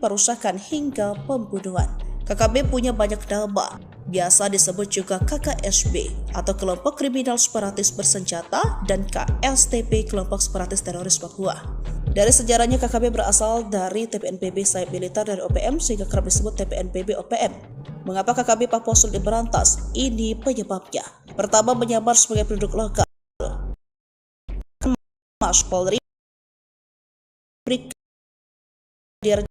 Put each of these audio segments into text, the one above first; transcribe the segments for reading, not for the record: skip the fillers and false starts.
perusakan hingga pembunuhan. KKB punya banyak nama, biasa disebut juga KKSB atau kelompok kriminal separatis bersenjata dan KSTP kelompok separatis teroris Papua. Dari sejarahnya KKB berasal dari TPNPB sayap militer dari OPM sehingga kerap disebut TPNPB OPM. Mengapa KKB Papua sulit diberantas? Ini penyebabnya. Pertama, menyamar sebagai penduduk lokal. Mas Polri Brigadir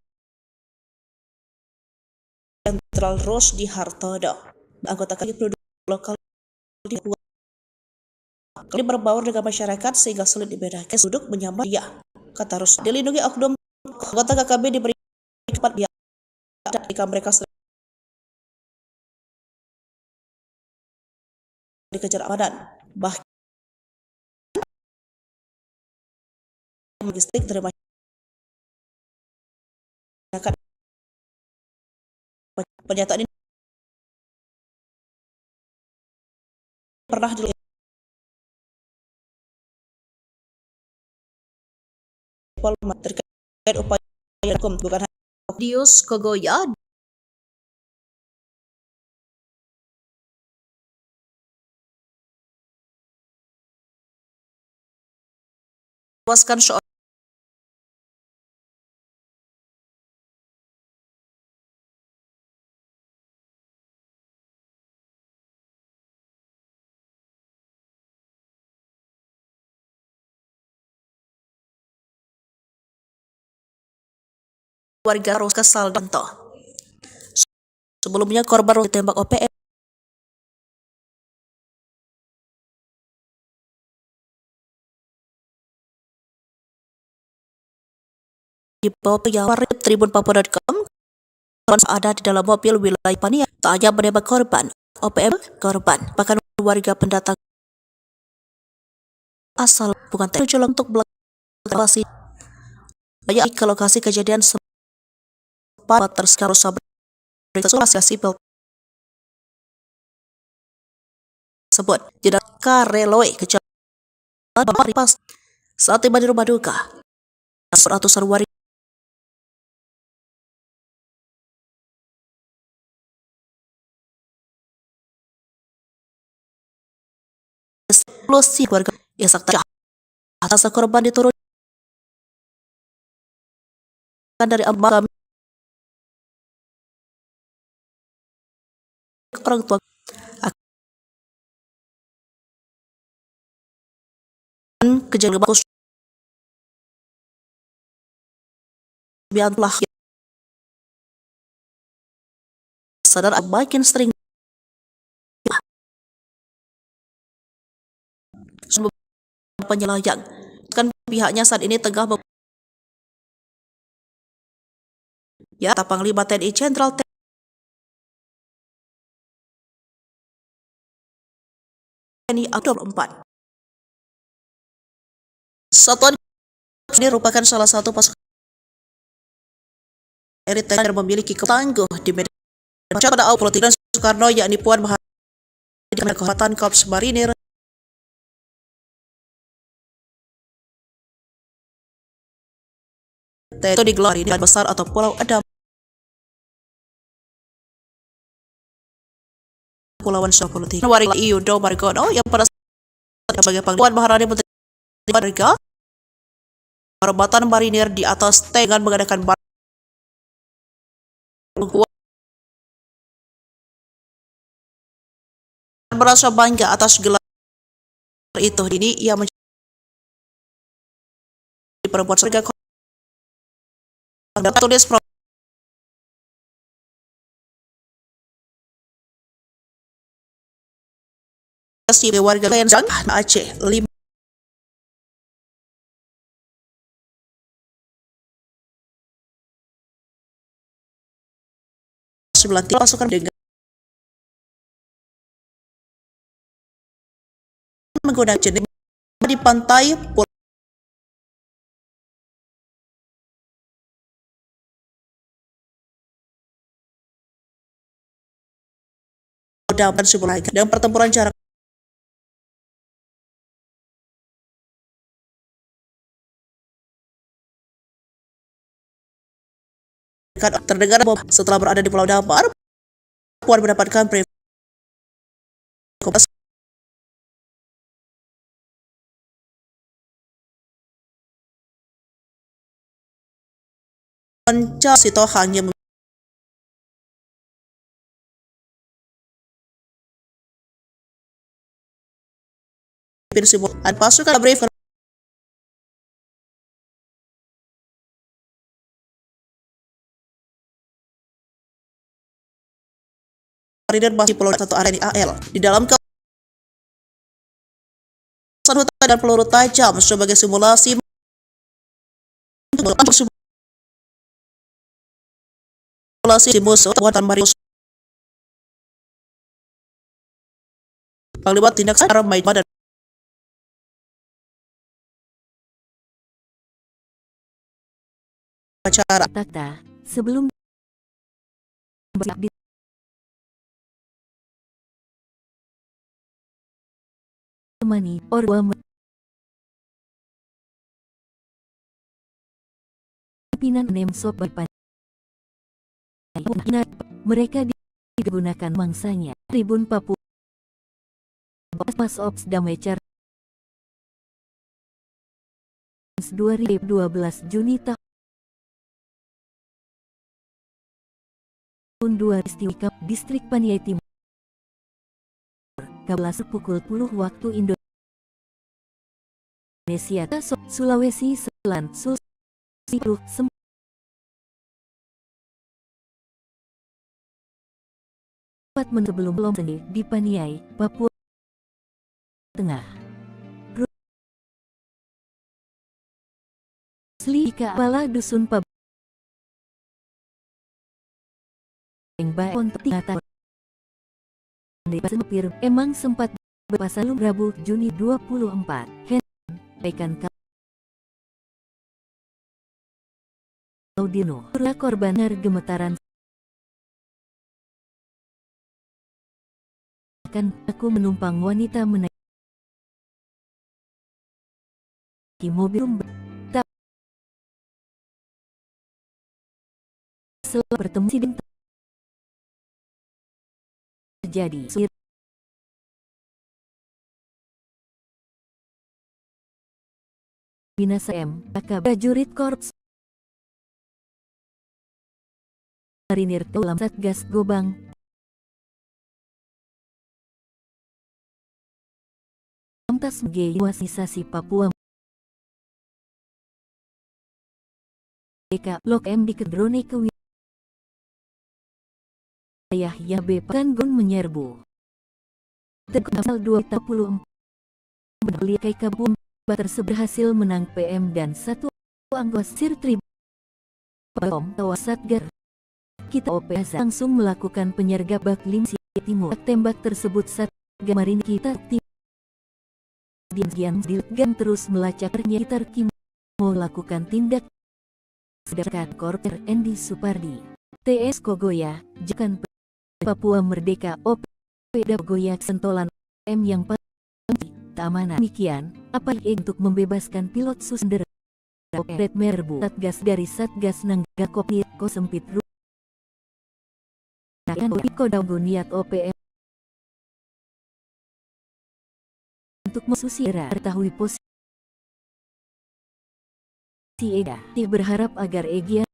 Jenderal Rosdi Hartono, anggota KKB penduduk lokal di Papua. Ini berbaur dengan masyarakat sehingga sulit dibedakan. Duduk menyamar dia, kata Rosdi. Dilindungi oknum anggota KKB diberi tempat biar ketika mereka dikejar amanan. Bahkan logistik dari masyarakat. Pernyataan ini pernah dipolmat terkait upaya hukum bukan hanya Dius Kogoya tewaskan seorang warga Ros kesal Danto. Sebelumnya korban ditembak OPM di bawah pejabat tribunpapua.com. Ada di dalam mobil wilayah Pania, tak hanya menembak korban OPM korban, bahkan warga pendatang asal bukan tujuan untuk melakukan banyak ke lokasi kejadian sempat tersekarang berita sipil tersebut tidak Kareloe kecamatan Maripas. Saat tiba di rumah duka, ratusan warga eksplosif warga yang sakit atas korban diturunkan dari makam orang tua akan kejadian bagus biarlah sadar makin sering penyelayang kan pihaknya saat ini tengah ya Panglima TNI Jenderal TNI Abdul 4. Satuan ini merupakan salah satu pasukan militer yang memiliki ketangguh di medan pada awal Presiden Soekarno yakni Puan Maharani dengan kehormatan Korps Marinir itu digelar ini besar atau Pulau Adam Pulauan Sopolitik. Warga Yudo Margono yang pada saat sebagai Puan Maharani Menteri Warga kehormatan marinir di atas dengan mengadakan merasa bangga atas gelar itu. Ini ia menjadi perempuan surga tulis profesi warga Lensang Aceh 5 pasukan dengan menggunakan jenis di pantai Pulau Daman Sibulaga dan pertempuran jarak terdengar bom. Setelah berada di Pulau Damar, Puan mendapatkan privasi Sito hanya memimpin simultan pasukan Brave Marinir masih Pulau 1 TNI AL di dalam kawasan hutan dan peluru tajam sebagai simulasi musuh buatan Marius. Panglima tindak secara Maidma dan acara Takta sebelum ditemani Orwa pimpinan Nemsop Bapan. Mereka digunakan mangsanya Tribun Papua Mas Ops Damecer 2012 Juni tahun 2 Istiwikap Distrik Paniai Timur Kabelas pukul 10 waktu Indonesia Sulawesi Selatan sebelum Lombok di Paniai, Papua Tengah. Slika Kepala Dusun Pab yang baik untuk tingkatan Sepir emang sempat berpasang Rabu Juni 24 Henry Audino korban gemetaran kan aku menumpang wanita menaiki mobil tak setelah bertemu sidang terjadi binasa maka prajurit korps marinir dalam Satgas Gobang Lantas Wasisasi Papua Eka Blok M di Kedrone ke wilayah Yabe Panggon menyerbu Tanggal 24 Medali Kaikabum tersebut berhasil menang PM dan satu anggota Sirtri Pom Satgas kita OPS langsung melakukan penyergap Lim Timur tembak tersebut saat Gamarin kita Dian Dilgan terus melacaknya Tarkim melakukan tindak sedangkan Korper Endi Supardi TS Kogoya Jekan Papua Merdeka OP Goya Sentolan M yang keamanan demikian apa untuk membebaskan pilot Sunder Red Merbu Satgas dari Satgas Nangga Kopi Kosempit Kodaugo niat OPM untuk mesusira ketahui posisi Ega berharap agar Egya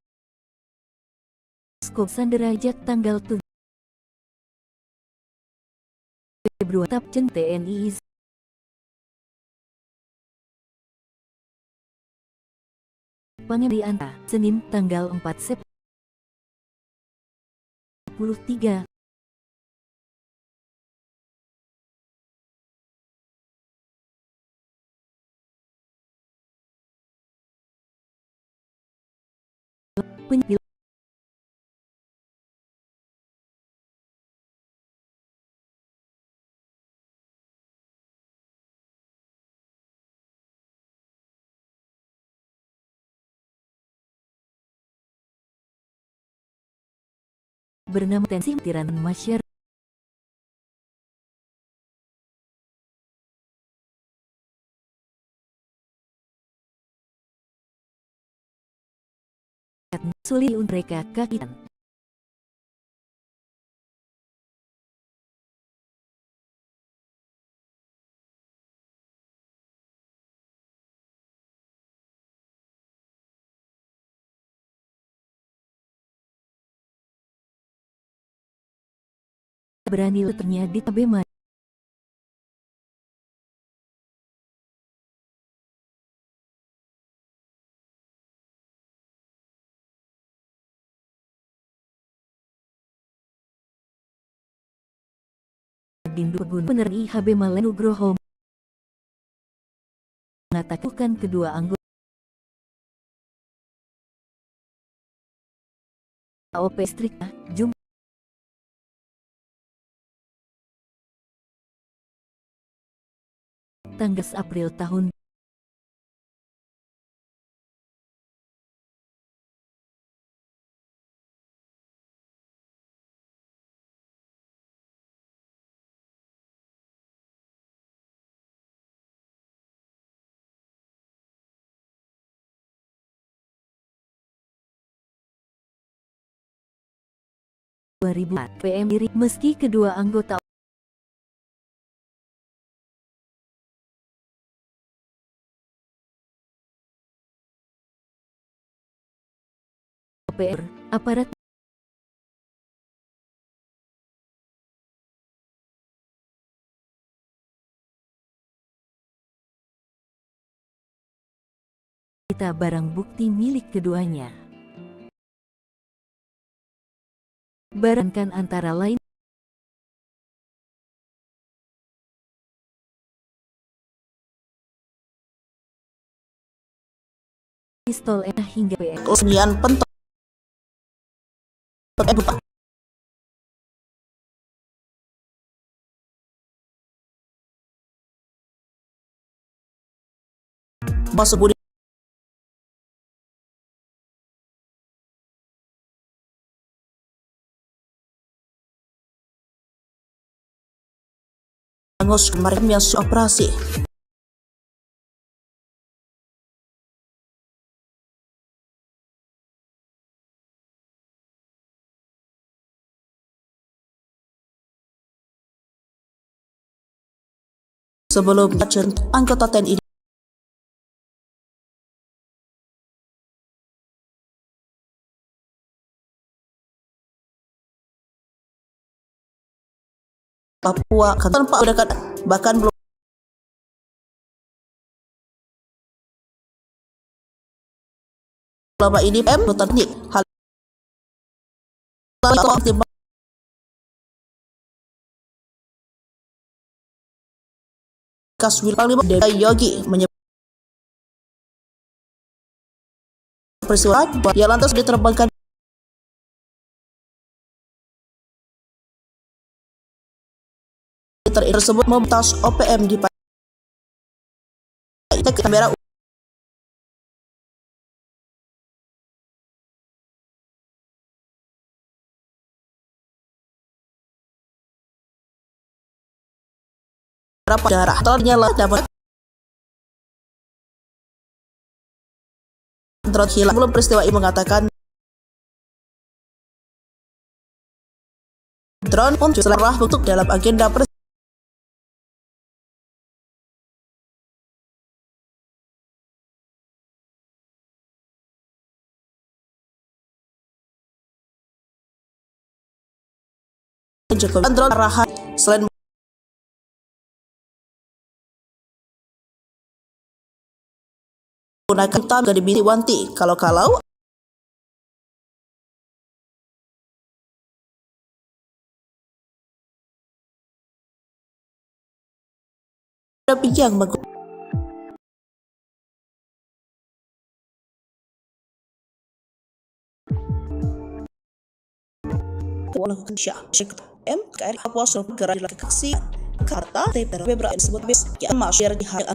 Skop Sanderajat tanggal 7 Februari Tapcen TNI Pangeri Anta Senin tanggal 4 September 23 Penyil bernama Tensi Tiran Masyarakat sulit mereka kakitan. Berani leternya di Tabema. Dindu Pegun Peneri HB Malenugroho mengatakan kedua anggota OP Strika Jum tanggal April tahun PM diri meski kedua anggota OPR aparat kita barang bukti milik keduanya. Barangkan antara lain pistol hingga Kemudian pentok Bos Budi Angus kemarin yang operasi sebelum anggota TNI Papua tanpa dekat bahkan belum lama ini PM teknik hal Kaswil Panglima Yogi menyebut peristiwa yang lantas diterbangkan tersebut memetas OPM di kamera darah ternyala dapat drone hilang. Belum peristiwa ini mengatakan drone pun telah untuk dalam agenda Jokowi. Drone arahan selain menggunakan tanda di wanti kalau ada yang melakukan M KRI Papua Sulawesi Negara dilakukan Karta Februari disebut yang masyarakat di hari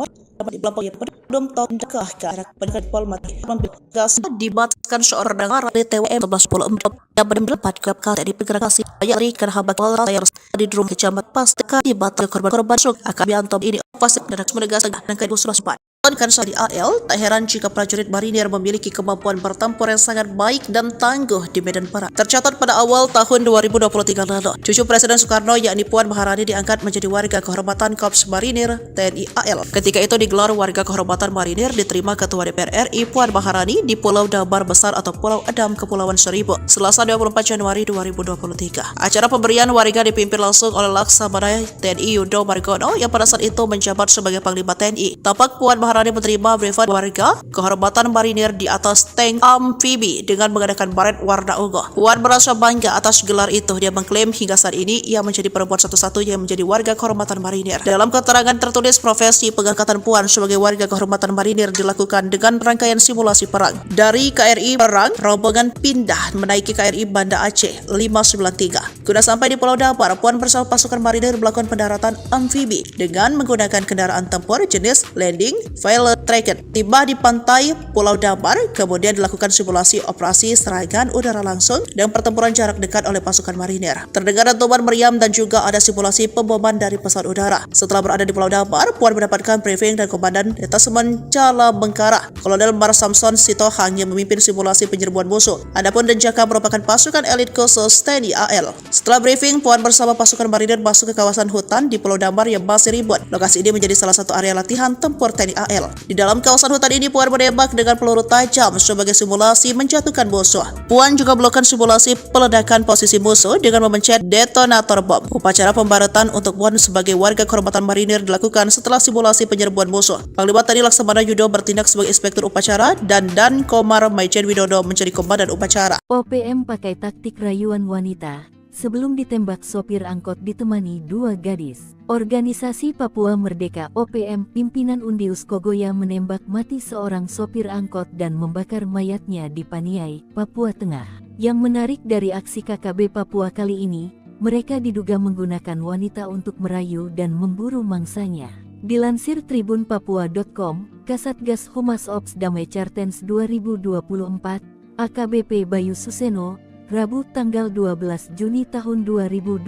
dapat dipelopori belum tahun dekah ke arah pendidikan diplomatik gas dibatalkan seorang dengar di TWM 11.4 yang berempat kepala dari pergerakan bayari karena bakal layar di drum kecamatan Pastika dibatal korban-korban akan biantom ini pasti dan menegaskan dan kebusuhan Di AL, tak heran jika prajurit marinir memiliki kemampuan bertempur yang sangat baik dan tangguh di medan perang. Tercatat pada awal tahun 2023 lalu, cucu Presiden Soekarno yakni Puan Maharani diangkat menjadi warga kehormatan Korps Marinir TNI AL. Ketika itu digelar warga kehormatan marinir diterima Ketua DPR RI Puan Maharani di Pulau Damar Besar atau Pulau Adam, Kepulauan Seribu, Selasa 24 Januari 2023. Acara pemberian warga dipimpin langsung oleh Laksamana TNI Yudo Margono yang pada saat itu menjabat sebagai Panglima TNI. Tampak Puan Maharani menerima briefing warga kehormatan marinir di atas tank amfibi dengan menggunakan baret warna ungu. Puan merasa bangga atas gelar itu. Dia mengklaim hingga saat ini ia menjadi perempuan satu-satunya yang menjadi warga kehormatan marinir. Dalam keterangan tertulis, profesi pengangkatan Puan sebagai warga kehormatan marinir dilakukan dengan rangkaian simulasi perang. Dari KRI Perang, rombongan pindah menaiki KRI Banda Aceh 593. Guna sampai di Pulau Damar, Puan bersama pasukan marinir melakukan pendaratan amfibi dengan menggunakan kendaraan tempur jenis landing Violet Dragon. Tiba di pantai Pulau Damar, kemudian dilakukan simulasi operasi serangan udara langsung dan pertempuran jarak dekat oleh pasukan marinir. Terdengar dentuman meriam dan juga ada simulasi pemboman dari pesawat udara. Setelah berada di Pulau Damar, Puan mendapatkan briefing dan Komandan Detasemen Cala Bengkara, Kolonel Mar Samson Sitohang yang memimpin simulasi penyerbuan musuh. Adapun Denjaka merupakan pasukan elit khusus TNI AL. Setelah briefing, Puan bersama pasukan marinir masuk ke kawasan hutan di Pulau Damar yang masih ribut. Lokasi ini menjadi salah satu area latihan tempur TNI AL. Di dalam kawasan hutan ini, Puan menembak dengan peluru tajam sebagai simulasi menjatuhkan musuh. Puan juga melakukan simulasi peledakan posisi musuh dengan memencet detonator bom. Upacara pembaratan untuk Puan sebagai warga kehormatan marinir dilakukan setelah simulasi penyerbuan musuh. Panglima TNI Laksamana Yudo bertindak sebagai inspektur upacara dan Dan Komar Maijen Widodo menjadi komandan upacara. OPM pakai taktik rayuan wanita. Sebelum ditembak sopir angkot ditemani dua gadis. Organisasi Papua Merdeka OPM pimpinan Undius Kogoya menembak mati seorang sopir angkot dan membakar mayatnya di Paniai, Papua Tengah. Yang menarik dari aksi KKB Papua kali ini, mereka diduga menggunakan wanita untuk merayu dan memburu mangsanya. Dilansir tribunpapua.com, Kasatgas Humas Ops Damai Cartens 2024, AKBP Bayu Suseno, Rabu tanggal 12 Juni tahun 2024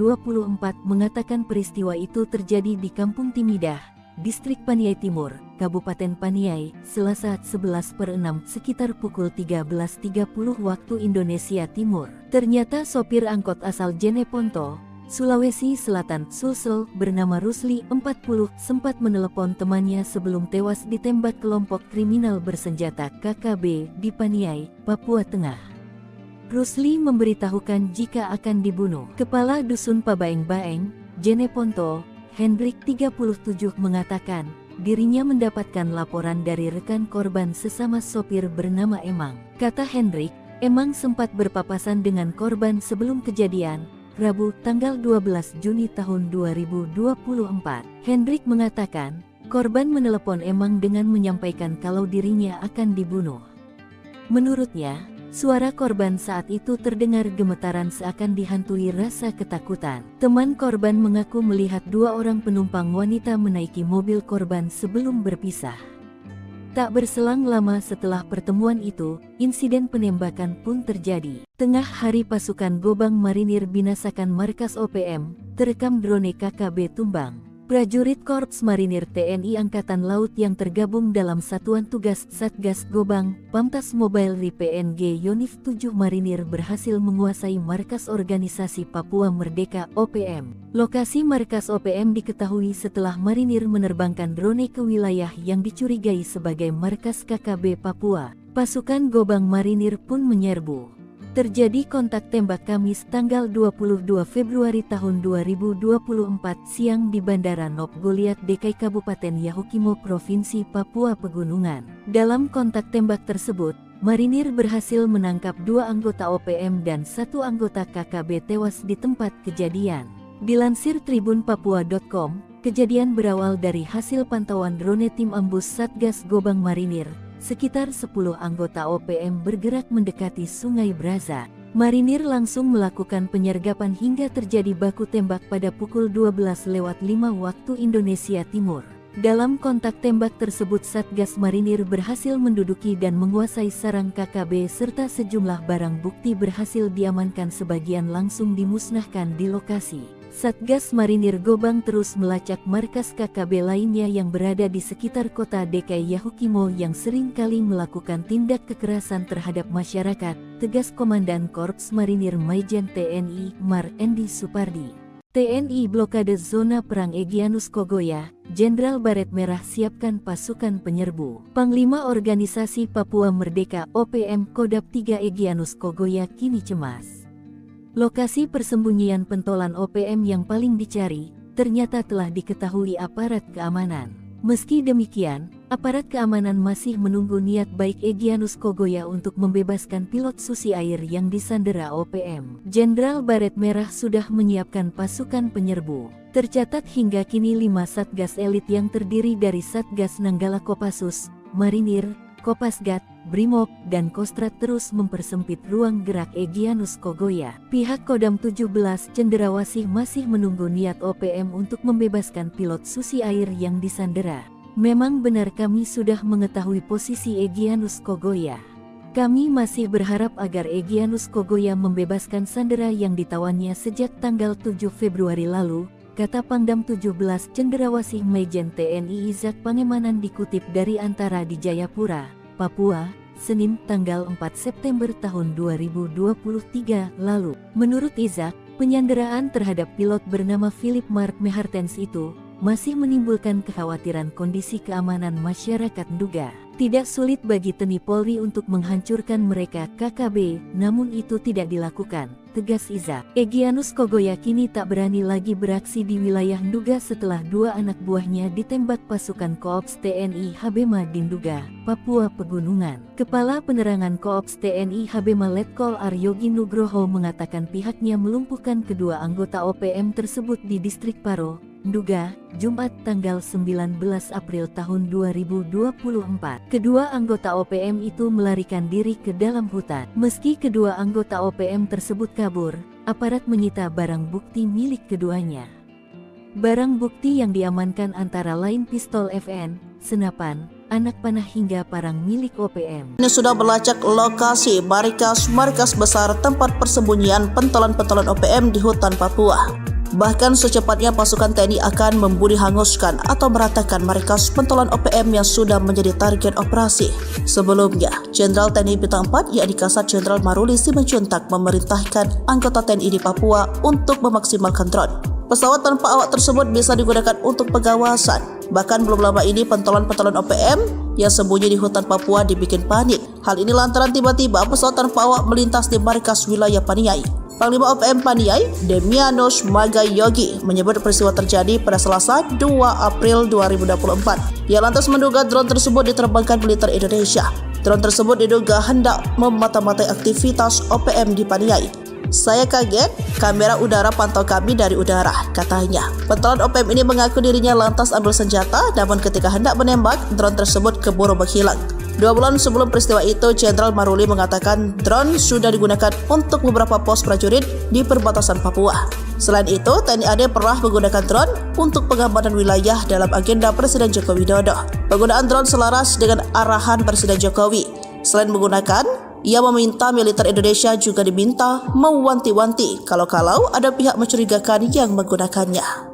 mengatakan peristiwa itu terjadi di Kampung Timidah, Distrik Paniai Timur, Kabupaten Paniai, Selasa 11/6 sekitar pukul 13.30 waktu Indonesia Timur. Ternyata sopir angkot asal Jeneponto, Sulawesi Selatan, Sulsel, bernama Rusli, 40, sempat menelepon temannya sebelum tewas ditembak kelompok kriminal bersenjata KKB di Paniai, Papua Tengah. Rusli memberitahukan jika akan dibunuh. Kepala Dusun Pabaeng-Baeng, Jeneponto, Hendrik 37 mengatakan, dirinya mendapatkan laporan dari rekan korban sesama sopir bernama Emang. Kata Hendrik, Emang sempat berpapasan dengan korban sebelum kejadian, Rabu tanggal 12 Juni tahun 2024. Hendrik mengatakan, korban menelepon Emang dengan menyampaikan kalau dirinya akan dibunuh. Menurutnya, suara korban saat itu terdengar gemetaran seakan dihantui rasa ketakutan. Teman korban mengaku melihat dua orang penumpang wanita menaiki mobil korban sebelum berpisah. Tak berselang lama setelah pertemuan itu, insiden penembakan pun terjadi. Tengah hari pasukan Gobang Marinir binasakan markas OPM, terekam drone KKB tumbang. Prajurit Korps Marinir TNI Angkatan Laut yang tergabung dalam Satuan Tugas Satgas Gobang, Pamtas Mobile Ri PNG Yonif 7 Marinir berhasil menguasai markas organisasi Papua Merdeka OPM. Lokasi markas OPM diketahui setelah Marinir menerbangkan drone ke wilayah yang dicurigai sebagai markas KKB Papua. Pasukan Gobang Marinir pun menyerbu. Terjadi kontak tembak Kamis tanggal 22 Februari tahun 2024 siang di Bandara Nop Goliat Dekai Kabupaten Yahukimo Provinsi Papua Pegunungan. Dalam kontak tembak tersebut, Marinir berhasil menangkap dua anggota OPM dan satu anggota KKB tewas di tempat kejadian. Dilansir tribunpapua.com, kejadian berawal dari hasil pantauan drone tim ambus Satgas Gobang Marinir. Sekitar 10 anggota OPM bergerak mendekati Sungai Braza. Marinir langsung melakukan penyergapan hingga terjadi baku tembak pada pukul 12:05 waktu Indonesia Timur. Dalam kontak tembak tersebut Satgas Marinir berhasil menduduki dan menguasai sarang KKB serta sejumlah barang bukti berhasil diamankan, sebagian langsung dimusnahkan di lokasi. Satgas Marinir Gobang terus melacak markas KKB lainnya yang berada di sekitar kota DKI Yahukimo yang sering kali melakukan tindak kekerasan terhadap masyarakat, tegas Komandan Korps Marinir Maijen TNI Mar Endi Supardi. TNI blokade zona perang Egyanus Kogoya, Jenderal Baret Merah siapkan pasukan penyerbu. Panglima Organisasi Papua Merdeka OPM Kodap 3 Egyanus Kogoya kini cemas. Lokasi persembunyian pentolan OPM yang paling dicari, ternyata telah diketahui aparat keamanan. Meski demikian, aparat keamanan masih menunggu niat baik Egyanus Kogoya untuk membebaskan pilot Susi Air yang disandera OPM. Jenderal Baret Merah sudah menyiapkan pasukan penyerbu. Tercatat hingga kini 5 Satgas elit yang terdiri dari Satgas Nanggala Kopassus, Marinir, Kopasgat, Brimob, dan Kostrat terus mempersempit ruang gerak Egyanus Kogoya. Pihak Kodam 17 Cenderawasih masih menunggu niat OPM untuk membebaskan pilot Susi Air yang disandera. Memang benar kami sudah mengetahui posisi Egyanus Kogoya. Kami masih berharap agar Egyanus Kogoya membebaskan sandera yang ditawannya sejak tanggal 7 Februari lalu, kata Pangdam 17 Cenderawasih Maijen TNI Izak Pangemanan dikutip dari Antara di Jayapura, Papua, Senin tanggal 4 September tahun 2023 lalu. Menurut Izak, penyanderaan terhadap pilot bernama Philip Mark Mehartens itu masih menimbulkan kekhawatiran kondisi keamanan masyarakat Nduga. Tidak sulit bagi TNI Polri untuk menghancurkan mereka KKB, namun itu tidak dilakukan, tegas Izak. Egyanus Kogoya kini tak berani lagi beraksi di wilayah Nduga setelah 2 anak buahnya ditembak pasukan Koops TNI Habema di Nduga, Papua Pegunungan. Kepala Penerangan Koops TNI Habema Letkol Aryogi Nugroho mengatakan pihaknya melumpuhkan kedua anggota OPM tersebut di distrik Paro, Nduga, Jumat tanggal 19 April tahun 2024. Kedua anggota OPM itu melarikan diri ke dalam hutan. Meski kedua anggota OPM tersebut kabur, aparat menyita barang bukti milik keduanya. Barang bukti yang diamankan antara lain pistol FN, senapan, anak panah hingga parang milik OPM. Ini sudah melacak lokasi markas besar tempat persembunyian pentolan-pentolan OPM di hutan Papua. Bahkan secepatnya pasukan TNI akan membunuh hanguskan atau meratakan markas pentolan OPM yang sudah menjadi target operasi. Sebelumnya, Jenderal TNI Bintang 4 yakni Kasat Jenderal Maruli Simanjuntak memerintahkan anggota TNI di Papua untuk memaksimalkan drone. Pesawat tanpa awak tersebut bisa digunakan untuk pengawasan. Bahkan belum lama ini pentolan-pentolan OPM yang sembunyi di hutan Papua dibikin panik. Hal ini lantaran tiba-tiba pesawat tanpa awak melintas di markas wilayah Paniai. Panglima OPM Paniai, Demianus Magayogi, menyebut peristiwa terjadi pada Selasa 2 April 2024. Ia lantas menduga drone tersebut diterbangkan militer Indonesia. Drone tersebut diduga hendak memata-matai aktivitas OPM di Paniai. Saya kaget, kamera udara pantau kami dari udara, katanya. Pentolan OPM ini mengaku dirinya lantas ambil senjata, namun ketika hendak menembak, drone tersebut keburu menghilang. 2 bulan sebelum peristiwa itu, Jenderal Maruli mengatakan drone sudah digunakan untuk beberapa pos prajurit di perbatasan Papua. Selain itu, TNI AD pernah menggunakan drone untuk pengamanan wilayah dalam agenda Presiden Joko Widodo. Penggunaan drone selaras dengan arahan Presiden Jokowi. Selain menggunakan, ia meminta militer Indonesia juga diminta mewanti-wanti kalau ada pihak mencurigakan yang menggunakannya.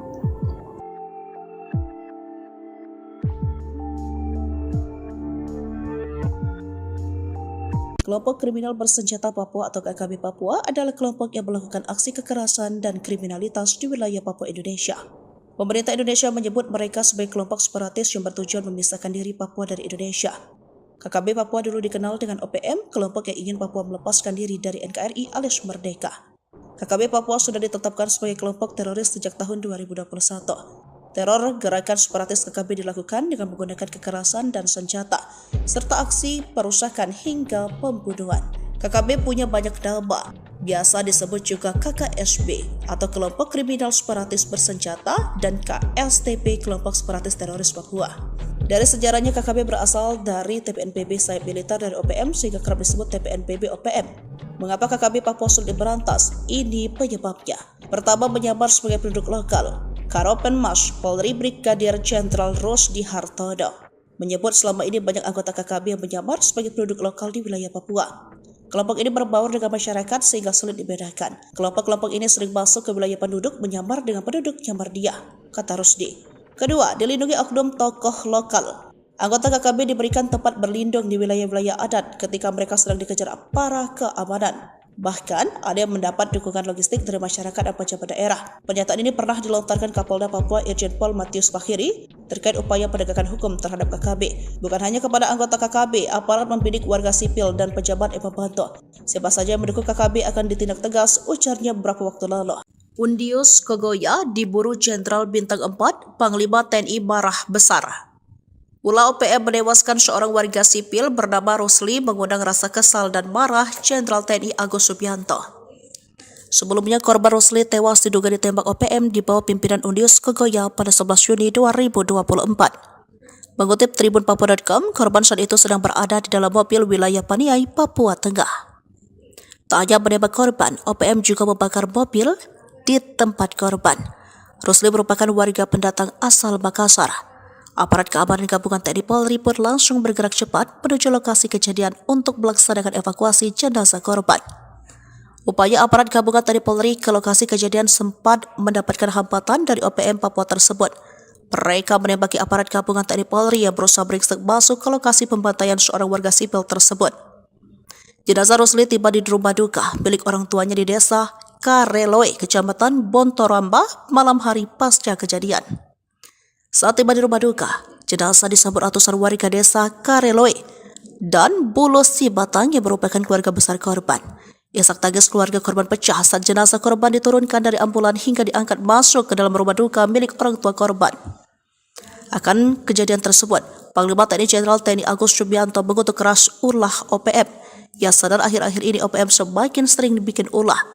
Kelompok kriminal bersenjata Papua atau KKB Papua adalah kelompok yang melakukan aksi kekerasan dan kriminalitas di wilayah Papua Indonesia. Pemerintah Indonesia menyebut mereka sebagai kelompok separatis yang bertujuan memisahkan diri Papua dari Indonesia. KKB Papua dulu dikenal dengan OPM, kelompok yang ingin Papua melepaskan diri dari NKRI alias merdeka. KKB Papua sudah ditetapkan sebagai kelompok teroris sejak tahun 2021. Teror gerakan separatis KKB dilakukan dengan menggunakan kekerasan dan senjata, serta aksi perusakan hingga pembunuhan. KKB punya banyak nama, biasa disebut juga KKSB atau kelompok kriminal separatis bersenjata dan KSTP kelompok separatis teroris Papua. Dari sejarahnya KKB berasal dari TPNPB sayap militer dari OPM sehingga kerap disebut TPNPB OPM. Mengapa KKB Papua sulit diberantas? Ini penyebabnya. Pertama, menyamar sebagai penduduk lokal. Karopenmas Polri Brigadir Jenderal Rusdi Hartodo menyebut selama ini banyak anggota KKB yang menyamar sebagai penduduk lokal di wilayah Papua. Kelompok ini berbaur dengan masyarakat sehingga sulit dibedakan. Kelompok-kelompok ini sering masuk ke wilayah penduduk menyamar dengan penduduk nyamar dia, kata Rusdi. Kedua, dilindungi oknum tokoh lokal. Anggota KKB diberikan tempat berlindung di wilayah-wilayah adat ketika mereka sedang dikejar aparat keamanan. Bahkan, ada yang mendapat dukungan logistik dari masyarakat dan pejabat daerah. Pernyataan ini pernah dilontarkan Kapolda Papua Irjen Pol Matius Fakhiri terkait upaya penegakan hukum terhadap KKB. Bukan hanya kepada anggota KKB, aparat membidik warga sipil dan pejabat yang membantu. Siapa saja yang mendukung KKB akan ditindak tegas, ujarnya beberapa waktu lalu. Undius Kogoya diburu Jenderal Bintang 4, Panglima TNI marah besar. Ulah OPM menewaskan seorang warga sipil bernama Rusli mengundang rasa kesal dan marah Jenderal TNI Agus Subianto. Sebelumnya, korban Rusli tewas diduga ditembak OPM di bawah pimpinan Undius Kogoya pada 11 Juni 2024. Mengutip Tribun Papua.com, korban saat itu sedang berada di dalam mobil wilayah Paniai, Papua Tengah. Tak hanya menembak korban, OPM juga membakar mobil di tempat korban. Rusli merupakan warga pendatang asal Makassar. Aparat keamanan gabungan TNI Polri pun langsung bergerak cepat menuju lokasi kejadian untuk melaksanakan evakuasi jenazah korban. Upaya aparat gabungan TNI Polri ke lokasi kejadian sempat mendapatkan hambatan dari OPM Papua tersebut. Mereka menembaki aparat gabungan TNI Polri yang berusaha beringsek masuk ke lokasi pembantaian seorang warga sipil tersebut. Jenazah Rusli tiba di rumah duka milik orang tuanya di desa Kareloe, Kecamatan Bontoramba, malam hari pasca kejadian. Saat tiba di rumah duka, jenazah disambut ratusan warga desa Kareloe dan Bulu Sibatang yang merupakan keluarga besar korban. Isak tangis keluarga korban pecah saat jenazah korban diturunkan dari ambulan hingga diangkat masuk ke dalam rumah duka milik orang tua korban. Akan kejadian tersebut, Panglima TNI Jenderal TNI Agus Subianto mengutuk keras ulah OPM. Yang sadar akhir-akhir ini OPM semakin sering dibikin ulah.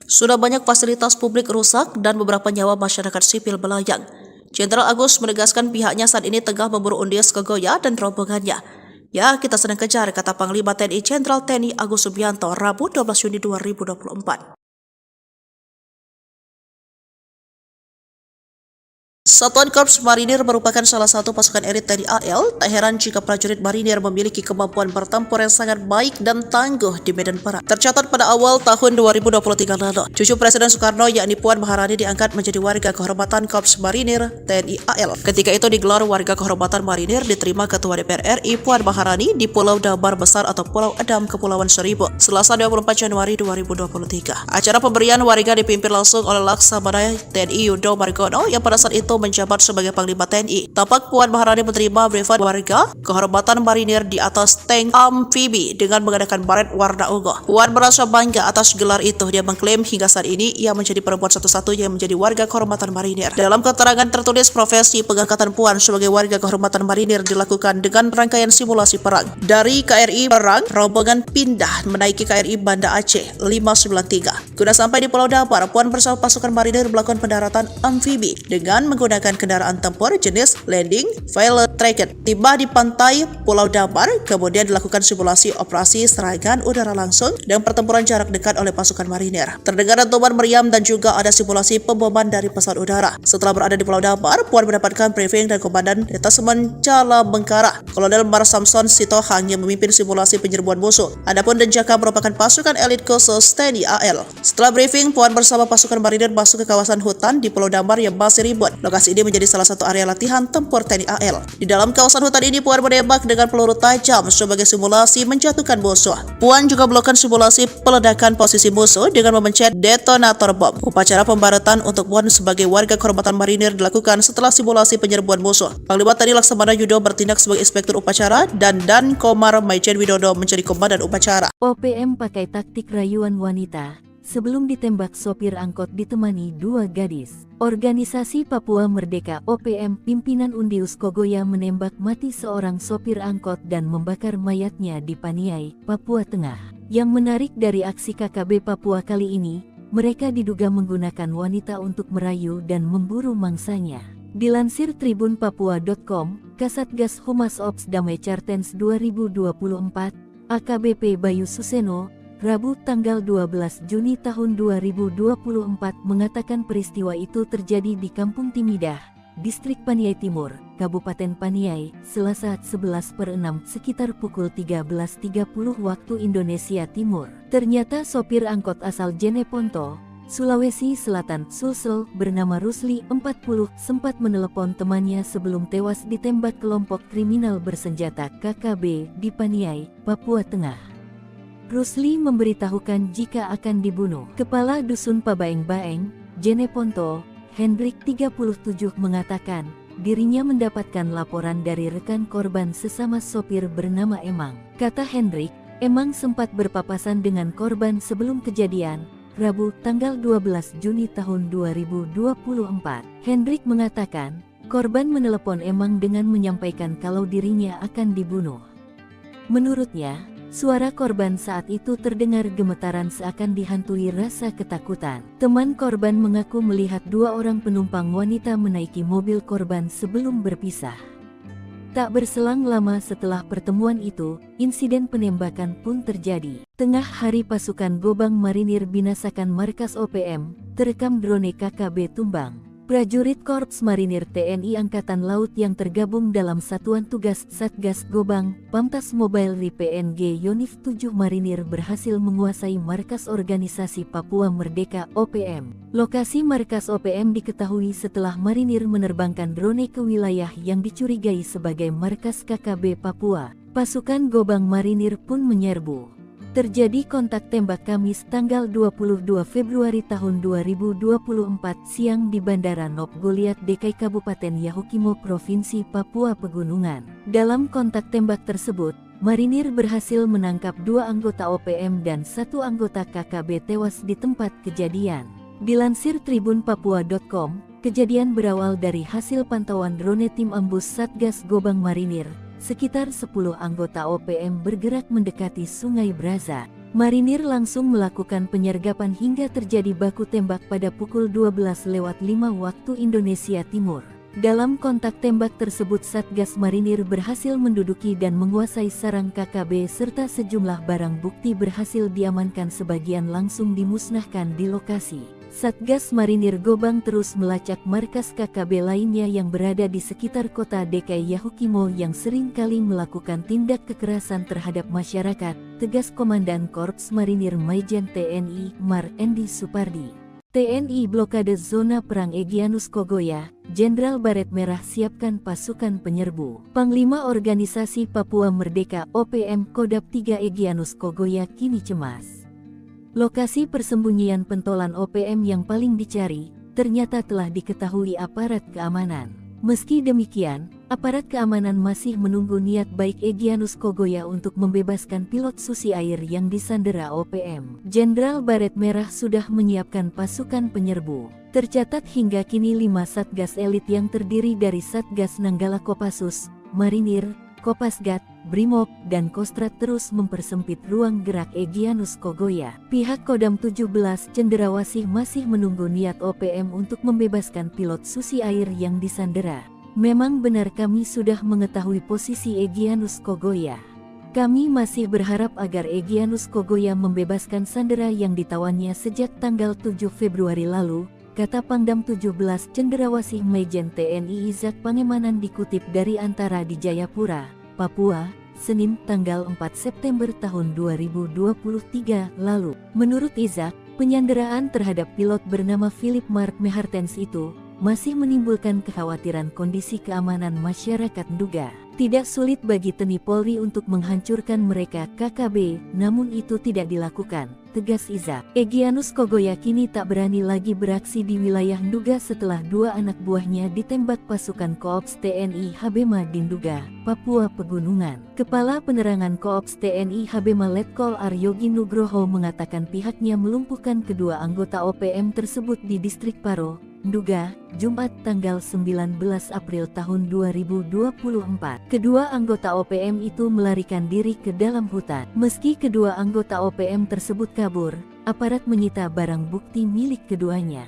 Sudah banyak fasilitas publik rusak dan beberapa nyawa masyarakat sipil melayang. Jenderal Agus menegaskan pihaknya saat ini tengah memburu Undius Kogoya dan rombongannya. Ya, kita sedang kejar, kata Panglima TNI Jenderal TNI Agus Subianto Rabu 12 Juni 2024. Satuan Korps Marinir merupakan salah satu pasukan elit TNI AL. Tak heran jika prajurit marinir memiliki kemampuan bertempur yang sangat baik dan tangguh di medan perang. Tercatat pada awal tahun 2023 lalu, cucu Presiden Soekarno yakni Puan Maharani diangkat menjadi warga kehormatan Korps Marinir TNI AL. Ketika itu digelar warga kehormatan marinir diterima Ketua DPR RI Puan Maharani di Pulau Damar Besar atau Pulau Adam, Kepulauan Seribu, Selasa 24 Januari 2023. Acara pemberian warga dipimpin langsung oleh Laksamana TNI Yudo Margono yang pada saat itu menjabat sebagai Panglima TNI. Tampak Puan Maharani menerima privat warga kehormatan marinir di atas tank amfibi dengan menggunakan baret warna ungu. Puan merasa bangga atas gelar itu. Dia mengklaim hingga saat ini ia menjadi perempuan satu-satunya yang menjadi warga kehormatan marinir. Dalam keterangan tertulis, profesi pengangkatan Puan sebagai warga kehormatan marinir dilakukan dengan rangkaian simulasi perang. Dari KRI Perang, rombongan pindah menaiki KRI Banda Aceh 593. Guna sampai di Pulau Damar, Puan bersama pasukan marinir melakukan pendaratan amfibi dengan menggunakan kendaraan tempur jenis landing Violet Tracket. Tiba di pantai Pulau Damar, kemudian dilakukan simulasi operasi serangan udara langsung dan pertempuran jarak dekat oleh pasukan marinir. Terdengar dentuman meriam dan juga ada simulasi pemboman dari pesawat udara. Setelah berada di Pulau Damar, Puan mendapatkan briefing dan Komandan Detasemen Cala Bengkara, Kolonel Mar Samson Sitohang yang memimpin simulasi penyerbuan musuh. Adapun Denjaka merupakan pasukan elit khusus TNI AL. Setelah briefing, Puan bersama pasukan marinir masuk ke kawasan hutan di Pulau Damar yang masih ribut. Lokasi ini menjadi salah satu area latihan tempur TNI AL. Di dalam kawasan hutan ini, Puan menembak dengan peluru tajam sebagai simulasi menjatuhkan musuh. Puan juga melakukan simulasi peledakan posisi musuh dengan memencet detonator bom. Upacara pembaratan untuk Puan sebagai warga kehormatan marinir dilakukan setelah simulasi penyerbuan musuh. Panglima TNI Laksamana Yudo bertindak sebagai inspektur upacara dan Dan Komar Maijen Widodo menjadi komandan upacara. OPM pakai taktik rayuan wanita. Sebelum ditembak sopir angkot ditemani dua gadis. Organisasi Papua Merdeka OPM pimpinan Undius Kogoya menembak mati seorang sopir angkot dan membakar mayatnya di Paniai, Papua Tengah. Yang menarik dari aksi KKB Papua kali ini, mereka diduga menggunakan wanita untuk merayu dan memburu mangsanya. Dilansir Tribun Papua.com, Kasatgas Humas Ops Damai Cartens 2024, AKBP Bayu Suseno, Rabu tanggal 12 Juni tahun 2024 mengatakan peristiwa itu terjadi di Kampung Timidah, Distrik Paniai Timur, Kabupaten Paniai, Selasa 11/6 sekitar pukul 13.30 waktu Indonesia Timur. Ternyata sopir angkot asal Jeneponto, Sulawesi Selatan, Sulsel, bernama Rusli, 40, sempat menelepon temannya sebelum tewas ditembak kelompok kriminal bersenjata KKB di Paniai, Papua Tengah. Rusli memberitahukan jika akan dibunuh. Kepala Dusun Pabaeng-Baeng, Jeneponto, Hendrik 37 mengatakan, dirinya mendapatkan laporan dari rekan korban sesama sopir bernama Emang. Kata Hendrik, Emang sempat berpapasan dengan korban sebelum kejadian, Rabu tanggal 12 Juni tahun 2024. Hendrik mengatakan, korban menelepon Emang dengan menyampaikan kalau dirinya akan dibunuh. Menurutnya, suara korban saat itu terdengar gemetaran seakan dihantui rasa ketakutan. Teman korban mengaku melihat dua orang penumpang wanita menaiki mobil korban sebelum berpisah. Tak berselang lama setelah pertemuan itu, insiden penembakan pun terjadi. Tengah hari pasukan Gobang Marinir binasakan markas OPM, terekam drone KKB tumbang. Prajurit Korps Marinir TNI Angkatan Laut yang tergabung dalam Satuan Tugas Satgas Gobang, Pamtas Mobile Ri PNG Yonif 7 Marinir berhasil menguasai markas organisasi Papua Merdeka OPM. Lokasi markas OPM diketahui setelah Marinir menerbangkan drone ke wilayah yang dicurigai sebagai markas KKB Papua. Pasukan Gobang Marinir pun menyerbu. Terjadi kontak tembak Kamis tanggal 22 Februari tahun 2024 siang di Bandara Nop Goliat DKI Kabupaten Yahukimo Provinsi Papua Pegunungan. Dalam kontak tembak tersebut, Marinir berhasil menangkap 2 anggota OPM dan 1 anggota KKB tewas di tempat kejadian. Dilansir tribunpapua.com, kejadian berawal dari hasil pantauan drone tim ambus Satgas Gobang Marinir. Sekitar 10 anggota OPM bergerak mendekati Sungai Braza. Marinir langsung melakukan penyergapan hingga terjadi baku tembak pada pukul 12:05 waktu Indonesia Timur. Dalam kontak tembak tersebut Satgas Marinir berhasil menduduki dan menguasai sarang KKB serta sejumlah barang bukti berhasil diamankan, sebagian langsung dimusnahkan di lokasi. Satgas Marinir Gobang terus melacak markas KKB lainnya yang berada di sekitar kota DKI Yahukimo yang sering kali melakukan tindak kekerasan terhadap masyarakat, tegas Komandan Korps Marinir Maijen TNI Mar Endi Supardi. TNI blokade zona perang Egyanus Kogoya, Jenderal Baret Merah siapkan pasukan penyerbu. Panglima Organisasi Papua Merdeka OPM Kodap 3 Egyanus Kogoya kini cemas. Lokasi persembunyian pentolan OPM yang paling dicari, ternyata telah diketahui aparat keamanan. Meski demikian, aparat keamanan masih menunggu niat baik Egyanus Kogoya untuk membebaskan pilot Susi Air yang disandera OPM. Jenderal Baret Merah sudah menyiapkan pasukan penyerbu. Tercatat hingga kini 5 Satgas elit yang terdiri dari Satgas Nanggala Kopassus, Marinir, Kopasgat, Brimob, dan Kostrat terus mempersempit ruang gerak Egyanus Kogoya. Pihak Kodam 17 Cenderawasih masih menunggu niat OPM untuk membebaskan pilot Susi Air yang disandera. Memang benar kami sudah mengetahui posisi Egyanus Kogoya. Kami masih berharap agar Egyanus Kogoya membebaskan sandera yang ditawannya sejak tanggal 7 Februari lalu, kata Pangdam 17 Cenderawasih Maijen TNI Izak Pangemanan dikutip dari Antara di Jayapura, Papua, Senin tanggal 4 September tahun 2023 lalu. Menurut Izak, penyanderaan terhadap pilot bernama Philip Mark Mehartens itu masih menimbulkan kekhawatiran kondisi keamanan masyarakat Nduga. Tidak sulit bagi TNI Polri untuk menghancurkan mereka KKB, namun itu tidak dilakukan, tegas Izak. Egyanus Kogoya kini tak berani lagi beraksi di wilayah Nduga setelah 2 anak buahnya ditembak pasukan Koops TNI Habema di Nduga, Papua Pegunungan. Kepala Penerangan Koops TNI Habema Letkol Aryogi Nugroho mengatakan pihaknya melumpuhkan kedua anggota OPM tersebut di distrik Paro, Nduga, Jumat tanggal 19 April tahun 2024. Kedua anggota OPM itu melarikan diri ke dalam hutan. Meski kedua anggota OPM tersebut kabur, aparat menyita barang bukti milik keduanya.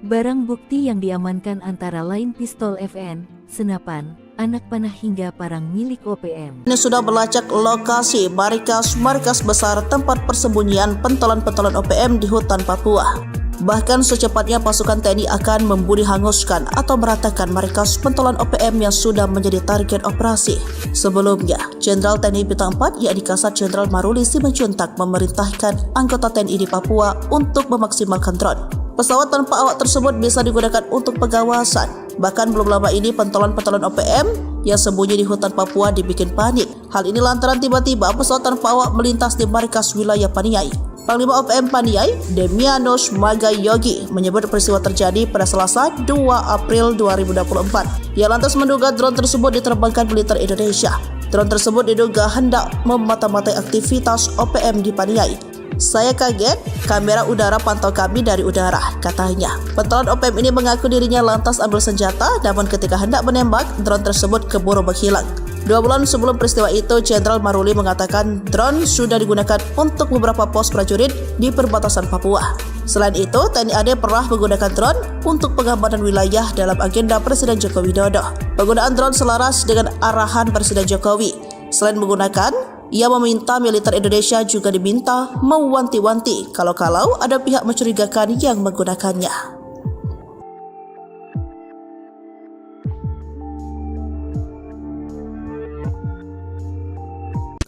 Barang bukti yang diamankan antara lain pistol FN, senapan, anak panah hingga parang milik OPM. Ini sudah melacak lokasi markas besar tempat persembunyian pentolan-pentolan OPM di hutan Papua. Bahkan secepatnya pasukan TNI akan membunuh hanguskan atau meratakan markas pentolan OPM yang sudah menjadi target operasi. Sebelumnya, Jenderal TNI Bintang 4 yakni Kasat Jenderal Maruli Simanjuntak memerintahkan anggota TNI di Papua untuk memaksimalkan drone. Pesawat tanpa awak tersebut bisa digunakan untuk pengawasan. Bahkan belum lama ini pentolan-pentolan OPM yang sembunyi di hutan Papua dibikin panik. Hal ini lantaran tiba-tiba pesawat tanpa awak melintas di markas wilayah Paniai. Panglima OPM Paniai, Demianus Magayogi, menyebut peristiwa terjadi pada Selasa 2 April 2024. Ia lantas menduga drone tersebut diterbangkan militer Indonesia. Drone tersebut diduga hendak memata-matai aktivitas OPM di Paniai. Saya kaget, kamera udara pantau kami dari udara, katanya. Pentolan OPM ini mengaku dirinya lantas ambil senjata, namun ketika hendak menembak, drone tersebut keburu menghilang. 2 bulan sebelum peristiwa itu, Jenderal Maruli mengatakan drone sudah digunakan untuk beberapa pos prajurit di perbatasan Papua. Selain itu, TNI AD pernah menggunakan drone untuk pengamanan wilayah dalam agenda Presiden Joko Widodo. Penggunaan drone selaras dengan arahan Presiden Jokowi. Selain menggunakan, ia meminta militer Indonesia juga diminta mewanti-wanti kalau-kalau ada pihak mencurigakan yang menggunakannya.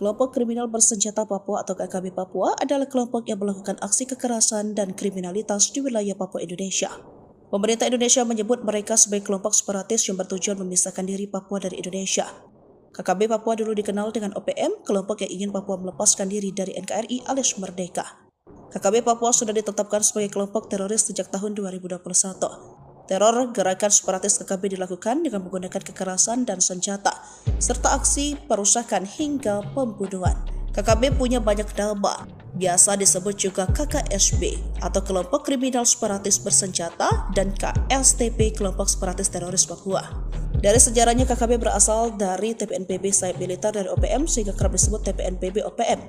Kelompok Kriminal Bersenjata Papua atau KKB Papua adalah kelompok yang melakukan aksi kekerasan dan kriminalitas di wilayah Papua Indonesia. Pemerintah Indonesia menyebut mereka sebagai kelompok separatis yang bertujuan memisahkan diri Papua dari Indonesia. KKB Papua dulu dikenal dengan OPM, kelompok yang ingin Papua melepaskan diri dari NKRI alias merdeka. KKB Papua sudah ditetapkan sebagai kelompok teroris sejak tahun 2021. Teror gerakan separatis KKB dilakukan dengan menggunakan kekerasan dan senjata, serta aksi perusakan hingga pembunuhan. KKB punya banyak nama, biasa disebut juga KKSB atau Kelompok Kriminal Separatis Bersenjata dan KSTP Kelompok Separatis Teroris Papua. Dari sejarahnya KKB berasal dari TPNPB sayap militer dari OPM sehingga kerap disebut TPNPB OPM.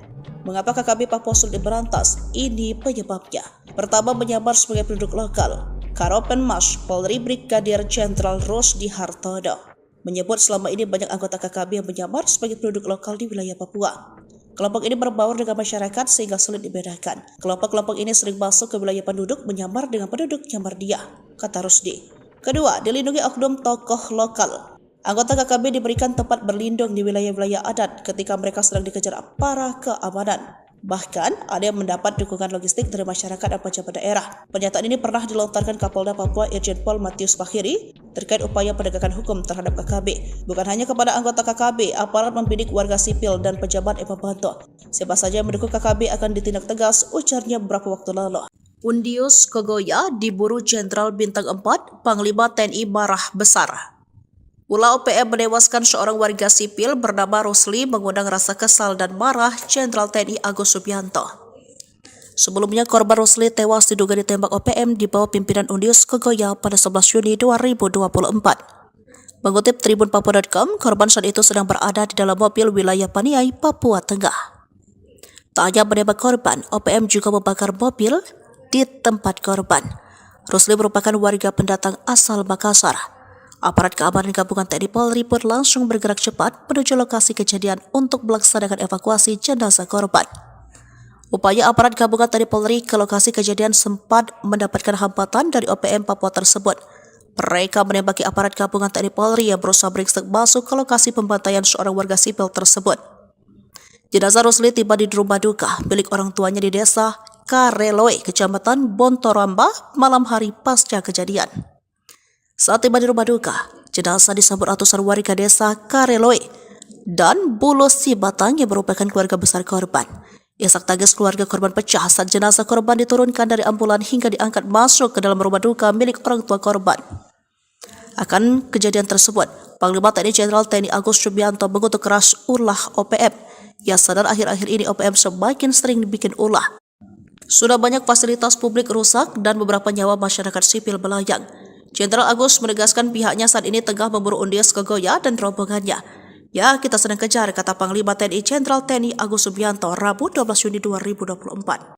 Mengapa KKB Papua sulit diberantas? Ini penyebabnya. Pertama, menyamar sebagai penduduk lokal. Karopenmas Polri Brigadir Jenderal Rusdi Hartodo menyebut selama ini banyak anggota KKB yang menyamar sebagai penduduk lokal di wilayah Papua. Kelompok ini berbaur dengan masyarakat sehingga sulit dibedakan. Kelompok-kelompok ini sering masuk ke wilayah penduduk menyamar dengan penduduk nyamar dia, kata Rusdi. Kedua, dilindungi oknum tokoh lokal. Anggota KKB diberikan tempat berlindung di wilayah-wilayah adat ketika mereka sedang dikejar aparat keamanan. Bahkan, ada yang mendapat dukungan logistik dari masyarakat dan pejabat daerah. Pernyataan ini pernah dilontarkan Kapolda Papua Irjen Pol Matius Fahiri terkait upaya penegakan hukum terhadap KKB. Bukan hanya kepada anggota KKB, aparat membidik warga sipil dan pejabat yang membantu. Siapa saja yang mendukung KKB akan ditindak tegas, ujarnya beberapa waktu lalu. Undius Kogoya diburu Jenderal Bintang 4, Panglima TNI marah besar. Ulah OPM menewaskan seorang warga sipil bernama Rusli mengundang rasa kesal dan marah Jenderal TNI Agus Subianto. Sebelumnya korban Rusli tewas diduga ditembak OPM di bawah pimpinan Undius Kogoya pada 11 Juni 2024. Mengutip Tribun Papua.com, korban saat itu sedang berada di dalam mobil wilayah Paniai, Papua Tengah. Tak hanya menembak korban, OPM juga membakar mobil di tempat korban. Rusli merupakan warga pendatang asal Makassar. Aparat keamanan gabungan TNI Polri pun langsung bergerak cepat menuju lokasi kejadian untuk melaksanakan evakuasi jenazah korban. Upaya aparat gabungan TNI Polri ke lokasi kejadian sempat mendapatkan hambatan dari OPM Papua tersebut. Mereka menembaki aparat gabungan TNI Polri yang berusaha beringsek masuk ke lokasi pembantaian seorang warga sipil tersebut. Jenazah Rusli tiba di rumah duka milik orang tuanya di desa Kareloe, Kecamatan Bontoramba, malam hari pasca kejadian. Saat tiba di rumah duka, jenazah disambut ratusan warga desa Kareloe dan Bulu Sibatang yang merupakan keluarga besar korban. Isak tangis keluarga korban pecah saat jenazah korban diturunkan dari ambulan hingga diangkat masuk ke dalam rumah duka milik orang tua korban. Akan kejadian tersebut, Panglima TNI Jenderal TNI Agus Subianto mengutuk keras ulah OPM. Ia sadar akhir-akhir ini OPM semakin sering dibikin ulah. Sudah banyak fasilitas publik rusak dan beberapa nyawa masyarakat sipil melayang. Jenderal Agus menegaskan pihaknya saat ini tengah memburu Undius Kogoya dan rombongannya. Ya, kita sedang kejar, kata Panglima TNI Jenderal TNI Agus Subianto Rabu 12 Juni 2024.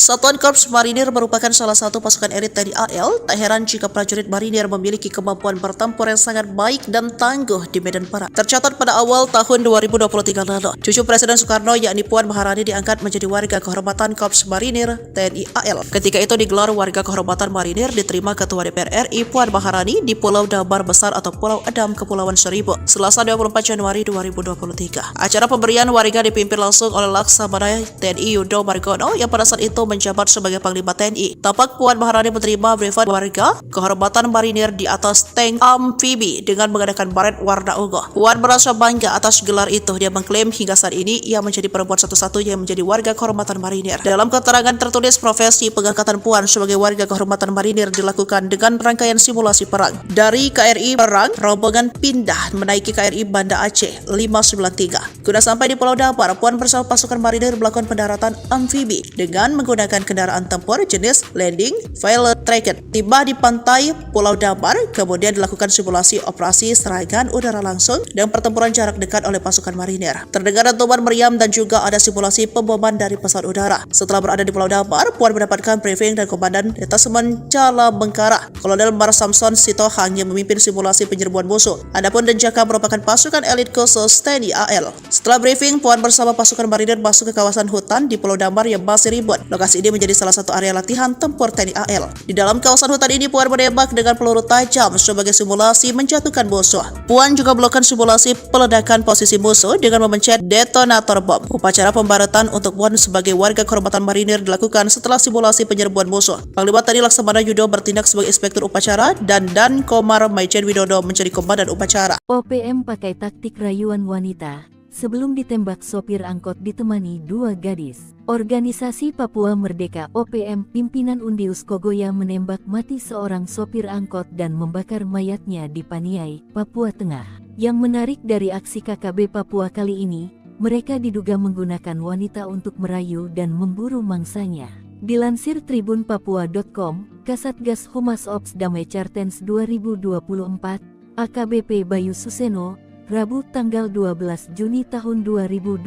Satuan Korps Marinir merupakan salah satu pasukan elit TNI AL. Tak heran jika prajurit marinir memiliki kemampuan bertempur yang sangat baik dan tangguh di medan perang. Tercatat pada awal tahun 2023 lalu, cucu Presiden Soekarno yakni Puan Maharani diangkat menjadi warga kehormatan Korps Marinir TNI AL. Ketika itu digelar warga kehormatan marinir diterima Ketua DPR RI Puan Maharani di Pulau Damar Besar atau Pulau Adam, Kepulauan Seribu, Selasa 24 Januari 2023. Acara pemberian warga dipimpin langsung oleh Laksamana TNI Yudo Margono yang pada saat itu menjabat sebagai Panglima TNI. Tampak Puan Maharani menerima privat warga kehormatan marinir di atas tank amfibi dengan menggunakan baret warna ungu. Puan merasa bangga atas gelar itu. Dia mengklaim hingga saat ini ia menjadi perempuan satu-satunya yang menjadi warga kehormatan marinir. Dalam keterangan tertulis, profesi pengangkatan Puan sebagai warga kehormatan marinir dilakukan dengan rangkaian simulasi perang. Dari KRI Perang, rombongan pindah menaiki KRI Banda Aceh 593. Guna sampai di Pulau Damar, Puan bersama pasukan marinir melakukan pendaratan amfibi dengan menggunakan kendaraan tempur jenis landing fail tracket. Tiba di pantai Pulau Damar, kemudian dilakukan simulasi operasi serangan udara langsung dan pertempuran jarak dekat oleh pasukan marinir. Terdengar dentuman meriam dan juga ada simulasi pemboman dari pesawat udara. Setelah berada di Pulau Damar, Puan mendapatkan briefing dan Komandan Detasemen Cala Bengkara, Kolonel Mar Samson Sitohang yang memimpin simulasi penyerbuan musuh. Adapun Denjaka merupakan pasukan elit khusus TNI AL. Setelah briefing, Puan bersama pasukan marinir masuk ke kawasan hutan di Pulau Damar yang masih ribut. Lokasi ini menjadi salah satu area latihan tempur TNI AL. Di dalam kawasan hutan ini, Puan menembak dengan peluru tajam sebagai simulasi menjatuhkan musuh. Puan juga melakukan simulasi peledakan posisi musuh dengan memencet detonator bom. Upacara pembaratan untuk Puan sebagai warga kehormatan marinir dilakukan setelah simulasi penyerbuan musuh. Panglima TNI Laksamana Yudo bertindak sebagai inspektur upacara dan Dan Komar Maijen Widodo menjadi komandan upacara. OPM pakai taktik rayuan wanita. Sebelum ditembak sopir angkot ditemani dua gadis. Organisasi Papua Merdeka OPM pimpinan Undius Kogoya menembak mati seorang sopir angkot dan membakar mayatnya di Paniai, Papua Tengah. Yang menarik dari aksi KKB Papua kali ini, mereka diduga menggunakan wanita untuk merayu dan memburu mangsanya. Dilansir tribunpapua.com, Kasatgas Humas Ops Damai Cartens 2024, AKBP Bayu Suseno, Rabu tanggal 12 Juni tahun 2024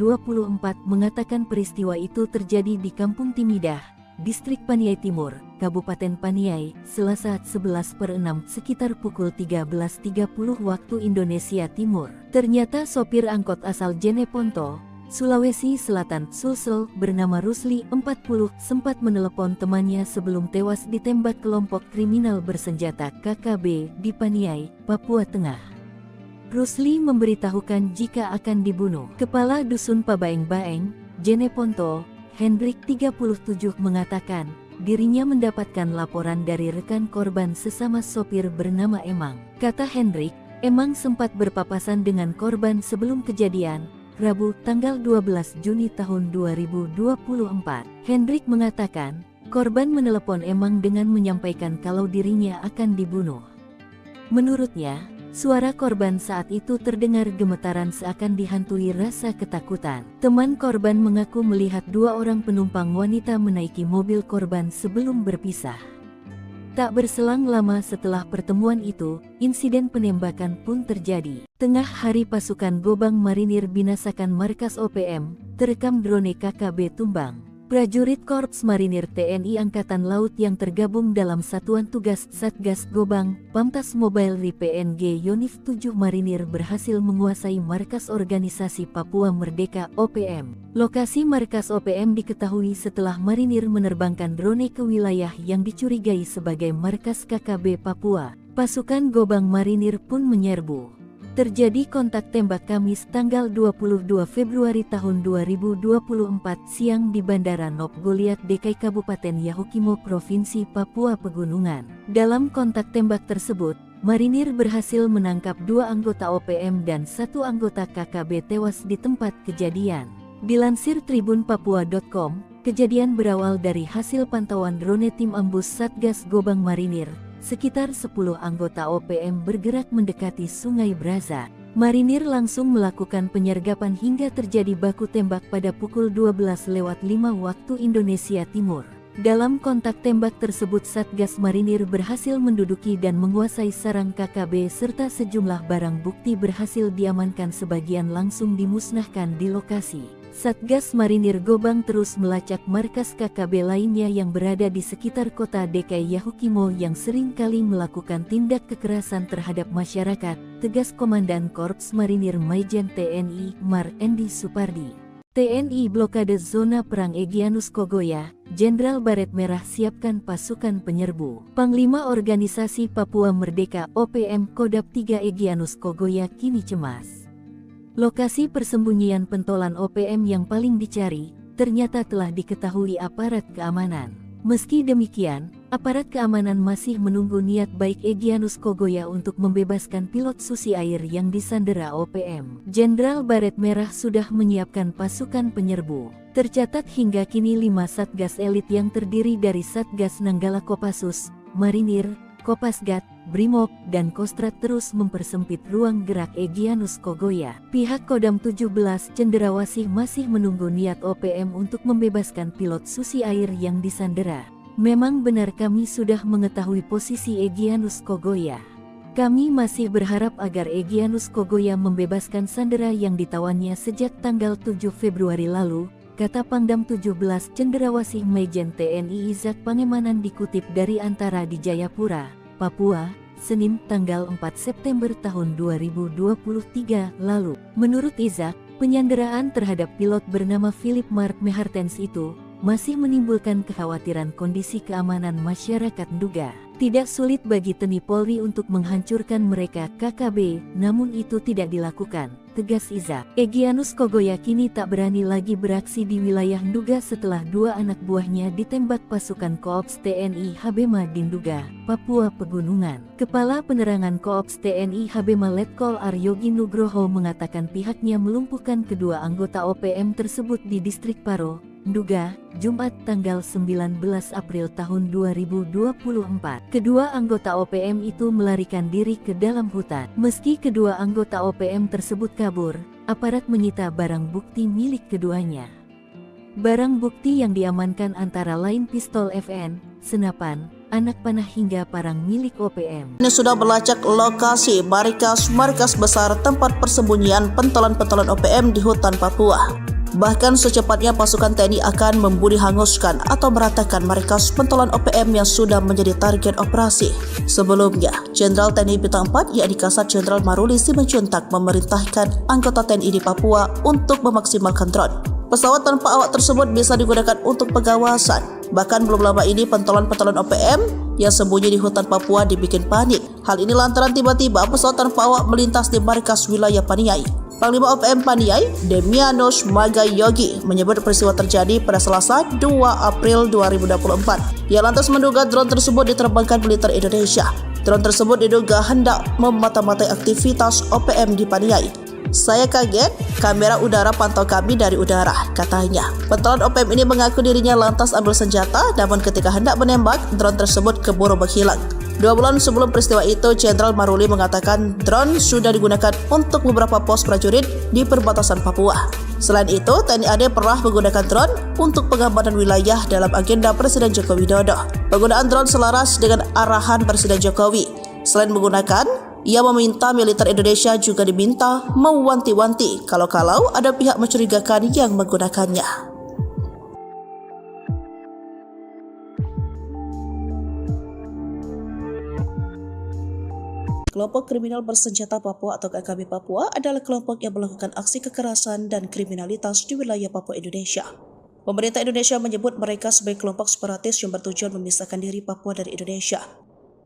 mengatakan peristiwa itu terjadi di Kampung Timidah, Distrik Paniai Timur, Kabupaten Paniai, Selasa 11/6 sekitar pukul 13.30 waktu Indonesia Timur. Ternyata sopir angkot asal Jeneponto, Sulawesi Selatan, Sulsel, bernama Rusli 40, sempat menelepon temannya sebelum tewas ditembak kelompok kriminal bersenjata KKB di Paniai, Papua Tengah. Rusli memberitahukan jika akan dibunuh. Kepala Dusun Pabaeng-Baeng, Jeneponto, Hendrik 37 mengatakan, dirinya mendapatkan laporan dari rekan korban sesama sopir bernama Emang. Kata Hendrik, Emang sempat berpapasan dengan korban sebelum kejadian, Rabu tanggal 12 Juni tahun 2024. Hendrik mengatakan, korban menelepon Emang dengan menyampaikan kalau dirinya akan dibunuh. Menurutnya, suara korban saat itu terdengar gemetaran seakan dihantui rasa ketakutan. Teman korban mengaku melihat dua orang penumpang wanita menaiki mobil korban sebelum berpisah. Tak berselang lama setelah pertemuan itu, insiden penembakan pun terjadi. Tengah hari pasukan Gobang Marinir binasakan markas OPM, terekam drone KKB tumbang. Prajurit Korps Marinir TNI Angkatan Laut yang tergabung dalam Satuan Tugas Satgas Gobang, Pamtas Mobile Ri PNG Yonif 7 Marinir berhasil menguasai markas organisasi Papua Merdeka OPM. Lokasi markas OPM diketahui setelah Marinir menerbangkan drone ke wilayah yang dicurigai sebagai markas KKB Papua. Pasukan Gobang Marinir pun menyerbu. Terjadi kontak tembak Kamis tanggal 22 Februari tahun 2024 siang di Bandara Nop Goliat Dekai Kabupaten Yahukimo Provinsi Papua Pegunungan. Dalam kontak tembak tersebut, Marinir berhasil menangkap dua anggota OPM dan satu anggota KKB tewas di tempat kejadian. Dilansir tribunpapua.com, kejadian berawal dari hasil pantauan drone tim ambus Satgas Gobang Marinir. Sekitar 10 anggota OPM bergerak mendekati Sungai Braza. Marinir langsung melakukan penyergapan hingga terjadi baku tembak pada pukul 12:05 waktu Indonesia Timur. Dalam kontak tembak tersebut Satgas Marinir berhasil menduduki dan menguasai sarang KKB serta sejumlah barang bukti berhasil diamankan, sebagian langsung dimusnahkan di lokasi. Satgas Marinir Gobang terus melacak markas KKB lainnya yang berada di sekitar kota DKI Yahukimo yang sering kali melakukan tindak kekerasan terhadap masyarakat, tegas Komandan Korps Marinir Maijen TNI Mar Endi Supardi. TNI blokade zona perang Egyanus Kogoya, Jenderal Baret Merah siapkan pasukan penyerbu. Panglima Organisasi Papua Merdeka OPM Kodap 3 Egyanus Kogoya kini cemas. Lokasi persembunyian pentolan OPM yang paling dicari, ternyata telah diketahui aparat keamanan. Meski demikian, aparat keamanan masih menunggu niat baik Egyanus Kogoya untuk membebaskan pilot Susi Air yang disandera OPM. Jenderal Baret Merah sudah menyiapkan pasukan penyerbu. Tercatat hingga kini 5 Satgas elit yang terdiri dari Satgas Nanggala Kopassus, Marinir, Kopasgat, Brimob, dan Kostrat terus mempersempit ruang gerak Egyanus Kogoya. Pihak Kodam 17 Cenderawasih masih menunggu niat OPM untuk membebaskan pilot Susi Air yang disandera. Memang benar kami sudah mengetahui posisi Egyanus Kogoya. Kami masih berharap agar Egyanus Kogoya membebaskan sandera yang ditawannya sejak tanggal 7 Februari lalu, kata Pangdam 17 Cenderawasih Maijen TNI Izak Pangemanan dikutip dari Antara di Jayapura, Papua, Senin tanggal 4 September tahun 2023 lalu. Menurut Izak, penyanderaan terhadap pilot bernama Philip Mark Mehartens itu masih menimbulkan kekhawatiran kondisi keamanan masyarakat Nduga. Tidak sulit bagi TNI Polri untuk menghancurkan mereka KKB, namun itu tidak dilakukan, tegas Izak. Egyanus Kogoya kini tak berani lagi beraksi di wilayah Nduga setelah 2 anak buahnya ditembak pasukan Koops TNI Habema di Nduga, Papua Pegunungan. Kepala Penerangan Koops TNI Habema Letkol Aryogi Nugroho mengatakan pihaknya melumpuhkan kedua anggota OPM tersebut di distrik Paro, Nduga, Jumat tanggal 19 April tahun 2024. Kedua anggota OPM itu melarikan diri ke dalam hutan. Meski kedua anggota OPM tersebut kabur, aparat menyita barang bukti milik keduanya. Barang bukti yang diamankan antara lain pistol FN, senapan, anak panah hingga parang milik OPM. Ini sudah melacak lokasi markas besar tempat persembunyian pentolan-pentolan OPM di hutan Papua. Bahkan secepatnya pasukan TNI akan membuli hanguskan atau meratakan markas pentolan OPM yang sudah menjadi target operasi. Sebelumnya, Jenderal TNI Bintang 4 yakni Kasat Jenderal Maruli Simanjuntak memerintahkan anggota TNI di Papua untuk memaksimalkan drone. Pesawat tanpa awak tersebut bisa digunakan untuk pengawasan. Bahkan belum lama ini pentolan-pentolan OPM yang sembunyi di hutan Papua dibikin panik. Hal ini lantaran tiba-tiba pesawat tanpa awak melintas di markas wilayah Paniai. Panglima OPM Paniai, Demianus Magayogi, menyebut peristiwa terjadi pada Selasa 2 April 2024. Ia lantas menduga drone tersebut diterbangkan militer Indonesia. Drone tersebut diduga hendak memata-matai aktivitas OPM di Paniai. Saya kaget, kamera udara pantau kami dari udara, katanya. Pentolan OPM ini mengaku dirinya lantas ambil senjata, namun ketika hendak menembak, drone tersebut keburu menghilang. 2 bulan sebelum peristiwa itu, Jenderal Maruli mengatakan drone sudah digunakan untuk beberapa pos prajurit di perbatasan Papua. Selain itu, TNI AD pernah menggunakan drone untuk pengamanan wilayah dalam agenda Presiden Joko Widodo. Penggunaan drone selaras dengan arahan Presiden Jokowi. Selain menggunakan, ia meminta militer Indonesia juga diminta mewanti-wanti kalau-kalau ada pihak mencurigakan yang menggunakannya. Kelompok kriminal bersenjata Papua atau KKB Papua adalah kelompok yang melakukan aksi kekerasan dan kriminalitas di wilayah Papua Indonesia. Pemerintah Indonesia menyebut mereka sebagai kelompok separatis yang bertujuan memisahkan diri Papua dari Indonesia.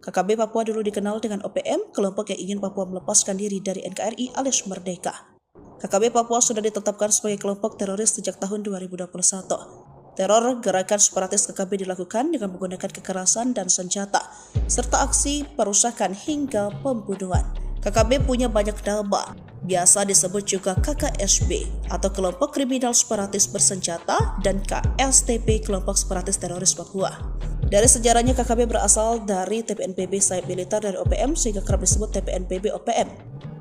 KKB Papua dulu dikenal dengan OPM, kelompok yang ingin Papua melepaskan diri dari NKRI alias merdeka. KKB Papua sudah ditetapkan sebagai kelompok teroris sejak tahun 2021. Teror gerakan separatis KKB dilakukan dengan menggunakan kekerasan dan senjata, serta aksi perusakan hingga pembunuhan. KKB punya banyak nama, biasa disebut juga KKSB atau kelompok kriminal separatis bersenjata dan KSTP kelompok separatis teroris Papua. Dari sejarahnya KKB berasal dari TPNPB sayap militer dari OPM sehingga kerap disebut TPNPB OPM.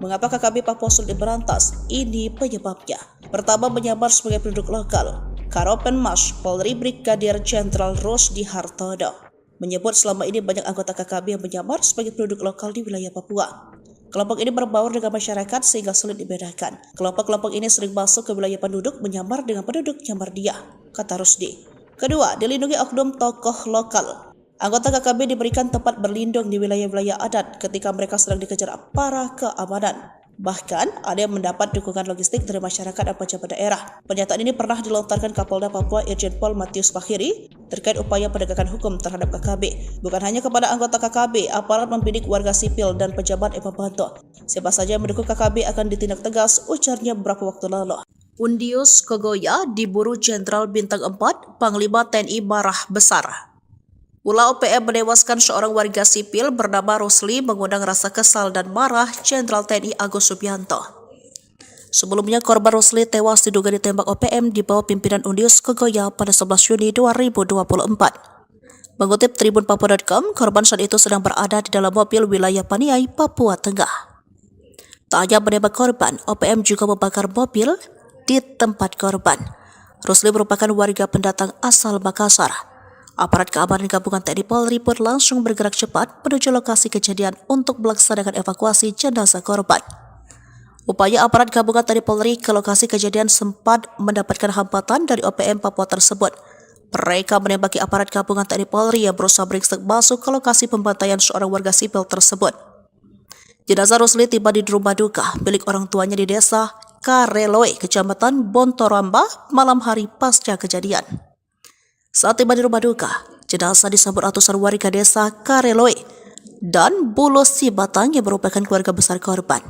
Mengapa KKB Papua sulit diberantas? Ini penyebabnya. Pertama, menyamar sebagai penduduk lokal. Karopenmas Polri Brigadir Jenderal Rusdi Hartodo menyebut selama ini banyak anggota KKB yang menyamar sebagai penduduk lokal di wilayah Papua. Kelompok ini berbaur dengan masyarakat sehingga sulit dibedakan. Kelompok-kelompok ini sering masuk ke wilayah penduduk menyamar dengan penduduk nyamar dia, kata Rusdi. Kedua, dilindungi oknum tokoh lokal. Anggota KKB diberikan tempat berlindung di wilayah-wilayah adat ketika mereka sedang dikejar aparat keamanan. Bahkan, ada yang mendapat dukungan logistik dari masyarakat dan pejabat daerah. Pernyataan ini pernah dilontarkan Kapolda Papua Irjen Pol Matius Fahiri terkait upaya penegakan hukum terhadap KKB. Bukan hanya kepada anggota KKB, aparat membidik warga sipil dan pejabat yang membantu. Siapa saja yang mendukung KKB akan ditindak tegas, ujarnya beberapa waktu lalu. Undius Kogoya diburu Jenderal Bintang 4, Panglima TNI marah besar. Ulah OPM menewaskan seorang warga sipil bernama Rusli mengundang rasa kesal dan marah Jenderal TNI Agus Subianto. Sebelumnya, korban Rusli tewas diduga ditembak OPM di bawah pimpinan Undius Kogoya pada 11 Juni 2024. Mengutip Tribun Papua.com, korban saat itu sedang berada di dalam mobil wilayah Paniai, Papua Tengah. Tak hanya menembak korban, OPM juga membakar mobil di tempat korban. Rusli merupakan warga pendatang asal Makassar. Aparat keamanan gabungan TNI Polri pun langsung bergerak cepat menuju lokasi kejadian untuk melaksanakan evakuasi jenazah korban. Upaya aparat gabungan TNI Polri ke lokasi kejadian sempat mendapatkan hambatan dari OPM Papua tersebut. Mereka menembaki aparat gabungan TNI Polri yang berusaha beringsek masuk ke lokasi pembantaian seorang warga sipil tersebut. Jenazah Rusli tiba di rumah duka milik orang tuanya di desa Kareloe, Kecamatan Bontoramba, malam hari pasca kejadian. Saat tiba di rumah duka, jenazah disambut ratusan warga desa Kareloe dan Bulu Sibatang yang merupakan keluarga besar korban.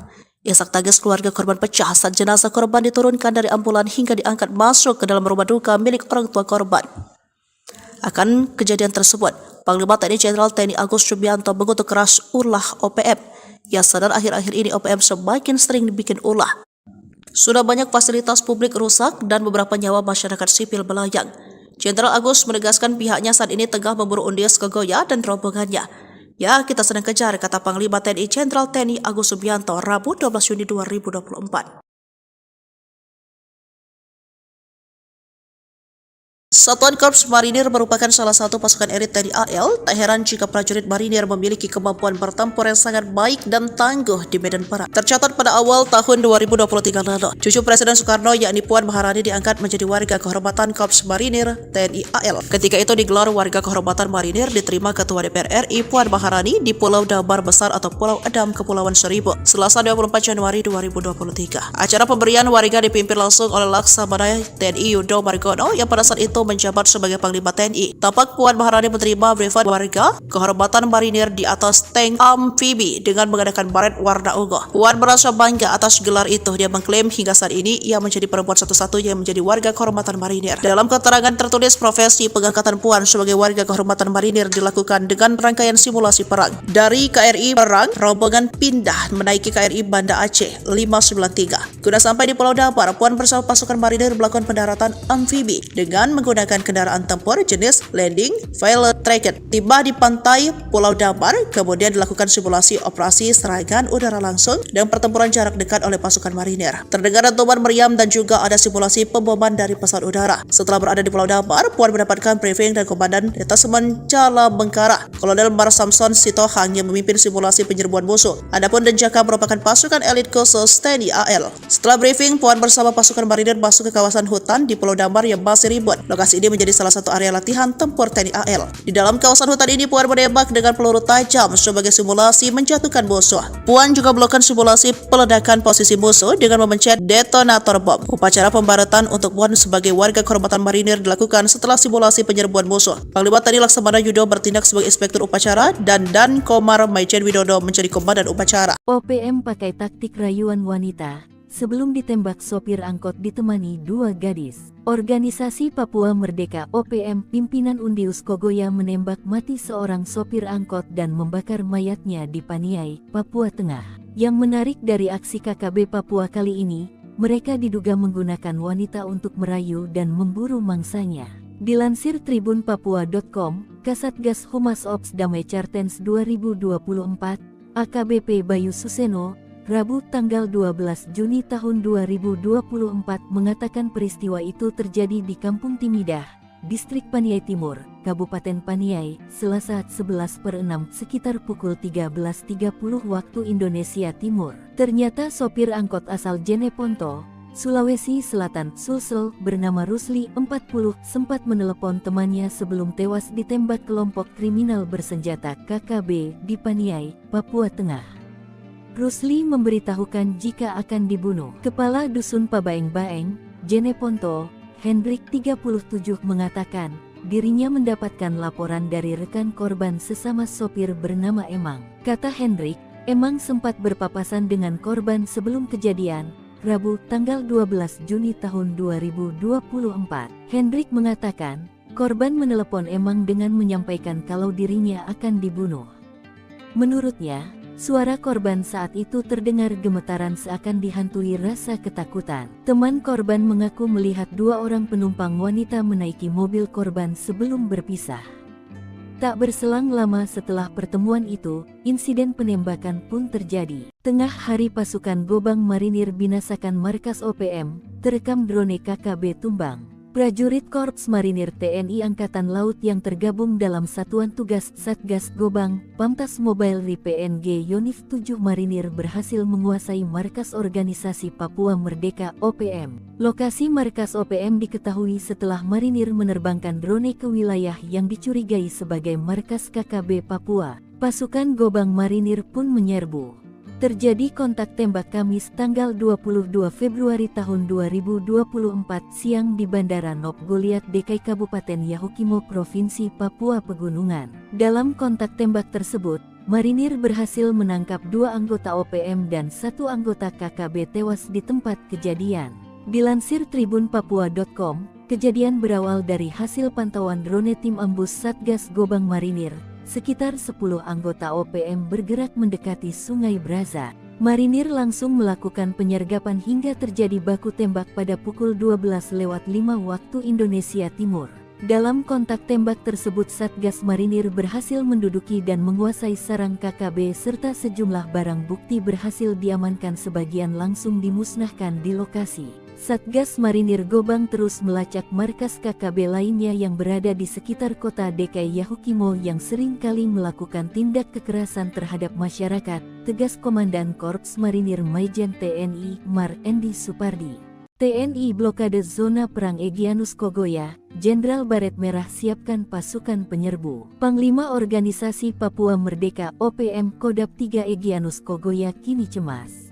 Isak tangis keluarga korban pecah saat jenazah korban diturunkan dari ambulan hingga diangkat masuk ke dalam rumah duka milik orang tua korban. Akan kejadian tersebut, Panglima TNI Jenderal TNI Agus Subianto mengutuk keras ulah OPM. Yang sadar akhir-akhir ini OPM semakin sering dibikin ulah. Sudah banyak fasilitas publik rusak dan beberapa nyawa masyarakat sipil melayang. Jenderal Agus menegaskan pihaknya saat ini tengah memburu Undius Kogoya dan rombongannya. Ya, kita sedang kejar, kata Panglima TNI Jenderal TNI Agus Subianto Rabu 12 Juni 2024. Satuan Korps Marinir merupakan salah satu pasukan elit TNI AL. Tak heran jika prajurit marinir memiliki kemampuan bertempur yang sangat baik dan tangguh di medan perang. Tercatat pada awal tahun 2023 lalu, cucu Presiden Soekarno yakni Puan Maharani diangkat menjadi warga kehormatan Korps Marinir TNI AL. Ketika itu digelar warga kehormatan marinir diterima Ketua DPR RI Puan Maharani di Pulau Damar Besar atau Pulau Edam, Kepulauan Seribu, Selasa 24 Januari 2023. Acara pemberian warga dipimpin langsung oleh Laksamana TNI Yudo Margono yang pada saat itu menjabat sebagai Panglima TNI. Tampak Puan Maharani menerima privat warga kehormatan marinir di atas tank amfibi dengan menggunakan baret warna ungu. Puan merasa bangga atas gelar itu. Dia mengklaim hingga saat ini ia menjadi perempuan satu-satunya yang menjadi warga kehormatan marinir. Dalam keterangan tertulis, profesi pengangkatan Puan sebagai warga kehormatan marinir dilakukan dengan rangkaian simulasi perang. Dari KRI Perang, rombongan pindah menaiki KRI Banda Aceh 593. Guna sampai di Pulau Damar, Puan bersama pasukan marinir melakukan pendaratan amfibi dengan menggunakan kendaraan tempur jenis landing pilot tracker. Tiba di pantai Pulau Damar, kemudian dilakukan simulasi operasi serangan udara langsung dan pertempuran jarak dekat oleh pasukan marinir. Terdengar dentuman meriam dan juga ada simulasi pemboman dari pesawat udara. Setelah berada di Pulau Damar, Puan mendapatkan briefing dan Komandan Detasemen Cala Bengkara, Kolonel Mar Samson Sitohang yang memimpin simulasi penyerbuan musuh. Adapun Denjaka merupakan pasukan elit khusus TNI AL. Setelah briefing, Puan bersama pasukan marinir masuk ke kawasan hutan di Pulau Damar yang masih ribut. Lokasi ini menjadi salah satu area latihan tempur TNI AL. Di dalam kawasan hutan ini, Puan menembak dengan peluru tajam sebagai simulasi menjatuhkan musuh. Puan juga melakukan simulasi peledakan posisi musuh dengan memencet detonator bom. Upacara pembaratan untuk Puan sebagai warga kehormatan marinir dilakukan setelah simulasi penyerbuan musuh. Panglima TNI Laksamana Yudo bertindak sebagai inspektur upacara dan Dan Komar Maijen Widodo menjadi komandan upacara. OPM pakai taktik rayuan wanita. Sebelum ditembak sopir angkot ditemani dua gadis. Organisasi Papua Merdeka OPM pimpinan Undius Kogoya menembak mati seorang sopir angkot dan membakar mayatnya di Paniai, Papua Tengah. Yang menarik dari aksi KKB Papua kali ini, mereka diduga menggunakan wanita untuk merayu dan memburu mangsanya. Dilansir Tribun Papua.com, Kasatgas Humas Ops Damai Cartens 2024, AKBP Bayu Suseno, Rabu tanggal 12 Juni tahun 2024 mengatakan peristiwa itu terjadi di Kampung Timidah, Distrik Paniai Timur, Kabupaten Paniai, Selasa 11/6 sekitar pukul 13.30 waktu Indonesia Timur. Ternyata sopir angkot asal Jeneponto, Sulawesi Selatan, Sulsel, bernama Rusli, 40, sempat menelepon temannya sebelum tewas ditembak kelompok kriminal bersenjata KKB di Paniai, Papua Tengah. Rusli memberitahukan jika akan dibunuh. Kepala Dusun Pabaeng-Baeng, Jeneponto, Hendrik 37 mengatakan, dirinya mendapatkan laporan dari rekan korban sesama sopir bernama Emang. Kata Hendrik, Emang sempat berpapasan dengan korban sebelum kejadian, Rabu, tanggal 12 Juni tahun 2024. Hendrik mengatakan, korban menelepon Emang dengan menyampaikan kalau dirinya akan dibunuh. Menurutnya, suara korban saat itu terdengar gemetaran seakan dihantui rasa ketakutan. Teman korban mengaku melihat dua orang penumpang wanita menaiki mobil korban sebelum berpisah. Tak berselang lama setelah pertemuan itu, insiden penembakan pun terjadi. Tengah hari pasukan Gobang Marinir binasakan markas OPM, terekam drone KKB tumbang. Prajurit Korps Marinir TNI Angkatan Laut yang tergabung dalam Satuan Tugas Satgas Gobang, Pamtas Mobile Ri PNG Yonif 7 Marinir berhasil menguasai markas organisasi Papua Merdeka OPM. Lokasi markas OPM diketahui setelah Marinir menerbangkan drone ke wilayah yang dicurigai sebagai markas KKB Papua. Pasukan Gobang Marinir pun menyerbu. Terjadi kontak tembak Kamis tanggal 22 Februari tahun 2024 siang di Bandara Nop Goliat DKI Kabupaten Yahukimo Provinsi Papua Pegunungan. Dalam kontak tembak tersebut, Marinir berhasil menangkap 2 anggota OPM dan 1 anggota KKB tewas di tempat kejadian. Dilansir tribunpapua.com, kejadian berawal dari hasil pantauan drone tim ambus Satgas Gobang Marinir. Sekitar 10 anggota OPM bergerak mendekati Sungai Braza. Marinir langsung melakukan penyergapan hingga terjadi baku tembak pada pukul 12:05 waktu Indonesia Timur. Dalam kontak tembak tersebut Satgas Marinir berhasil menduduki dan menguasai sarang KKB serta sejumlah barang bukti berhasil diamankan, sebagian langsung dimusnahkan di lokasi. Satgas Marinir Gobang terus melacak markas KKB lainnya yang berada di sekitar kota DKI Yahukimo yang sering kali melakukan tindak kekerasan terhadap masyarakat, tegas Komandan Korps Marinir Maijen TNI Mar Endi Supardi. TNI blokade zona perang Egyanus Kogoya, Jenderal Baret Merah siapkan pasukan penyerbu. Panglima Organisasi Papua Merdeka OPM Kodap 3 Egyanus Kogoya kini cemas.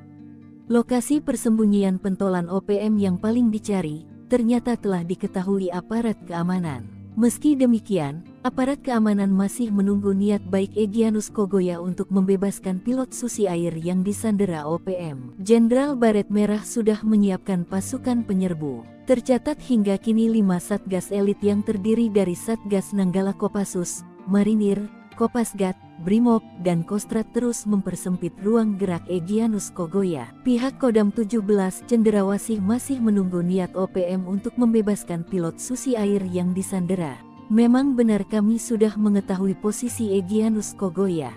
Lokasi persembunyian pentolan OPM yang paling dicari, ternyata telah diketahui aparat keamanan. Meski demikian, aparat keamanan masih menunggu niat baik Egyanus Kogoya untuk membebaskan pilot Susi Air yang disandera OPM. Jenderal Baret Merah sudah menyiapkan pasukan penyerbu. Tercatat hingga kini 5 Satgas elit yang terdiri dari Satgas Nanggala Kopassus, Marinir, Kopasgat, Brimob, dan Kostrat terus mempersempit ruang gerak Egyanus Kogoya. Pihak Kodam 17 Cenderawasih masih menunggu niat OPM untuk membebaskan pilot Susi Air yang disandera. Memang benar kami sudah mengetahui posisi Egyanus Kogoya.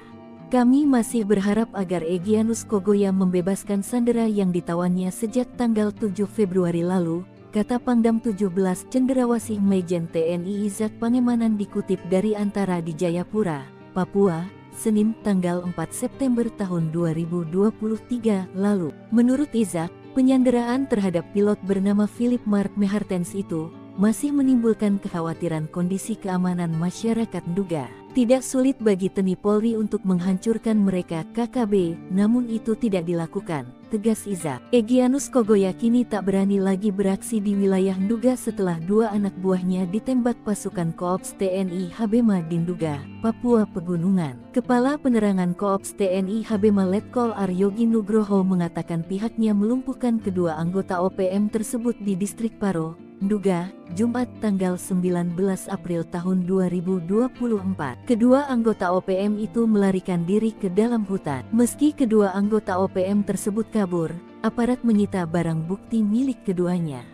Kami masih berharap agar Egyanus Kogoya membebaskan sandera yang ditawannya sejak tanggal 7 Februari lalu, kata Pangdam 17 Cenderawasih Maijen TNI Izak Pangemanan dikutip dari Antara di Jayapura, Papua, Senin tanggal 4 September tahun 2023 lalu. Menurut Izak, penyanderaan terhadap pilot bernama Philip Mark Mehartens itu masih menimbulkan kekhawatiran kondisi keamanan masyarakat Nduga. Tidak sulit bagi TNI Polri untuk menghancurkan mereka KKB, namun itu tidak dilakukan, tegas Izak. Egyanus Kogoya kini tak berani lagi beraksi di wilayah Nduga setelah 2 anak buahnya ditembak pasukan Koops TNI Habema di Nduga, Papua Pegunungan. Kepala Penerangan Koops TNI Habema Letkol Aryogi Nugroho mengatakan pihaknya melumpuhkan kedua anggota OPM tersebut di distrik Paro, Nduga, Jumat tanggal 19 April tahun 2024. Kedua anggota OPM itu melarikan diri ke dalam hutan. Meski kedua anggota OPM tersebut kabur, aparat menyita barang bukti milik keduanya.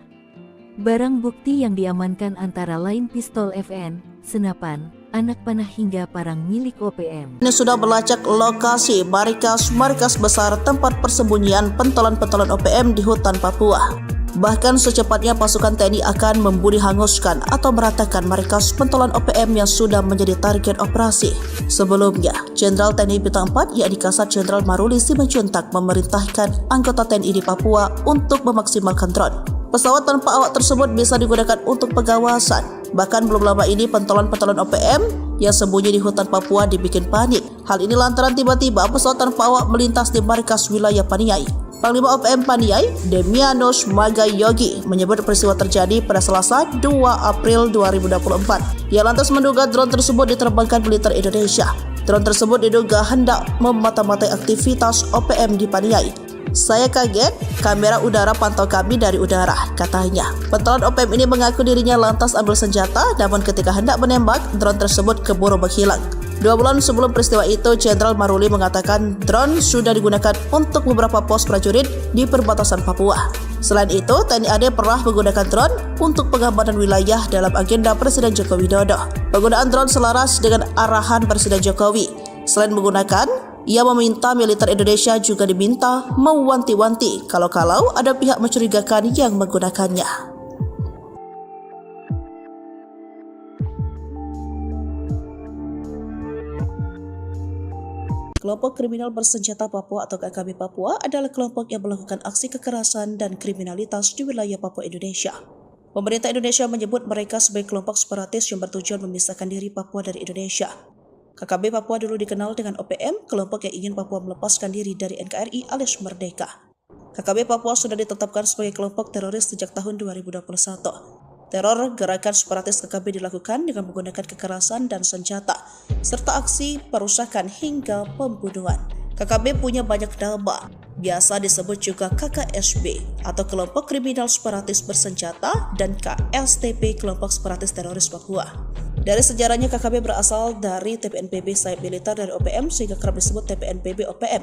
Barang bukti yang diamankan antara lain pistol FN, senapan, anak panah hingga parang milik OPM. Ini sudah melacak lokasi markas besar tempat persembunyian pentolan-pentolan OPM di hutan Papua. Bahkan secepatnya pasukan TNI akan membunuh hanguskan atau meratakan markas pentolan OPM yang sudah menjadi target operasi. Sebelumnya, Jenderal TNI Bintang 4 yakni Kasat Jenderal Maruli Simanjuntak memerintahkan anggota TNI di Papua untuk memaksimalkan drone. Pesawat tanpa awak tersebut bisa digunakan untuk pengawasan. Bahkan belum lama ini pentolan-pentolan OPM yang sembunyi di hutan Papua dibikin panik. Hal ini lantaran tiba-tiba pesawat tanpa awak melintas di markas wilayah Paniai. Panglima OPM Paniai, Demianus Magayogi, menyebut peristiwa terjadi pada Selasa 2 April 2024. Ia lantas menduga drone tersebut diterbangkan militer Indonesia. Drone tersebut diduga hendak memata-matai aktivitas OPM di Paniai. Saya kaget, kamera udara pantau kami dari udara, katanya. Pentolan OPM ini mengaku dirinya lantas ambil senjata, namun ketika hendak menembak, drone tersebut keburu menghilang. 2 bulan sebelum peristiwa itu, Jenderal Maruli mengatakan drone sudah digunakan untuk beberapa pos prajurit di perbatasan Papua. Selain itu, TNI AD pernah menggunakan drone untuk pengamanan wilayah dalam agenda Presiden Joko Widodo. Penggunaan drone selaras dengan arahan Presiden Jokowi. Selain menggunakan, ia meminta militer Indonesia juga diminta mewanti-wanti kalau-kalau ada pihak mencurigakan yang menggunakannya. Kelompok Kriminal Bersenjata Papua atau KKB Papua adalah kelompok yang melakukan aksi kekerasan dan kriminalitas di wilayah Papua Indonesia. Pemerintah Indonesia menyebut mereka sebagai kelompok separatis yang bertujuan memisahkan diri Papua dari Indonesia. KKB Papua dulu dikenal dengan OPM, kelompok yang ingin Papua melepaskan diri dari NKRI alias merdeka. KKB Papua sudah ditetapkan sebagai kelompok teroris sejak tahun 2021. Teror gerakan separatis KKB dilakukan dengan menggunakan kekerasan dan senjata, serta aksi perusakan hingga pembunuhan. KKB punya banyak nama, biasa disebut juga KKSB atau Kelompok Kriminal Separatis Bersenjata dan KSTP Kelompok Separatis Teroris Papua. Dari sejarahnya KKB berasal dari TPNPB sayap militer dari OPM sehingga kerap disebut TPNPB OPM.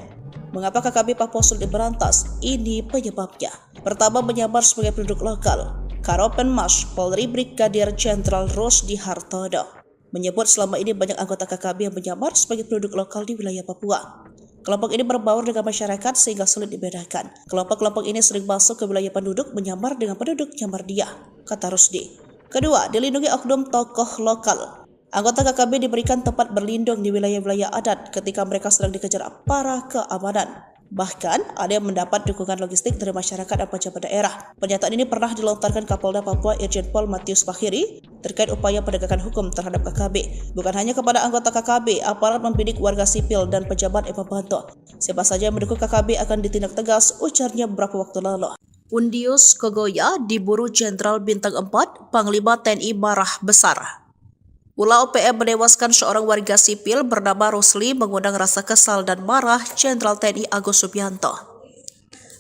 Mengapa KKB Papua sulit diberantas? Ini penyebabnya. Pertama, menyamar sebagai penduduk lokal. Karopenmas Polri Brigadir Jenderal Rusdi Hartodo menyebut selama ini banyak anggota KKB yang menyamar sebagai penduduk lokal di wilayah Papua. Kelompok ini berbaur dengan masyarakat sehingga sulit dibedakan. Kelompok-kelompok ini sering masuk ke wilayah penduduk menyamar dengan penduduk nyamar dia, kata Rusdi. Kedua, dilindungi oknum tokoh lokal. Anggota KKB diberikan tempat berlindung di wilayah-wilayah adat ketika mereka sedang dikejar aparat keamanan. Bahkan, ada yang mendapat dukungan logistik dari masyarakat dan pejabat daerah. Pernyataan ini pernah dilontarkan Kapolda Papua Irjen Pol Matius Fahiri terkait upaya penegakan hukum terhadap KKB. Bukan hanya kepada anggota KKB, aparat membidik warga sipil dan pejabat yang membantu. Siapa saja yang mendukung KKB akan ditindak tegas, ujarnya beberapa waktu lalu. Undius Kogoya diburu Jenderal Bintang 4, Panglima TNI marah besar. Ulah OPM menewaskan seorang warga sipil bernama Rusli mengundang rasa kesal dan marah Jenderal TNI Agus Subianto.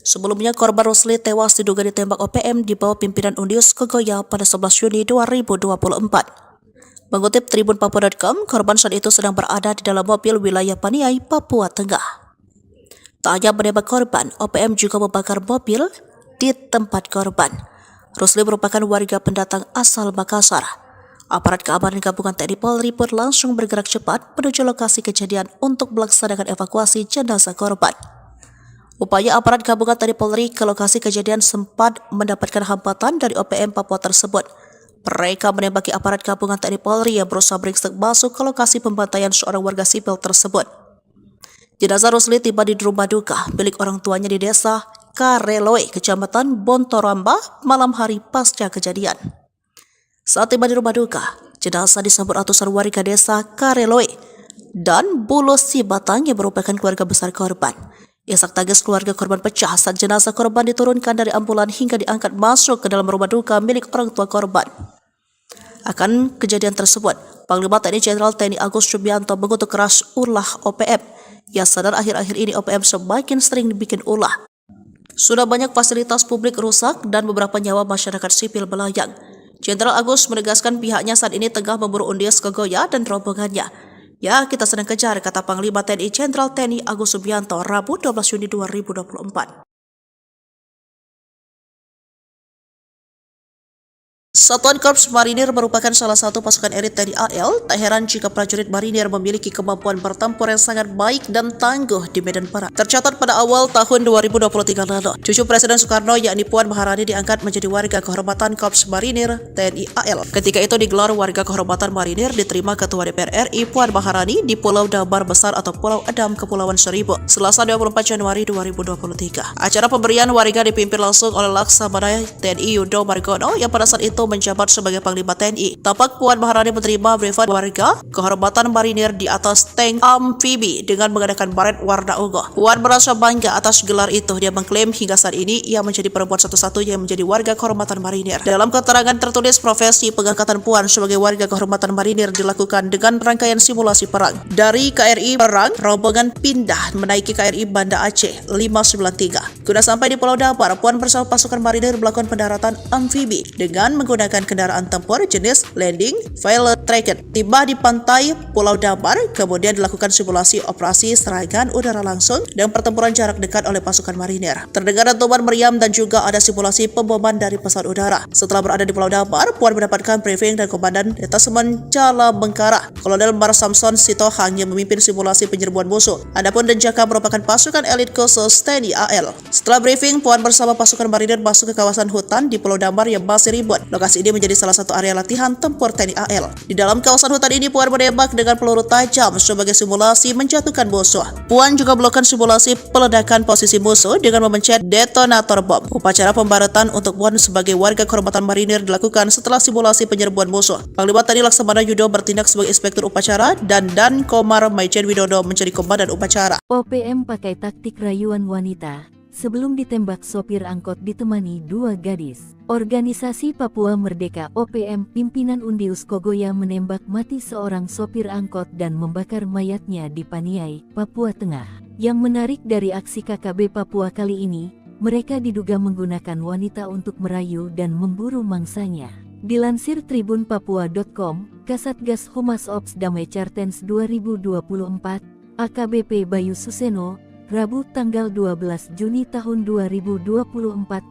Sebelumnya korban Rusli tewas diduga ditembak OPM di bawah pimpinan Undius Kogoya pada 11 Juni 2024. Mengutip Tribun Papua.com, korban saat itu sedang berada di dalam mobil wilayah Paniai, Papua Tengah. Tak hanya menembak korban, OPM juga membakar mobil di tempat korban. Rusli merupakan warga pendatang asal Makassar. Aparat keamanan gabungan TNI Polri pun langsung bergerak cepat menuju lokasi kejadian untuk melaksanakan evakuasi jenazah korban. Upaya aparat gabungan TNI Polri ke lokasi kejadian sempat mendapatkan hambatan dari OPM Papua tersebut. Mereka menembaki aparat gabungan TNI Polri yang berusaha beringsek masuk ke lokasi pembantaian seorang warga sipil tersebut. Jenazah Rusli tiba di rumah duka milik orang tuanya di desa Kareloe, Kecamatan Bontoramba, malam hari pasca kejadian. Saat tiba di rumah duka, jenazah disambut ratusan warga desa Kareloe dan Bulu Sibatang yang merupakan keluarga besar korban. Isak tangis keluarga korban pecah saat jenazah korban diturunkan dari ambulan hingga diangkat masuk ke dalam rumah duka milik orang tua korban. Akan kejadian tersebut, Panglima TNI Jenderal TNI Agus Subianto mengutuk keras ulah OPM. Ia sadar akhir-akhir ini OPM semakin sering dibikin ulah. Sudah banyak fasilitas publik rusak dan beberapa nyawa masyarakat sipil melayang. Jenderal Agus menegaskan pihaknya saat ini tengah memburu Undius Kogoya dan rombongannya. Ya, kita sedang kejar, kata Panglima TNI Jenderal TNI Agus Subianto Rabu 12 Juni 2024. Satuan Korps Marinir merupakan salah satu pasukan elit TNI AL. Tak heran jika prajurit marinir memiliki kemampuan bertempur yang sangat baik dan tangguh di medan perang. Tercatat pada awal tahun 2023 lalu, cucu Presiden Soekarno yakni Puan Maharani diangkat menjadi warga kehormatan Korps Marinir TNI AL. Ketika itu digelar warga kehormatan marinir diterima Ketua DPR RI Puan Maharani di Pulau Damar Besar atau Pulau Adam, Kepulauan Seribu, Selasa 24 Januari 2023. Acara pemberian warga dipimpin langsung oleh Laksamana TNI Yudo Margono yang pada saat itu menjabat sebagai Panglima TNI. Tampak Puan Maharani menerima privat warga kehormatan marinir di atas tank amfibi dengan menggunakan baret warna ungu. Puan merasa bangga atas gelar itu. Dia mengklaim hingga saat ini ia menjadi perempuan satu-satunya yang menjadi warga kehormatan marinir. Dalam keterangan tertulis, profesi pengangkatan Puan sebagai warga kehormatan marinir dilakukan dengan rangkaian simulasi perang. Dari KRI Perang, rombongan pindah menaiki KRI Banda Aceh 593. Guna sampai di Pulau Damar, Puan bersama pasukan marinir melakukan pendaratan amfibi dengan menggunakan kendaraan tempur jenis landing failed tracked. Tiba di pantai Pulau Damar, kemudian dilakukan simulasi operasi serangan udara langsung dan pertempuran jarak dekat oleh pasukan marinir. Terdengar dentuman meriam dan juga ada simulasi pemboman dari pesawat udara. Setelah berada di Pulau Damar, Puan mendapatkan briefing dan Komandan Detasemen Cala Bengkara, Kolonel Mar Samson Sitohang yang memimpin simulasi penyerbuan musuh. Adapun Denjaka merupakan pasukan elit khusus TNI AL. Setelah briefing, Puan bersama pasukan marinir masuk ke kawasan hutan di Pulau Damar yang masih ribut. Lokasi ini menjadi salah satu area latihan tempur TNI AL. Di dalam kawasan hutan ini, Puan menembak dengan peluru tajam sebagai simulasi menjatuhkan musuh. Puan juga melakukan simulasi peledakan posisi musuh dengan memencet detonator bom. Upacara pembaratan untuk Puan sebagai warga kehormatan marinir dilakukan setelah simulasi penyerbuan musuh. Panglima TNI Laksamana Yudo bertindak sebagai inspektur upacara dan Dan Komar Maijen Widodo menjadi komandan upacara. OPM pakai taktik rayuan wanita. Sebelum ditembak sopir angkot ditemani dua gadis. Organisasi Papua Merdeka OPM pimpinan Undius Kogoya menembak mati seorang sopir angkot dan membakar mayatnya di Paniai, Papua Tengah. Yang menarik dari aksi KKB Papua kali ini, mereka diduga menggunakan wanita untuk merayu dan memburu mangsanya. Dilansir tribunpapua.com, Kasatgas Humas Ops Damai Cartens 2024, AKBP Bayu Suseno, Rabu tanggal 12 Juni tahun 2024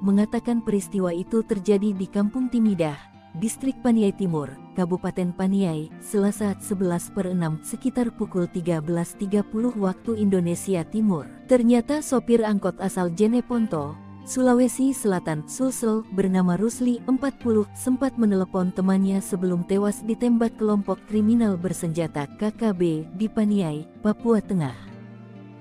mengatakan peristiwa itu terjadi di Kampung Timidah, Distrik Paniai Timur, Kabupaten Paniai, Selasa 11/6 sekitar pukul 13.30 waktu Indonesia Timur. Ternyata sopir angkot asal Jeneponto, Sulawesi Selatan, Sulsel, bernama Rusli 40 sempat menelepon temannya sebelum tewas ditembak kelompok kriminal bersenjata KKB di Paniai, Papua Tengah.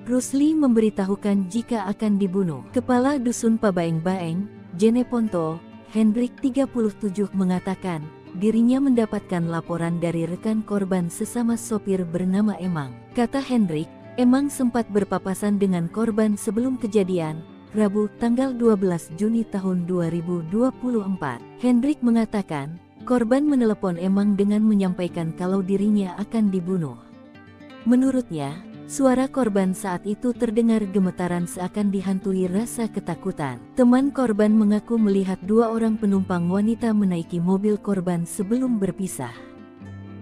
Rusli memberitahukan jika akan dibunuh. Kepala Dusun Pabaeng-Baeng, Jeneponto, Hendrik 37 mengatakan, dirinya mendapatkan laporan dari rekan korban sesama sopir bernama Emang. Kata Hendrik, Emang sempat berpapasan dengan korban sebelum kejadian, Rabu tanggal 12 Juni tahun 2024. Hendrik mengatakan, korban menelepon Emang dengan menyampaikan kalau dirinya akan dibunuh. Menurutnya, suara korban saat itu terdengar gemetaran seakan dihantui rasa ketakutan. Teman korban mengaku melihat dua orang penumpang wanita menaiki mobil korban sebelum berpisah.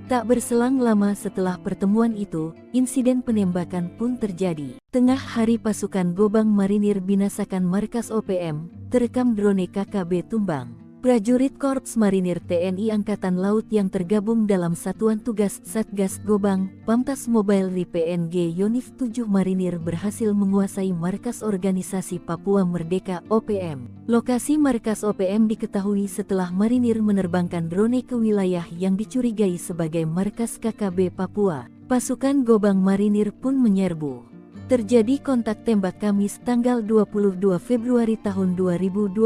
Tak berselang lama setelah pertemuan itu, insiden penembakan pun terjadi. Tengah hari pasukan Gobang Marinir binasakan markas OPM, terekam drone KKB tumbang. Prajurit Korps Marinir TNI Angkatan Laut yang tergabung dalam Satuan Tugas Satgas Gobang, Pamtas Mobile Ri PNG Yonif 7 Marinir berhasil menguasai markas organisasi Papua Merdeka OPM. Lokasi markas OPM diketahui setelah Marinir menerbangkan drone ke wilayah yang dicurigai sebagai markas KKB Papua. Pasukan Gobang Marinir pun menyerbu. Terjadi kontak tembak Kamis tanggal 22 Februari tahun 2024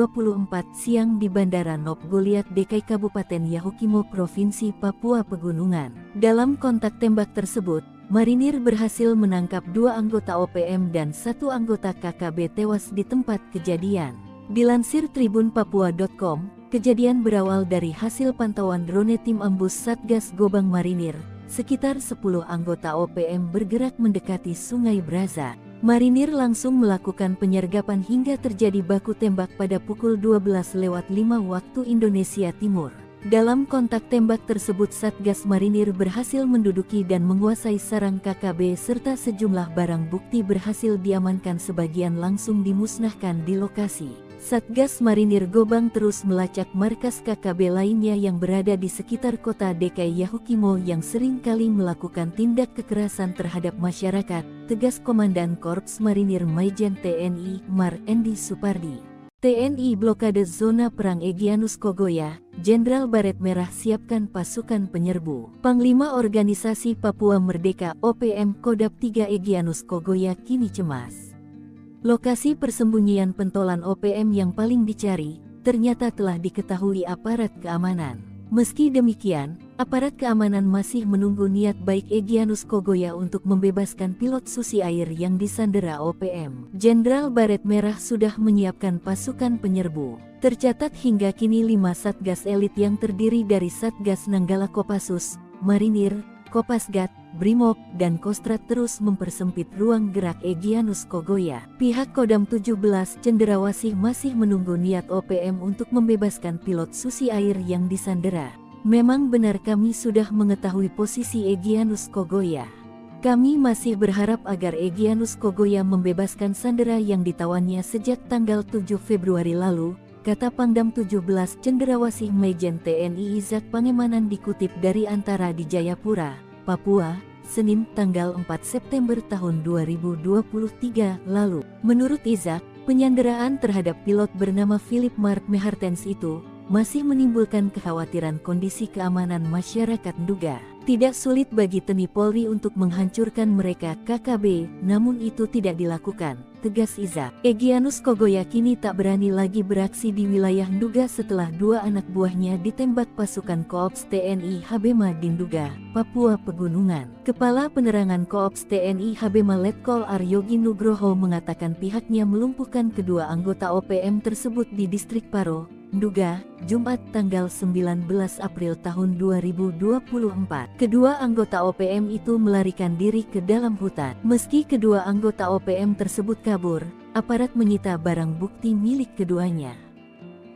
siang di Bandara Nop Goliat Dekai Kabupaten Yahukimo Provinsi Papua Pegunungan. Dalam kontak tembak tersebut, Marinir berhasil menangkap dua anggota OPM dan satu anggota KKB tewas di tempat kejadian. Dilansir tribunpapua.com, kejadian berawal dari hasil pantauan drone tim ambus Satgas Gobang Marinir. Sekitar 10 anggota OPM bergerak mendekati Sungai Braza. Marinir langsung melakukan penyergapan hingga terjadi baku tembak pada pukul 12:05 waktu Indonesia Timur. Dalam kontak tembak tersebut Satgas Marinir berhasil menduduki dan menguasai sarang KKB serta sejumlah barang bukti berhasil diamankan, sebagian langsung dimusnahkan di lokasi. Satgas Marinir Gobang terus melacak markas KKB lainnya yang berada di sekitar kota DKI Yahukimo yang sering kali melakukan tindak kekerasan terhadap masyarakat, tegas Komandan Korps Marinir Maijen TNI Mar Endi Supardi. TNI blokade zona perang Egyanus Kogoya, Jenderal Baret Merah siapkan pasukan penyerbu. Panglima Organisasi Papua Merdeka OPM Kodap 3 Egyanus Kogoya kini cemas. Lokasi persembunyian pentolan OPM yang paling dicari, ternyata telah diketahui aparat keamanan. Meski demikian, aparat keamanan masih menunggu niat baik Egyanus Kogoya untuk membebaskan pilot Susi Air yang disandera OPM. Jenderal Baret Merah sudah menyiapkan pasukan penyerbu. Tercatat hingga kini 5 Satgas elit yang terdiri dari Satgas Nanggala Kopassus, Marinir, Kopasgat, Brimob, dan Kostrat terus mempersempit ruang gerak Egyanus Kogoya. Pihak Kodam 17 Cenderawasih masih menunggu niat OPM untuk membebaskan pilot Susi Air yang disandera. Memang benar kami sudah mengetahui posisi Egyanus Kogoya. Kami masih berharap agar Egyanus Kogoya membebaskan sandera yang ditawannya sejak tanggal 7 Februari lalu, kata Pangdam 17 Cenderawasih Maijen TNI Izak Pangemanan dikutip dari Antara di Jayapura, Papua, Senin tanggal 4 September tahun 2023 lalu. Menurut Izak, penyanderaan terhadap pilot bernama Philip Mark Mehartens itu masih menimbulkan kekhawatiran kondisi keamanan masyarakat Nduga. Tidak sulit bagi TNI Polri untuk menghancurkan mereka KKB, namun itu tidak dilakukan, tegas Izak. Egyanus Kogoya kini tak berani lagi beraksi di wilayah Nduga setelah 2 anak buahnya ditembak pasukan Koops TNI Habema di Nduga, Papua Pegunungan. Kepala Penerangan Koops TNI Habema Letkol Aryogi Nugroho mengatakan pihaknya melumpuhkan kedua anggota OPM tersebut di distrik Paro, Nduga, Jumat tanggal 19 April tahun 2024. Kedua anggota OPM itu melarikan diri ke dalam hutan. Meski kedua anggota OPM tersebut kabur, aparat menyita barang bukti milik keduanya.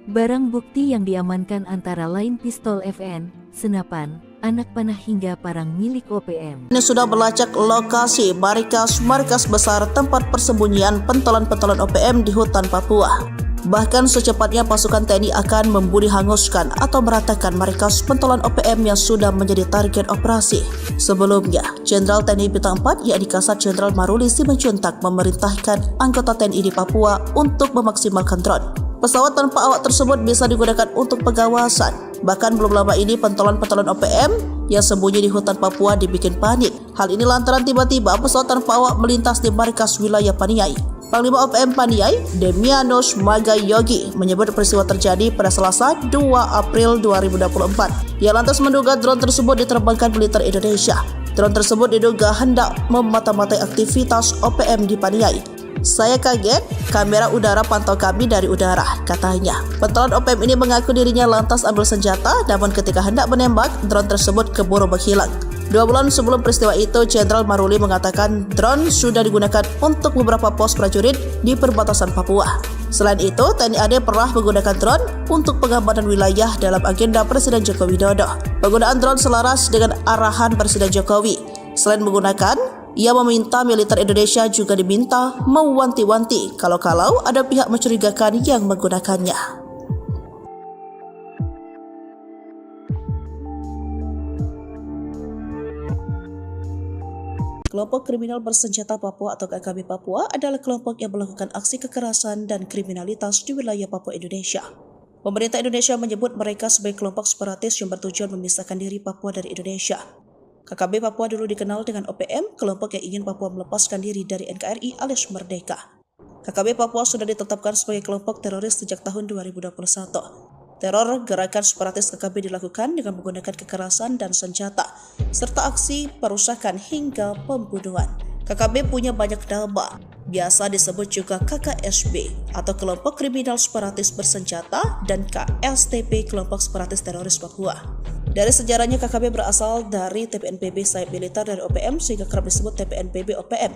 Barang bukti yang diamankan antara lain pistol FN, senapan, anak panah hingga parang milik OPM. Ini sudah melacak lokasi markas besar tempat persembunyian pentolan-pentolan OPM di hutan Papua. Bahkan secepatnya pasukan TNI akan membuli hanguskan atau meratakan markas pentolan OPM yang sudah menjadi target operasi. Sebelumnya, Jenderal TNI Bintang 4 yakni Kasat Jenderal Maruli Simanjuntak memerintahkan anggota TNI di Papua untuk memaksimalkan drone. Pesawat tanpa awak tersebut bisa digunakan untuk pengawasan. Bahkan belum lama ini pentolan-pentolan OPM yang sembunyi di hutan Papua dibikin panik. Hal ini lantaran tiba-tiba pesawat tanpa awak melintas di markas wilayah Paniai. Panglima OPM Paniai, Demianus Magayogi, menyebut peristiwa terjadi pada Selasa 2 April 2024. Ia lantas menduga drone tersebut diterbangkan militer Indonesia. Drone tersebut diduga hendak memata-matai aktivitas OPM di Paniai. Saya kaget, kamera udara pantau kami dari udara, katanya. Pentolan OPM ini mengaku dirinya lantas ambil senjata, namun ketika hendak menembak, drone tersebut keburu menghilang. 2 bulan sebelum peristiwa itu, Jenderal Maruli mengatakan drone sudah digunakan untuk beberapa pos prajurit di perbatasan Papua. Selain itu, TNI AD pernah menggunakan drone untuk pengamanan wilayah dalam agenda Presiden Joko Widodo. Penggunaan drone selaras dengan arahan Presiden Jokowi. Selain menggunakan, ia meminta militer Indonesia juga diminta mewanti-wanti kalau-kalau ada pihak mencurigakan yang menggunakannya. Kelompok Kriminal Bersenjata Papua atau KKB Papua adalah kelompok yang melakukan aksi kekerasan dan kriminalitas di wilayah Papua Indonesia. Pemerintah Indonesia menyebut mereka sebagai kelompok separatis yang bertujuan memisahkan diri Papua dari Indonesia. KKB Papua dulu dikenal dengan OPM, kelompok yang ingin Papua melepaskan diri dari NKRI alias merdeka. KKB Papua sudah ditetapkan sebagai kelompok teroris sejak tahun 2021. Teror gerakan separatis KKB dilakukan dengan menggunakan kekerasan dan senjata, serta aksi perusakan hingga pembunuhan. KKB punya banyak nama, biasa disebut juga KKSB atau Kelompok Kriminal Separatis Bersenjata dan KSTP Kelompok Separatis Teroris Papua. Dari sejarahnya KKB berasal dari TPNPB sayap militer dari OPM sehingga kerap disebut TPNPB OPM.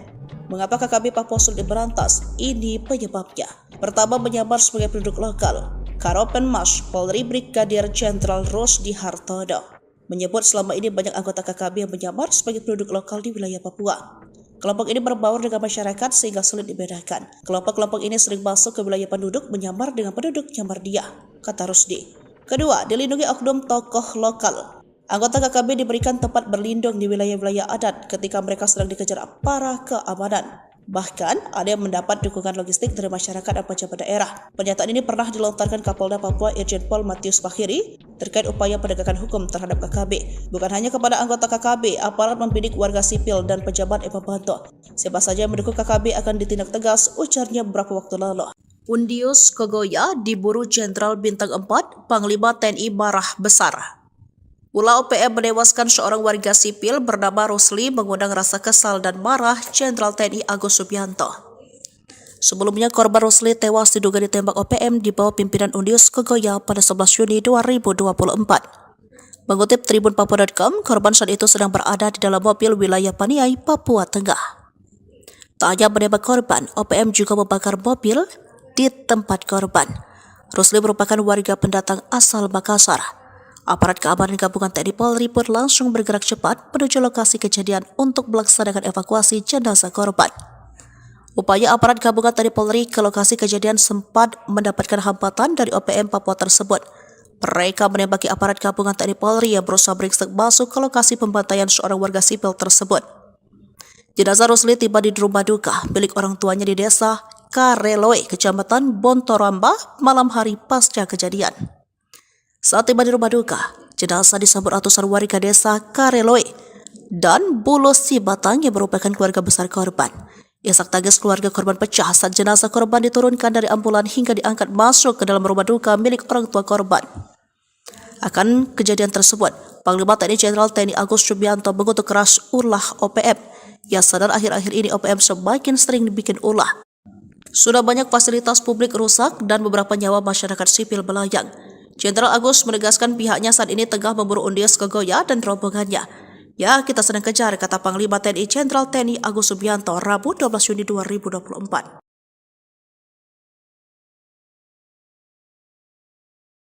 Mengapa KKB Papua sulit diberantas? Ini penyebabnya. Pertama, menyamar sebagai penduduk lokal. Karopenmas Polri Brigadir Jenderal Rusdi Hartodo menyebut selama ini banyak anggota KKB yang menyamar sebagai penduduk lokal di wilayah Papua. Kelompok ini berbaur dengan masyarakat sehingga sulit dibedakan. Kelompok-kelompok ini sering masuk ke wilayah penduduk menyamar dengan penduduk nyamar dia, kata Rusdi. Kedua, dilindungi oknum tokoh lokal. Anggota KKB diberikan tempat berlindung di wilayah-wilayah adat ketika mereka sedang dikejar aparat keamanan. Bahkan, ada yang mendapat dukungan logistik dari masyarakat dan pejabat daerah. Pernyataan ini pernah dilontarkan Kapolda Papua Irjen Pol Matius Fahiri terkait upaya penegakan hukum terhadap KKB. Bukan hanya kepada anggota KKB, aparat membidik warga sipil dan pejabat yang membantu. Siapa saja yang mendukung KKB akan ditindak tegas, ujarnya beberapa waktu lalu. Undius Kogoya diburu Jenderal Bintang 4, Panglima TNI marah besar. Ulah OPM menewaskan seorang warga sipil bernama Rusli mengundang rasa kesal dan marah Jenderal TNI Agus Subianto. Sebelumnya, korban Rusli tewas diduga ditembak OPM di bawah pimpinan Undius Kogoya pada 11 Juni 2024. Mengutip tribunpapua.com, korban saat itu sedang berada di dalam mobil wilayah Paniai, Papua Tengah. Tak hanya menembak korban, OPM juga membakar mobil di tempat korban. Rusli merupakan warga pendatang asal Makassar. Aparat keamanan gabungan TNI Polri pun langsung bergerak cepat menuju lokasi kejadian untuk melaksanakan evakuasi jenazah korban. Upaya aparat gabungan TNI Polri ke lokasi kejadian sempat mendapatkan hambatan dari OPM Papua tersebut. Mereka menembaki aparat gabungan TNI Polri yang berusaha beringsek masuk ke lokasi pembantaian seorang warga sipil tersebut. Jenazah Rusli tiba di rumah duka milik orang tuanya di desa Kareloe, Kecamatan Bontoramba, malam hari pasca kejadian. Saat tiba di rumah duka, jenazah disambut ratusan warga desa Kareloe dan Bulo Sibatang yang merupakan keluarga besar korban. Isak tangis keluarga korban pecah saat jenazah korban diturunkan dari ambulan hingga diangkat masuk ke dalam rumah duka milik orang tua korban. Akan kejadian tersebut, Panglima TNI Jenderal TNI Agus Subianto mengutuk keras ulah OPM. Ia sadar akhir-akhir ini OPM semakin sering dibikin ulah. Sudah banyak fasilitas publik rusak dan beberapa nyawa masyarakat sipil melayang. Jenderal Agus menegaskan pihaknya saat ini tengah memburu Undius Kogoya dan rombongannya. Ya, kita sedang kejar, kata Panglima TNI Jenderal TNI Agus Subianto Rabu 12 Juni 2024.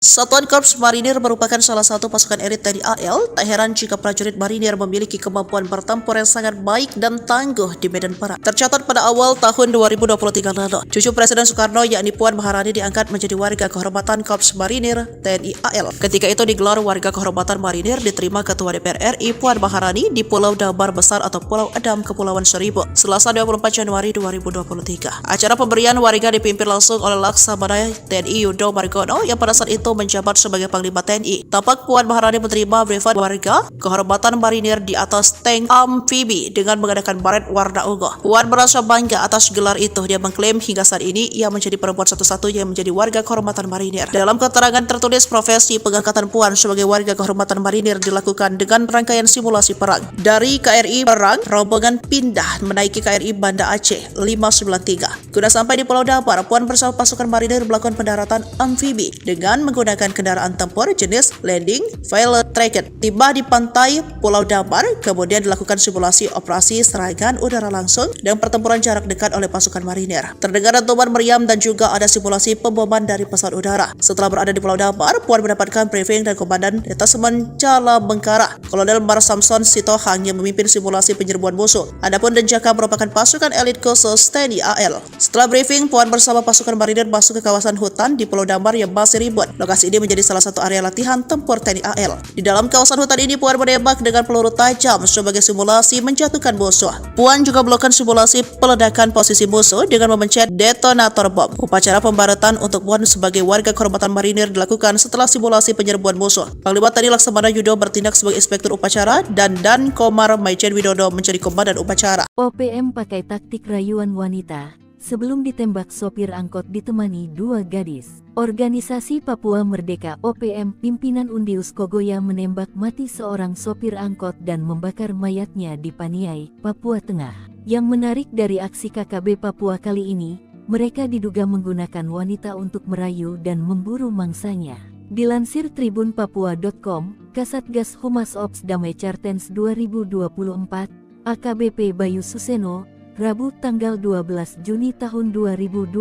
Satuan Korps Marinir merupakan salah satu pasukan elit TNI AL. Tak heran jika prajurit marinir memiliki kemampuan bertempur yang sangat baik dan tangguh di medan perang. Tercatat pada awal tahun 2023 lalu, cucu Presiden Soekarno yakni Puan Maharani diangkat menjadi warga kehormatan Korps Marinir TNI AL. Ketika itu digelar warga kehormatan marinir diterima Ketua DPR RI Puan Maharani di Pulau Dabar Besar atau Pulau Adam, Kepulauan Seribu, Selasa 24 Januari 2023. Acara pemberian warga dipimpin langsung oleh Laksamana TNI Yudo Margono yang pada saat itu menjabat sebagai Panglima TNI. Tampak Puan Maharani menerima privat warga kehormatan marinir di atas tank amfibi dengan menggunakan baret warna ungu. Puan merasa bangga atas gelar itu. Dia mengklaim hingga saat ini ia menjadi perempuan satu-satunya yang menjadi warga kehormatan marinir. Dalam keterangan tertulis, profesi pengangkatan Puan sebagai warga kehormatan marinir dilakukan dengan rangkaian simulasi perang. Dari KRI Perang, rombongan pindah menaiki KRI Banda Aceh 593. Guna sampai di Pulau Dabar, Puan bersama pasukan marinir melakukan pendaratan amfibi dengan menggunakan kendaraan tempur jenis landing failure tracker. Tiba di pantai Pulau Dabar, kemudian dilakukan simulasi operasi serangan udara langsung dan pertempuran jarak dekat oleh pasukan marinir. Terdengar dentuman meriam dan juga ada simulasi pemboman dari pesawat udara. Setelah berada di Pulau Dabar, Puan mendapatkan briefing dan Komandan Detasemen Cala Bengkara, Kolonel Mar Samson Sitohang yang memimpin simulasi penyerbuan musuh. Adapun Denjaka merupakan pasukan elit khusus TNI AL. Setelah briefing, Puan bersama pasukan marinir masuk ke kawasan hutan di Pulau Dabar yang masih ribut. Lokasi ini menjadi salah satu area latihan tempur TNI AL. Di dalam kawasan hutan ini, Puan menembak dengan peluru tajam sebagai simulasi menjatuhkan musuh. Puan juga melakukan simulasi peledakan posisi musuh dengan memencet detonator bom. Upacara pembaratan untuk Puan sebagai warga kehormatan marinir dilakukan setelah simulasi penyerbuan musuh. Panglima TNI Laksamana Yudo bertindak sebagai inspektur upacara dan Dan Komar Maijen Widodo menjadi komandan upacara. OPM pakai taktik rayuan wanita. Sebelum ditembak sopir angkot ditemani dua gadis. Organisasi Papua Merdeka OPM pimpinan Undius Kogoya menembak mati seorang sopir angkot dan membakar mayatnya di Paniai, Papua Tengah. Yang menarik dari aksi KKB Papua kali ini, mereka diduga menggunakan wanita untuk merayu dan memburu mangsanya. Dilansir tribunpapua.com, Kasatgas Humas Ops Damai Cartens 2024, AKBP Bayu Suseno, Rabu tanggal 12 Juni tahun 2024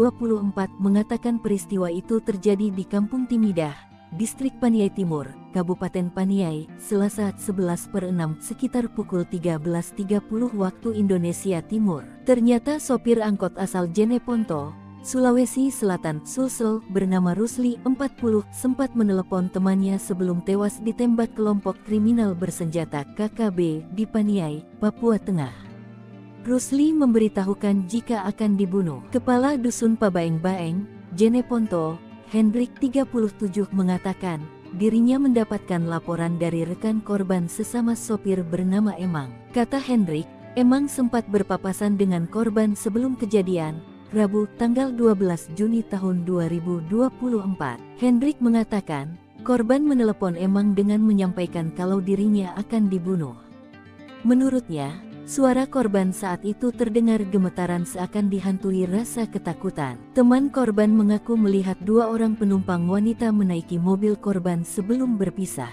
mengatakan peristiwa itu terjadi di Kampung Timidah, Distrik Paniai Timur, Kabupaten Paniai, Selasa 11/6 sekitar pukul 13.30 waktu Indonesia Timur. Ternyata sopir angkot asal Jeneponto, Sulawesi Selatan, Sulsel, bernama Rusli, 40, sempat menelepon temannya sebelum tewas ditembak kelompok kriminal bersenjata KKB di Paniai, Papua Tengah. Rusli memberitahukan jika akan dibunuh. Kepala Dusun Pabaeng-Baeng, Jeneponto, Hendrik 37 mengatakan, dirinya mendapatkan laporan dari rekan korban sesama sopir bernama Emang. Kata Hendrik, Emang sempat berpapasan dengan korban sebelum kejadian, Rabu tanggal 12 Juni tahun 2024. Hendrik mengatakan, korban menelepon Emang dengan menyampaikan kalau dirinya akan dibunuh. Menurutnya, suara korban saat itu terdengar gemetaran seakan dihantui rasa ketakutan. Teman korban mengaku melihat dua orang penumpang wanita menaiki mobil korban sebelum berpisah.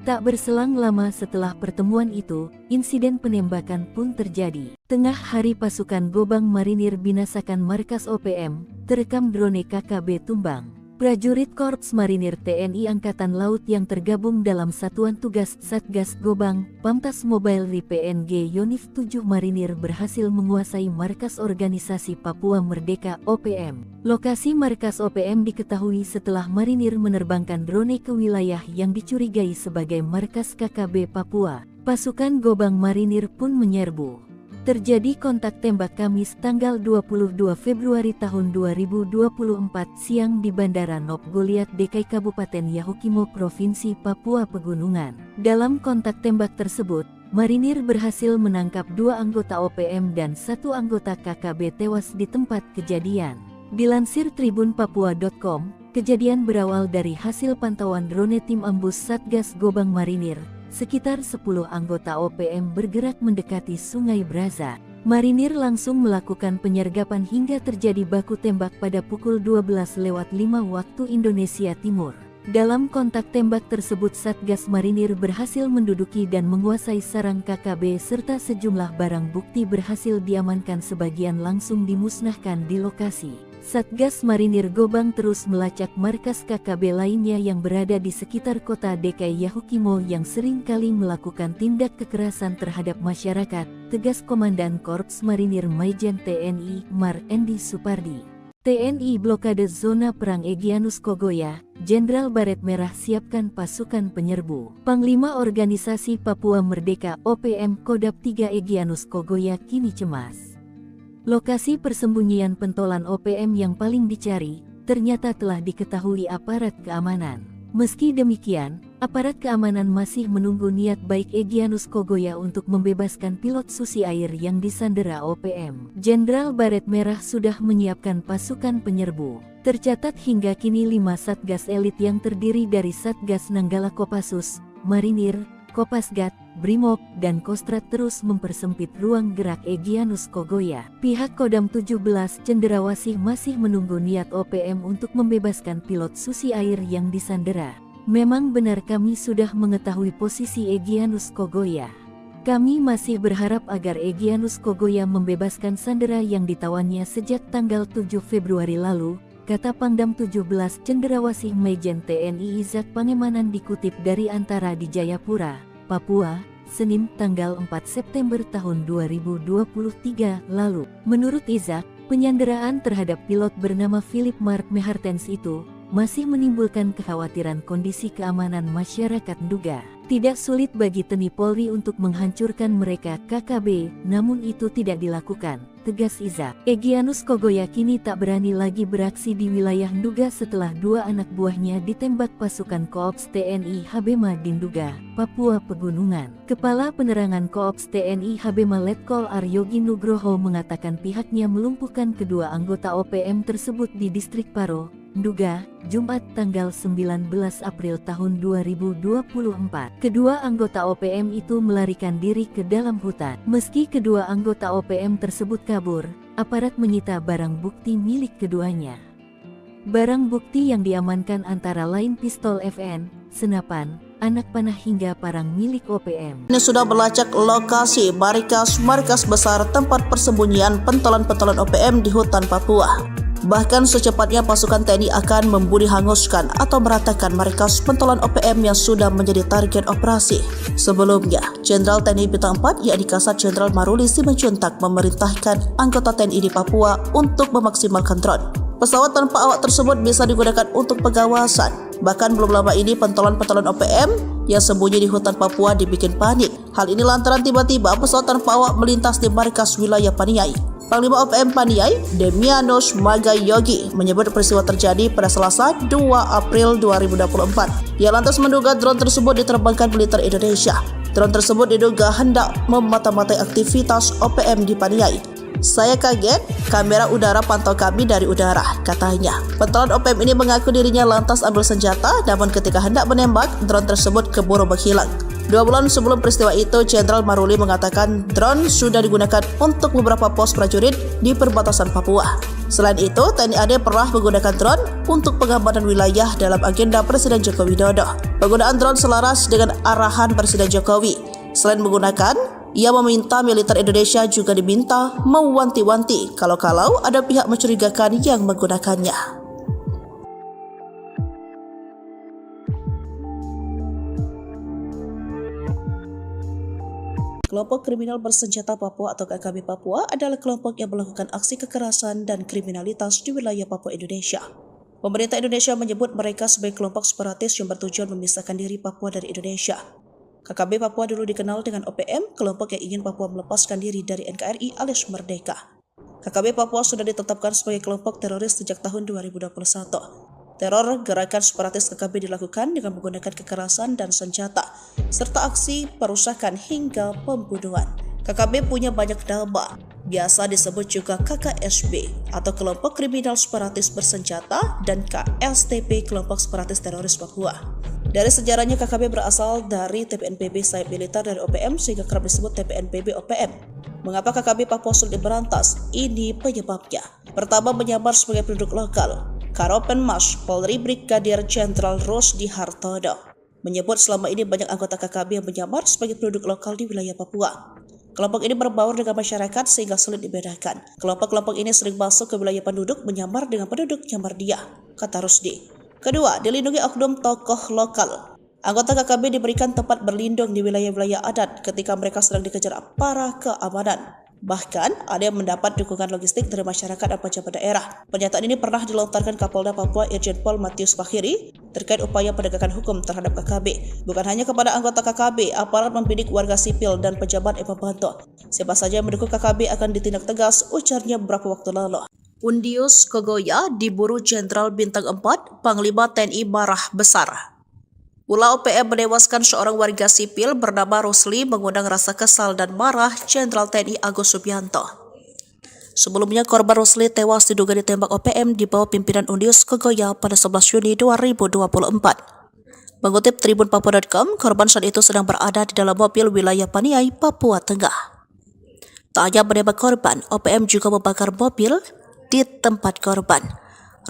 Tak berselang lama setelah pertemuan itu, insiden penembakan pun terjadi. Tengah hari pasukan Gobang Marinir binasakan markas OPM, terekam drone KKB tumbang. Prajurit Korps Marinir TNI Angkatan Laut yang tergabung dalam Satuan Tugas Satgas Gobang, Pamtas Mobile Ri PNG Yonif 7 Marinir berhasil menguasai markas organisasi Papua Merdeka OPM. Lokasi markas OPM diketahui setelah Marinir menerbangkan drone ke wilayah yang dicurigai sebagai markas KKB Papua. Pasukan Gobang Marinir pun menyerbu. Terjadi kontak tembak Kamis tanggal 22 Februari tahun 2024 siang di Bandara Nop Goliat Dekai Kabupaten Yahukimo Provinsi Papua Pegunungan. Dalam kontak tembak tersebut, Marinir berhasil menangkap 2 anggota OPM dan 1 anggota KKB tewas di tempat kejadian. Dilansir tribunpapua.com, kejadian berawal dari hasil pantauan drone tim ambus Satgas Gobang Marinir. Sekitar 10 anggota OPM bergerak mendekati Sungai Braza. Marinir langsung melakukan penyergapan hingga terjadi baku tembak pada pukul 12:05 waktu Indonesia Timur. Dalam kontak tembak tersebut Satgas Marinir berhasil menduduki dan menguasai sarang KKB serta sejumlah barang bukti berhasil diamankan, sebagian langsung dimusnahkan di lokasi. Satgas Marinir Gobang terus melacak markas KKB lainnya yang berada di sekitar kota Dekai Yahukimo yang sering kali melakukan tindak kekerasan terhadap masyarakat, tegas Komandan Korps Marinir Maijen TNI Mar Endi Supardi. TNI blokade zona perang Egyanus Kogoya, Jenderal Baret Merah siapkan pasukan penyerbu. Panglima Organisasi Papua Merdeka OPM Kodap 3 Egyanus Kogoya kini cemas. Lokasi persembunyian pentolan OPM yang paling dicari, ternyata telah diketahui aparat keamanan. Meski demikian, aparat keamanan masih menunggu niat baik Egyanus Kogoya untuk membebaskan pilot Susi Air yang disandera OPM. Jenderal Baret Merah sudah menyiapkan pasukan penyerbu. Tercatat hingga kini 5 Satgas elit yang terdiri dari Satgas Nanggala Kopassus, Marinir, Kopasgat, Brimob, dan Kostrat terus mempersempit ruang gerak Egyanus Kogoya. Pihak Kodam 17 Cenderawasih masih menunggu niat OPM untuk membebaskan pilot Susi Air yang disandera. Memang benar kami sudah mengetahui posisi Egyanus Kogoya. Kami masih berharap agar Egyanus Kogoya membebaskan sandera yang ditawannya sejak tanggal 7 Februari lalu, kata Pangdam 17 Cenderawasih Maijen TNI Izak Pangemanan dikutip dari Antara di Jayapura, Papua, Senin tanggal 4 September tahun 2023 lalu. Menurut Izak, penyanderaan terhadap pilot bernama Philip Mark Mehartens itu masih menimbulkan kekhawatiran kondisi keamanan masyarakat Nduga. Tidak sulit bagi TNI Polri untuk menghancurkan mereka KKB, namun itu tidak dilakukan, tegas Izak. Egyanus Kogoya kini tak berani lagi beraksi di wilayah Nduga setelah 2 anak buahnya ditembak pasukan Koops TNI Habema di Nduga, Papua Pegunungan. Kepala Penerangan Koops TNI Habema Letkol Aryogi Nugroho mengatakan pihaknya melumpuhkan kedua anggota OPM tersebut di distrik Paro, Nduga, Jumat tanggal 19 April tahun 2024. Kedua anggota OPM itu melarikan diri ke dalam hutan. Meski kedua anggota OPM tersebut kabur, aparat menyita barang bukti milik keduanya. Barang bukti yang diamankan antara lain pistol FN, senapan, anak panah hingga parang milik OPM. Ini sudah melacak lokasi markas besar tempat persembunyian pentolan-pentolan OPM di hutan Papua. Bahkan secepatnya pasukan TNI akan membudi hanguskan atau meratakan markas pentolan OPM yang sudah menjadi target operasi. Sebelumnya, Jenderal TNI Bintang 4 yakni Kasat Jenderal Maruli Simanjuntak memerintahkan anggota TNI di Papua untuk memaksimalkan drone. Pesawat tanpa awak tersebut bisa digunakan untuk pengawasan. Bahkan belum lama ini pentolan-pentolan OPM yang sembunyi di hutan Papua dibikin panik. Hal ini lantaran tiba-tiba pesawat tanpa awak melintas di markas wilayah Paniai. Panglima OPM Paniai, Demianus Magayogi, menyebut peristiwa terjadi pada Selasa 2 April 2024. Ia lantas menduga drone tersebut diterbangkan militer Indonesia. Drone tersebut diduga hendak memata-matai aktivitas OPM di Paniai. Saya kaget, kamera udara pantau kami dari udara, katanya. Pentolan OPM ini mengaku dirinya lantas ambil senjata, namun ketika hendak menembak, drone tersebut keburu menghilang. 2 bulan sebelum peristiwa itu, Jenderal Maruli mengatakan drone sudah digunakan untuk beberapa pos prajurit di perbatasan Papua. Selain itu, TNI AD pernah menggunakan drone untuk pengamanan wilayah dalam agenda Presiden Joko Widodo. Penggunaan drone selaras dengan arahan Presiden Jokowi. Selain menggunakan, ia meminta militer Indonesia juga diminta mewanti-wanti kalau-kalau ada pihak mencurigakan yang menggunakannya. Kelompok kriminal bersenjata Papua atau KKB Papua adalah kelompok yang melakukan aksi kekerasan dan kriminalitas di wilayah Papua Indonesia. Pemerintah Indonesia menyebut mereka sebagai kelompok separatis yang bertujuan memisahkan diri Papua dari Indonesia. KKB Papua dulu dikenal dengan OPM, kelompok yang ingin Papua melepaskan diri dari NKRI alias merdeka. KKB Papua sudah ditetapkan sebagai kelompok teroris sejak tahun 2021. Teror gerakan separatis KKB dilakukan dengan menggunakan kekerasan dan senjata, serta aksi perusakan hingga pembunuhan. KKB punya banyak nama, biasa disebut juga KKSB atau kelompok kriminal separatis bersenjata dan KSTP kelompok separatis teroris Papua. Dari sejarahnya KKB berasal dari TPNPB sayap militer dari OPM sehingga kerap disebut TPNPB OPM. Mengapa KKB Papua sulit diberantas? Ini penyebabnya. Pertama, menyamar sebagai penduduk lokal. Karopenmas Polri Brigadir Jenderal Rusdi Hartono menyebut selama ini banyak anggota KKB yang menyamar sebagai penduduk lokal di wilayah Papua. Kelompok ini berbaur dengan masyarakat sehingga sulit dibedakan. Kelompok-kelompok ini sering masuk ke wilayah penduduk menyamar dengan penduduk nyamar dia, kata Rusdi. Kedua, dilindungi oknum tokoh lokal. Anggota KKB diberikan tempat berlindung di wilayah-wilayah adat ketika mereka sedang dikejar aparat keamanan. Bahkan, ada yang mendapat dukungan logistik dari masyarakat dan pejabat daerah. Pernyataan ini pernah dilontarkan Kapolda Papua Irjen Pol Matius Fahiri terkait upaya penegakan hukum terhadap KKB. Bukan hanya kepada anggota KKB, aparat membidik warga sipil dan pejabat yang membantu. Siapa saja yang mendukung KKB akan ditindak tegas, ujarnya beberapa waktu lalu. Undius Kogoya diburu Jenderal Bintang 4, Panglima TNI marah besar. Ulah OPM menewaskan seorang warga sipil bernama Rusli mengundang rasa kesal dan marah Jenderal TNI Agus Subianto. Sebelumnya korban Rusli tewas diduga ditembak OPM di bawah pimpinan Undius Kogoya pada 11 Juni 2024. Mengutip Tribun Papua.com, korban saat itu sedang berada di dalam mobil wilayah Paniai, Papua Tengah. Tak hanya menembak korban, OPM juga membakar mobil di tempat korban.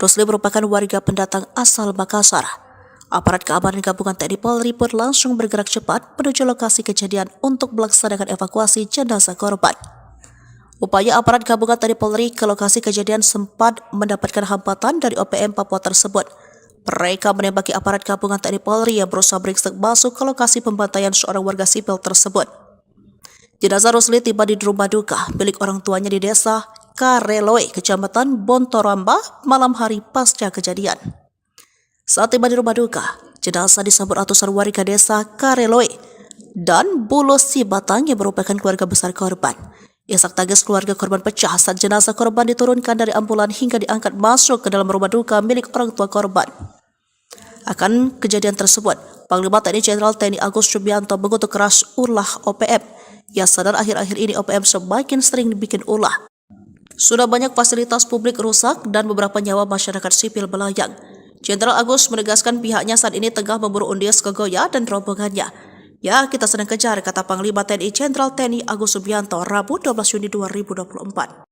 Rusli merupakan warga pendatang asal Makassar. Aparat keamanan gabungan TNI Polri pun langsung bergerak cepat menuju lokasi kejadian untuk melaksanakan evakuasi jenazah korban. Upaya aparat gabungan TNI Polri ke lokasi kejadian sempat mendapatkan hambatan dari OPM Papua tersebut. Mereka menembaki aparat gabungan TNI Polri yang berusaha beringsek masuk ke lokasi pembantaian seorang warga sipil tersebut. Jenazah Rusli tiba di rumah duka milik orang tuanya di desa Kareloe, Kecamatan Bontoramba, malam hari pasca kejadian. Saat tiba di rumah duka, jenazah disambut ratusan warga desa Kareloe dan Bulo Sibatang yang merupakan keluarga besar korban. Isak tangis keluarga korban pecah saat jenazah korban diturunkan dari ambulan hingga diangkat masuk ke dalam rumah duka milik orang tua korban. Akan kejadian tersebut, Panglima TNI Jenderal TNI Agus Subianto mengutuk keras ulah OPM. Ia sadar akhir-akhir ini OPM semakin sering dibikin ulah. Sudah banyak fasilitas publik rusak dan beberapa nyawa masyarakat sipil melayang. Jenderal Agus menegaskan pihaknya saat ini tengah memburu Undius Kogoya dan rombongannya. Ya, kita sedang kejar, kata Panglima TNI Jenderal TNI Agus Subianto Rabu 12 Juni 2024.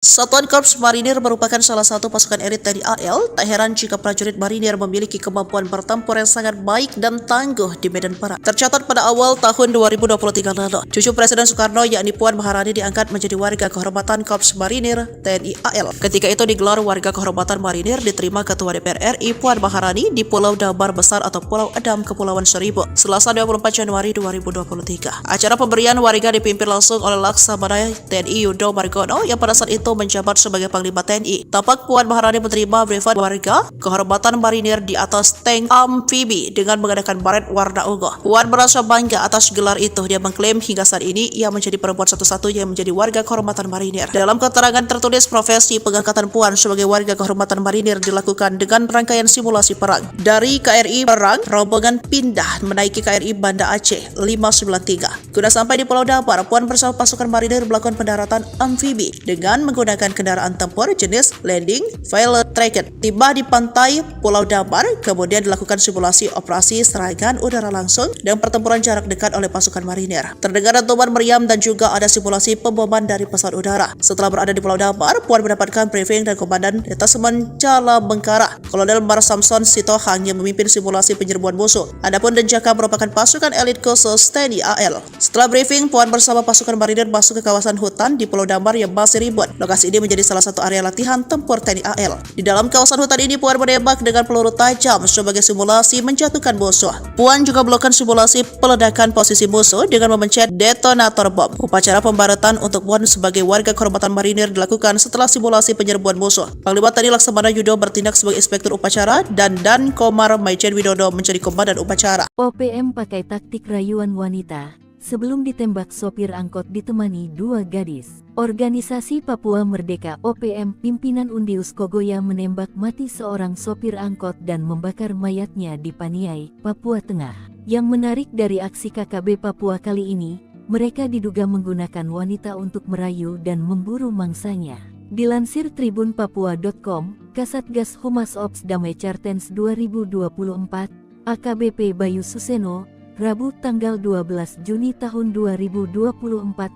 Satuan Korps Marinir merupakan salah satu pasukan elit TNI AL. Tak heran jika prajurit marinir memiliki kemampuan bertempur yang sangat baik dan tangguh di medan perang. Tercatat pada awal tahun 2023 lalu, cucu Presiden Soekarno yakni Puan Maharani diangkat menjadi warga kehormatan Korps Marinir TNI AL. Ketika itu digelar warga kehormatan marinir diterima Ketua DPR RI Puan Maharani di Pulau Dabar Besar atau Pulau Adam, Kepulauan Seribu, Selasa 24 Januari 2023. Acara pemberian warga dipimpin langsung oleh Laksamana TNI Yudo Margono yang pada saat itu menjabat sebagai Panglima TNI. Tampak Puan Maharani menerima briefing warga kehormatan marinir di atas tank amfibi dengan menggunakan baret warna ungu. Puan merasa bangga atas gelar itu. Dia mengklaim hingga saat ini ia menjadi perempuan satu-satunya yang menjadi warga kehormatan marinir. Dalam keterangan tertulis, profesi pengangkatan Puan sebagai warga kehormatan marinir dilakukan dengan rangkaian simulasi perang. Dari KRI Perang, rombongan pindah menaiki KRI Banda Aceh 593. Guna sampai di Pulau Dabar, Puan bersama pasukan marinir melakukan pendaratan amfibi dengan menggunakan kendaraan tempur jenis landing pilot tracker. Tiba di pantai Pulau Dabar, kemudian dilakukan simulasi operasi serangan udara langsung dan pertempuran jarak dekat oleh pasukan marinir. Terdengar dentuman meriam dan juga ada simulasi pemboman dari pesawat udara. Setelah berada di Pulau Dabar, Puan mendapatkan briefing dan Komandan Detasemen Cala Bengkara, Kolonel Mar Samson Sitohang yang memimpin simulasi penyerbuan musuh. Adapun Denjaka merupakan pasukan elit khusus TNI AL. Setelah briefing, Puan bersama pasukan marinir masuk ke kawasan hutan di Pulau Dabar yang masih ribut. Lokasi ini menjadi salah satu area latihan tempur TNI AL. Di dalam kawasan hutan ini, Puan menembak dengan peluru tajam sebagai simulasi menjatuhkan musuh. Puan juga melakukan simulasi peledakan posisi musuh dengan memencet detonator bom. Upacara pembaratan untuk Puan sebagai warga kehormatan marinir dilakukan setelah simulasi penyerbuan musuh. Panglima TNI Laksamana Yudo bertindak sebagai inspektur upacara dan Dan Komar Maijen Widodo menjadi komandan upacara. OPM pakai taktik rayuan wanita. Sebelum ditembak sopir angkot ditemani dua gadis. Organisasi Papua Merdeka OPM pimpinan Undius Kogoya menembak mati seorang sopir angkot dan membakar mayatnya di Paniai, Papua Tengah. Yang menarik dari aksi KKB Papua kali ini, mereka diduga menggunakan wanita untuk merayu dan memburu mangsanya. Dilansir tribunpapua.com, Kasatgas Humas Ops Damai Cartens 2024, AKBP Bayu Suseno, Rabu tanggal 12 Juni tahun 2024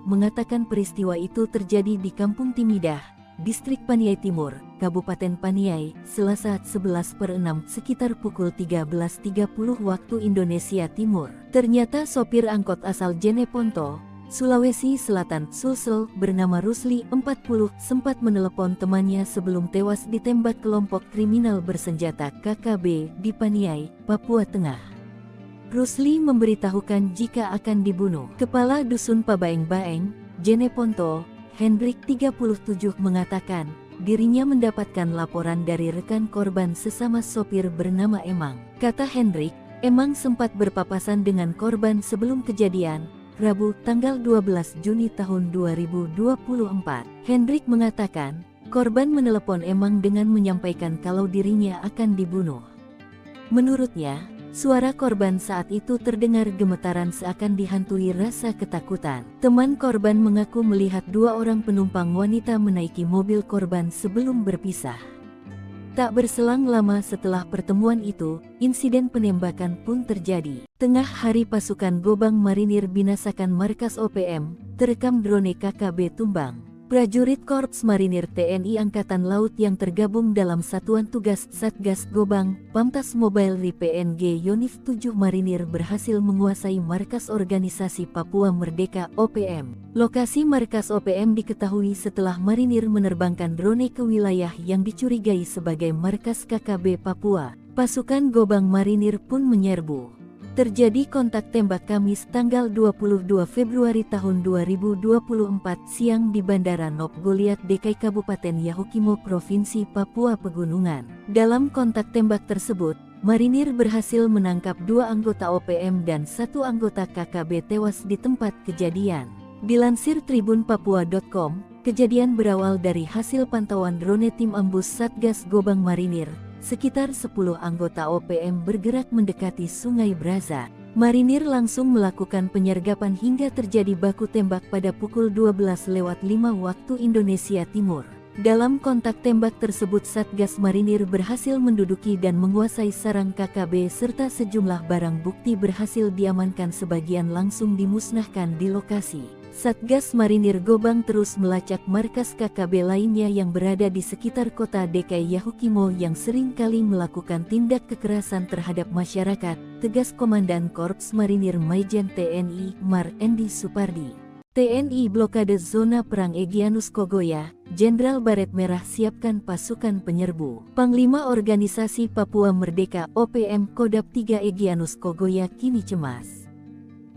mengatakan peristiwa itu terjadi di Kampung Timidah, Distrik Paniai Timur, Kabupaten Paniai, Selasa 11/6 sekitar pukul 13.30 waktu Indonesia Timur. Ternyata sopir angkot asal Jeneponto, Sulawesi Selatan, Sulsel, bernama Rusli 40 sempat menelepon temannya sebelum tewas ditembak kelompok kriminal bersenjata KKB di Paniai, Papua Tengah. Rusli memberitahukan jika akan dibunuh. Kepala Dusun Pabaeng-Baeng, Jeneponto, Hendrik 37 mengatakan, dirinya mendapatkan laporan dari rekan korban sesama sopir bernama Emang. Kata Hendrik, Emang sempat berpapasan dengan korban sebelum kejadian, Rabu tanggal 12 Juni tahun 2024. Hendrik mengatakan, korban menelepon Emang dengan menyampaikan kalau dirinya akan dibunuh. Menurutnya, suara korban saat itu terdengar gemetaran seakan dihantui rasa ketakutan. Teman korban mengaku melihat dua orang penumpang wanita menaiki mobil korban sebelum berpisah. Tak berselang lama setelah pertemuan itu, insiden penembakan pun terjadi. Tengah hari pasukan Gobang Marinir binasakan markas OPM, terekam drone KKB tumbang. Prajurit Korps Marinir TNI Angkatan Laut yang tergabung dalam Satuan Tugas Satgas Gobang, Pamtas Mobile Ri PNG Yonif 7 Marinir berhasil menguasai markas organisasi Papua Merdeka OPM. Lokasi markas OPM diketahui setelah Marinir menerbangkan drone ke wilayah yang dicurigai sebagai markas KKB Papua. Pasukan Gobang Marinir pun menyerbu. Terjadi kontak tembak Kamis tanggal 22 Februari tahun 2024 siang di Bandara Nop Goliat Dekai Kabupaten Yahukimo Provinsi Papua Pegunungan. Dalam kontak tembak tersebut, Marinir berhasil menangkap dua anggota OPM dan satu anggota KKB tewas di tempat kejadian. Dilansir tribunpapua.com, kejadian berawal dari hasil pantauan drone tim ambus Satgas Gobang Marinir. Sekitar 10 anggota OPM bergerak mendekati Sungai Braza. Marinir langsung melakukan penyergapan hingga terjadi baku tembak pada pukul 12:05 waktu Indonesia Timur. Dalam kontak tembak tersebut Satgas Marinir berhasil menduduki dan menguasai sarang KKB serta sejumlah barang bukti berhasil diamankan, sebagian langsung dimusnahkan di lokasi. Satgas Marinir Gobang terus melacak markas KKB lainnya yang berada di sekitar kota DKI Yahukimo yang sering kali melakukan tindak kekerasan terhadap masyarakat, tegas Komandan Korps Marinir Maijen TNI Mar Endi Supardi. TNI blokade zona perang Egyanus Kogoya, Jenderal Baret Merah siapkan pasukan penyerbu. Panglima Organisasi Papua Merdeka OPM Kodap 3 Egyanus Kogoya kini cemas.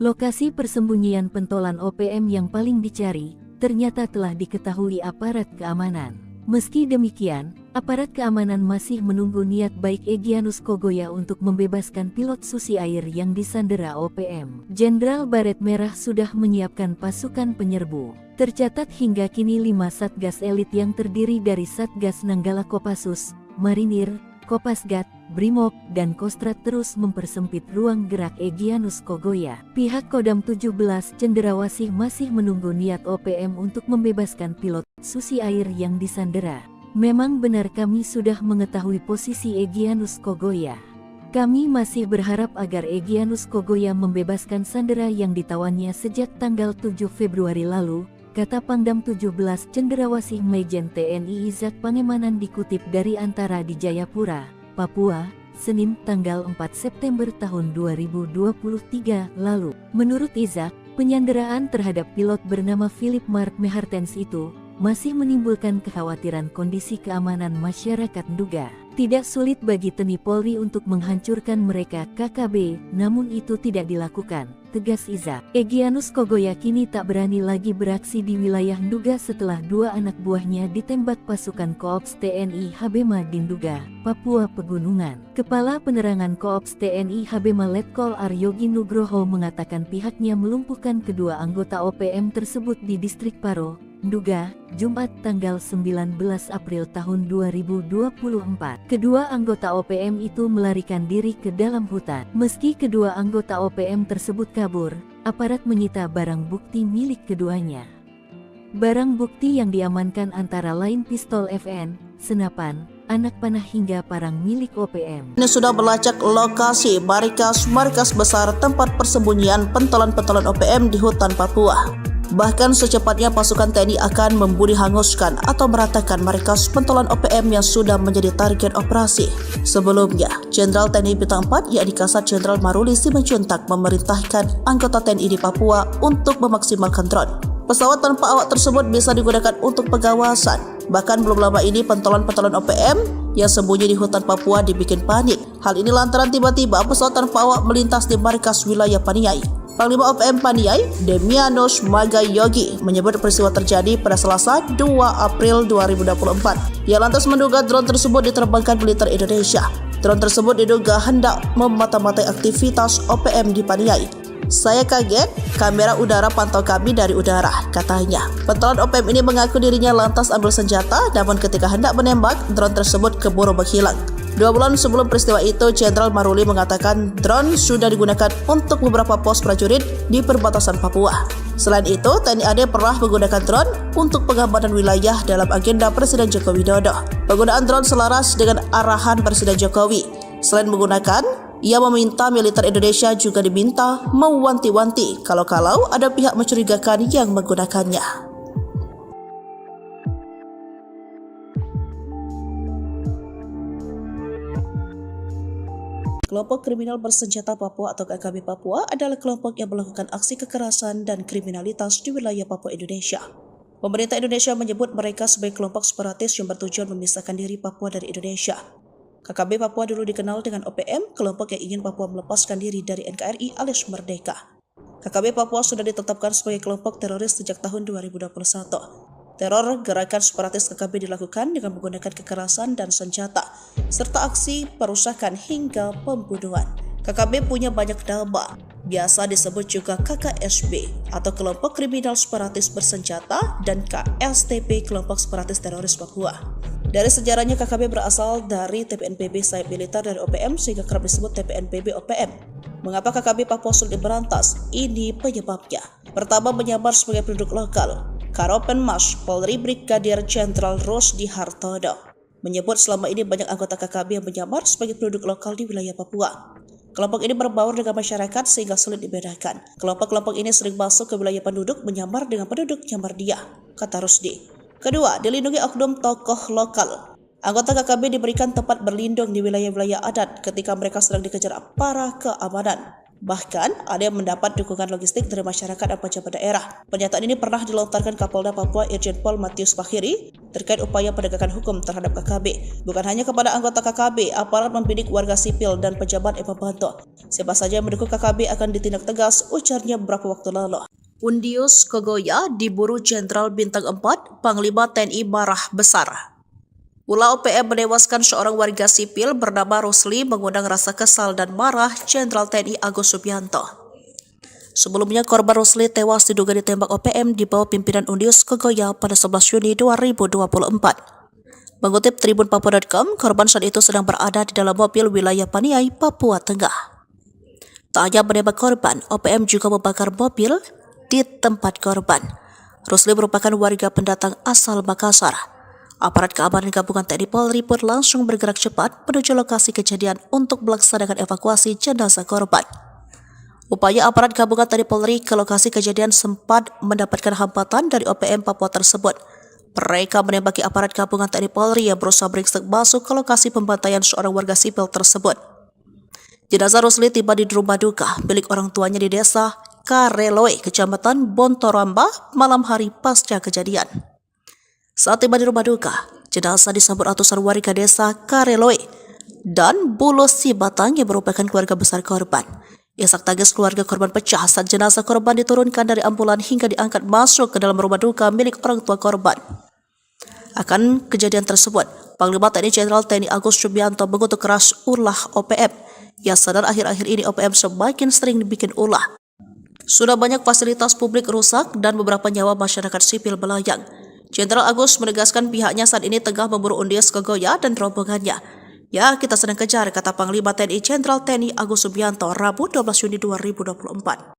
Lokasi persembunyian pentolan OPM yang paling dicari, ternyata telah diketahui aparat keamanan. Meski demikian, aparat keamanan masih menunggu niat baik Egyanus Kogoya untuk membebaskan pilot Susi Air yang disandera OPM. Jenderal Baret Merah sudah menyiapkan pasukan penyerbu. Tercatat hingga kini 5 Satgas elit yang terdiri dari Satgas Nanggala Kopassus, Marinir, Kopasgat, Brimob, dan Kostrat terus mempersempit ruang gerak Egyanus Kogoya. Pihak Kodam 17 Cenderawasih masih menunggu niat OPM untuk membebaskan pilot Susi Air yang disandera. Memang benar kami sudah mengetahui posisi Egyanus Kogoya. Kami masih berharap agar Egyanus Kogoya membebaskan sandera yang ditawannya sejak tanggal 7 Februari lalu, kata Pangdam 17 Cenderawasih Maijen TNI Izak Pangemanan dikutip dari Antara di Jayapura, Papua, Senin tanggal 4 September tahun 2023 lalu. Menurut Izak, penyanderaan terhadap pilot bernama Philip Mark Mehartens itu masih menimbulkan kekhawatiran kondisi keamanan masyarakat Nduga. Tidak sulit bagi TNI Polri untuk menghancurkan mereka KKB, namun itu tidak dilakukan, tegas Izak. Egyanus Kogoya kini tak berani lagi beraksi di wilayah Nduga setelah 2 anak buahnya ditembak pasukan Koops TNI Habema di Nduga, Papua Pegunungan. Kepala Penerangan Koops TNI Habema Letkol Aryogi Nugroho mengatakan pihaknya melumpuhkan kedua anggota OPM tersebut di distrik Paro, Nduga, Jumat tanggal 19 April tahun 2024. Kedua anggota OPM itu melarikan diri ke dalam hutan. Meski kedua anggota OPM tersebut kabur, aparat menyita barang bukti milik keduanya. Barang bukti yang diamankan antara lain pistol FN, senapan, anak panah hingga parang milik OPM. Ini sudah melacak lokasi markas besar tempat persembunyian pentolan-pentolan OPM di hutan Papua. Bahkan secepatnya pasukan TNI akan membuli hanguskan atau meratakan markas pentolan OPM yang sudah menjadi target operasi. Sebelumnya, Jenderal TNI Bintang 4 yakni Kasat Jenderal Maruli Simanjuntak memerintahkan anggota TNI di Papua untuk memaksimalkan drone. Pesawat tanpa awak tersebut bisa digunakan untuk pengawasan. Bahkan belum lama ini pentolan-pentolan OPM yang sembunyi di hutan Papua dibikin panik. Hal ini lantaran tiba-tiba pesawat tanpa awak melintas di markas wilayah Paniai. Panglima OPM Paniai, Demianos Magayogi, menyebut peristiwa terjadi pada Selasa 2 April 2024. Ia lantas menduga drone tersebut diterbangkan militer Indonesia. Drone tersebut diduga hendak memata-matai aktivitas OPM di Paniai. Saya kaget, kamera udara pantau kami dari udara, katanya. Pentolan OPM ini mengaku dirinya lantas ambil senjata, namun ketika hendak menembak, drone tersebut keburu menghilang. 2 bulan sebelum peristiwa itu, Jenderal Maruli mengatakan drone sudah digunakan untuk beberapa pos prajurit di perbatasan Papua. Selain itu, TNI AD pernah menggunakan drone untuk pengamanan wilayah dalam agenda Presiden Joko Widodo. Penggunaan drone selaras dengan arahan Presiden Jokowi. Selain menggunakan, ia meminta militer Indonesia juga diminta mewanti-wanti kalau-kalau ada pihak mencurigakan yang menggunakannya. Kelompok kriminal bersenjata Papua atau KKB Papua adalah kelompok yang melakukan aksi kekerasan dan kriminalitas di wilayah Papua Indonesia. Pemerintah Indonesia menyebut mereka sebagai kelompok separatis yang bertujuan memisahkan diri Papua dari Indonesia. KKB Papua dulu dikenal dengan OPM, kelompok yang ingin Papua melepaskan diri dari NKRI alias merdeka. KKB Papua sudah ditetapkan sebagai kelompok teroris sejak tahun 2021. Teror gerakan separatis KKB dilakukan dengan menggunakan kekerasan dan senjata, serta aksi perusakan hingga pembunuhan. KKB punya banyak nama, biasa disebut juga KKSB atau kelompok kriminal separatis bersenjata dan KSTP kelompok separatis teroris Papua. Dari sejarahnya KKB berasal dari TPNPB sayap militer dari OPM sehingga kerap disebut TPNPB OPM. Mengapa KKB Papua sulit diberantas? Ini penyebabnya. Pertama, menyamar sebagai penduduk lokal. Karopenmas Polri Brigadir Jenderal Rusdi Hartodo menyebut selama ini banyak anggota KKB yang menyamar sebagai penduduk lokal di wilayah Papua. Kelompok ini berbaur dengan masyarakat sehingga sulit dibedakan. Kelompok-kelompok ini sering masuk ke wilayah penduduk menyamar dengan penduduk nyamar dia, kata Rusdi. Kedua, dilindungi oknum tokoh lokal. Anggota KKB diberikan tempat berlindung di wilayah-wilayah adat ketika mereka sedang dikejar aparat keamanan. Bahkan, ada yang mendapat dukungan logistik dari masyarakat dan pejabat daerah. Pernyataan ini pernah dilontarkan Kapolda Papua Irjen Pol Matius Fahiri terkait upaya penegakan hukum terhadap KKB. Bukan hanya kepada anggota KKB, aparat membidik warga sipil dan pejabat yang membantu. Siapa saja yang mendukung KKB akan ditindak tegas, ujarnya beberapa waktu lalu. Undius Kogoya diburu Jenderal Bintang 4, Panglima TNI marah besar. Ulah OPM menewaskan seorang warga sipil bernama Rusli mengundang rasa kesal dan marah Jenderal TNI Agus Subianto. Sebelumnya, korban Rusli tewas diduga ditembak OPM di bawah pimpinan Undius Kogoya pada 11 Juni 2024. Mengutip Tribun Papua.com, korban saat itu sedang berada di dalam mobil wilayah Paniai, Papua Tengah. Tak hanya menembak korban, OPM juga membakar mobil di tempat korban. Rusli merupakan warga pendatang asal Makassar. Aparat keamanan gabungan TNI Polri pun langsung bergerak cepat menuju lokasi kejadian untuk melaksanakan evakuasi jenazah korban. Upaya aparat gabungan TNI Polri ke lokasi kejadian sempat mendapatkan hambatan dari OPM Papua tersebut. Mereka menembaki aparat gabungan TNI Polri yang berusaha beringsek masuk ke lokasi pembantaian seorang warga sipil tersebut. Jenazah Rusli tiba di rumah duka milik orang tuanya di desa Kareloe, Kecamatan Bontoramba, malam hari pasca kejadian. Saat tiba di rumah duka, jenazah disambut ratusan warga desa Kareloe dan Bulu Sibatang yang merupakan keluarga besar korban. Isak tangis keluarga korban pecah saat jenazah korban diturunkan dari ambulan hingga diangkat masuk ke dalam rumah duka milik orang tua korban. Akan kejadian tersebut, Panglima TNI Jenderal TNI Agus Subianto mengutuk keras ulah OPM. Yang sadar akhir-akhir ini OPM semakin sering dibikin ulah. Sudah banyak fasilitas publik rusak dan beberapa nyawa masyarakat sipil melayang. Jenderal Agus menegaskan pihaknya saat ini tengah memburu Undius Kogoya dan rombongannya. Ya, kita sedang kejar, kata Panglima TNI Jenderal TNI Agus Subianto Rabu 12 Juni 2024.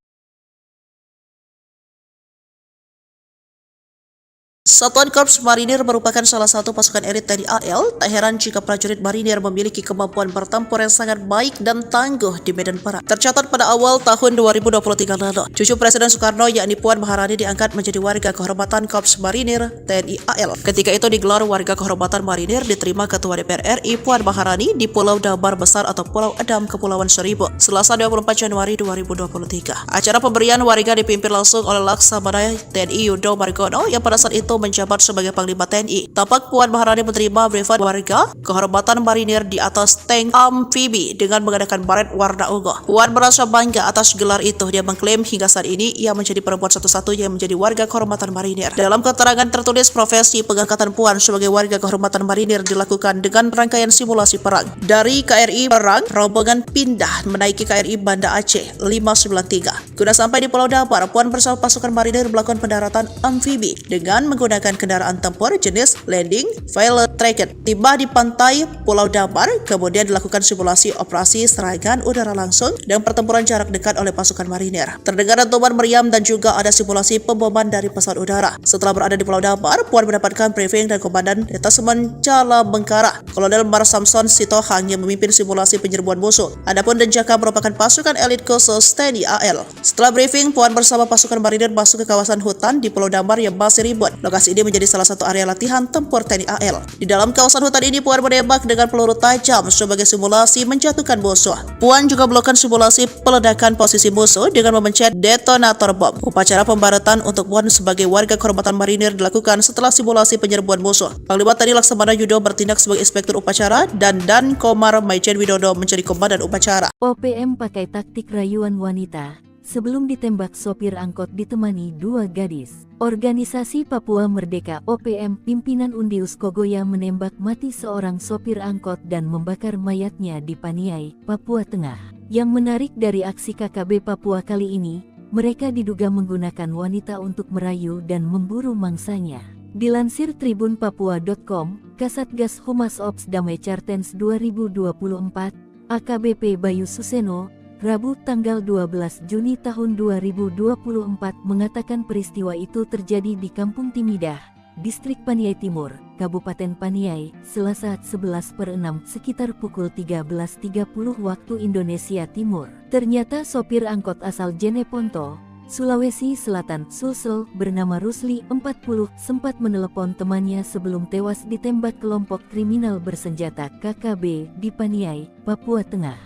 Satuan Korps Marinir merupakan salah satu pasukan elit TNI AL. Tak heran jika prajurit marinir memiliki kemampuan bertempur yang sangat baik dan tangguh di medan perang. Tercatat pada awal tahun 2023 lalu, cucu Presiden Soekarno yakni Puan Maharani diangkat menjadi warga kehormatan Korps Marinir TNI AL. Ketika itu digelar warga kehormatan marinir diterima Ketua DPR RI Puan Maharani di Pulau Damar Besar atau Pulau Adam, Kepulauan Seribu, Selasa 24 Januari 2023. Acara pemberian warga dipimpin langsung oleh Laksamana TNI Yudo Margono yang pada saat itu menjabat sebagai Panglima TNI. Tampak Puan Maharani menerima privat warga kehormatan marinir di atas tank amfibi dengan menggunakan baret warna ungu. Puan merasa bangga atas gelar itu. Dia mengklaim hingga saat ini ia menjadi perempuan satu-satunya yang menjadi warga kehormatan marinir. Dalam keterangan tertulis, profesi pengangkatan Puan sebagai warga kehormatan marinir dilakukan dengan rangkaian simulasi perang. Dari KRI Perang, rombongan pindah menaiki KRI Banda Aceh 593. Guna sampai di Pulau Damar, Puan bersama pasukan marinir melakukan pendaratan amfibi dengan menggunakan kendaraan tempur jenis landing Violet Tracket. Tiba di pantai Pulau Damar, kemudian dilakukan simulasi operasi serangan udara langsung dan pertempuran jarak dekat oleh pasukan marinir. Terdengar dentuman meriam dan juga ada simulasi pemboman dari pesawat udara. Setelah berada di Pulau Damar, Puan mendapatkan briefing dan Komandan Detasemen Cala Bengkara, Kolonel Mar Samson Sitohang yang memimpin simulasi penyerbuan musuh. Adapun Denjaka merupakan pasukan elit khusus TNI AL. Setelah briefing, Puan bersama pasukan marinir masuk ke kawasan hutan di Pulau Damar yang masih ribut. Lokasi ini menjadi salah satu area latihan tempur TNI AL. Di dalam kawasan hutan ini, Puan menembak dengan peluru tajam sebagai simulasi menjatuhkan musuh. Puan juga melakukan simulasi peledakan posisi musuh dengan memencet detonator bom. Upacara pembaratan untuk Puan sebagai warga kehormatan marinir dilakukan setelah simulasi penyerbuan musuh. Panglima TNI Laksamana Yudo bertindak sebagai inspektur upacara dan Dan Komar Maijen Widodo menjadi komandan upacara. OPM pakai taktik rayuan wanita. Sebelum ditembak sopir angkot ditemani dua gadis. Organisasi Papua Merdeka OPM pimpinan Undius Kogoya menembak mati seorang sopir angkot dan membakar mayatnya di Paniai, Papua Tengah. Yang menarik dari aksi KKB Papua kali ini, mereka diduga menggunakan wanita untuk merayu dan memburu mangsanya. Dilansir Tribun Papua.com, Kasatgas Humas Ops Damai Cartens 2024, AKBP Bayu Suseno, Rabu tanggal 12 Juni tahun 2024 mengatakan peristiwa itu terjadi di Kampung Timidah, Distrik Paniai Timur, Kabupaten Paniai, Selasa 11/6 sekitar pukul 13.30 waktu Indonesia Timur. Ternyata sopir angkot asal Jeneponto, Sulawesi Selatan, Sulsel, bernama Rusli, 40, sempat menelepon temannya sebelum tewas ditembak kelompok kriminal bersenjata KKB di Paniai, Papua Tengah.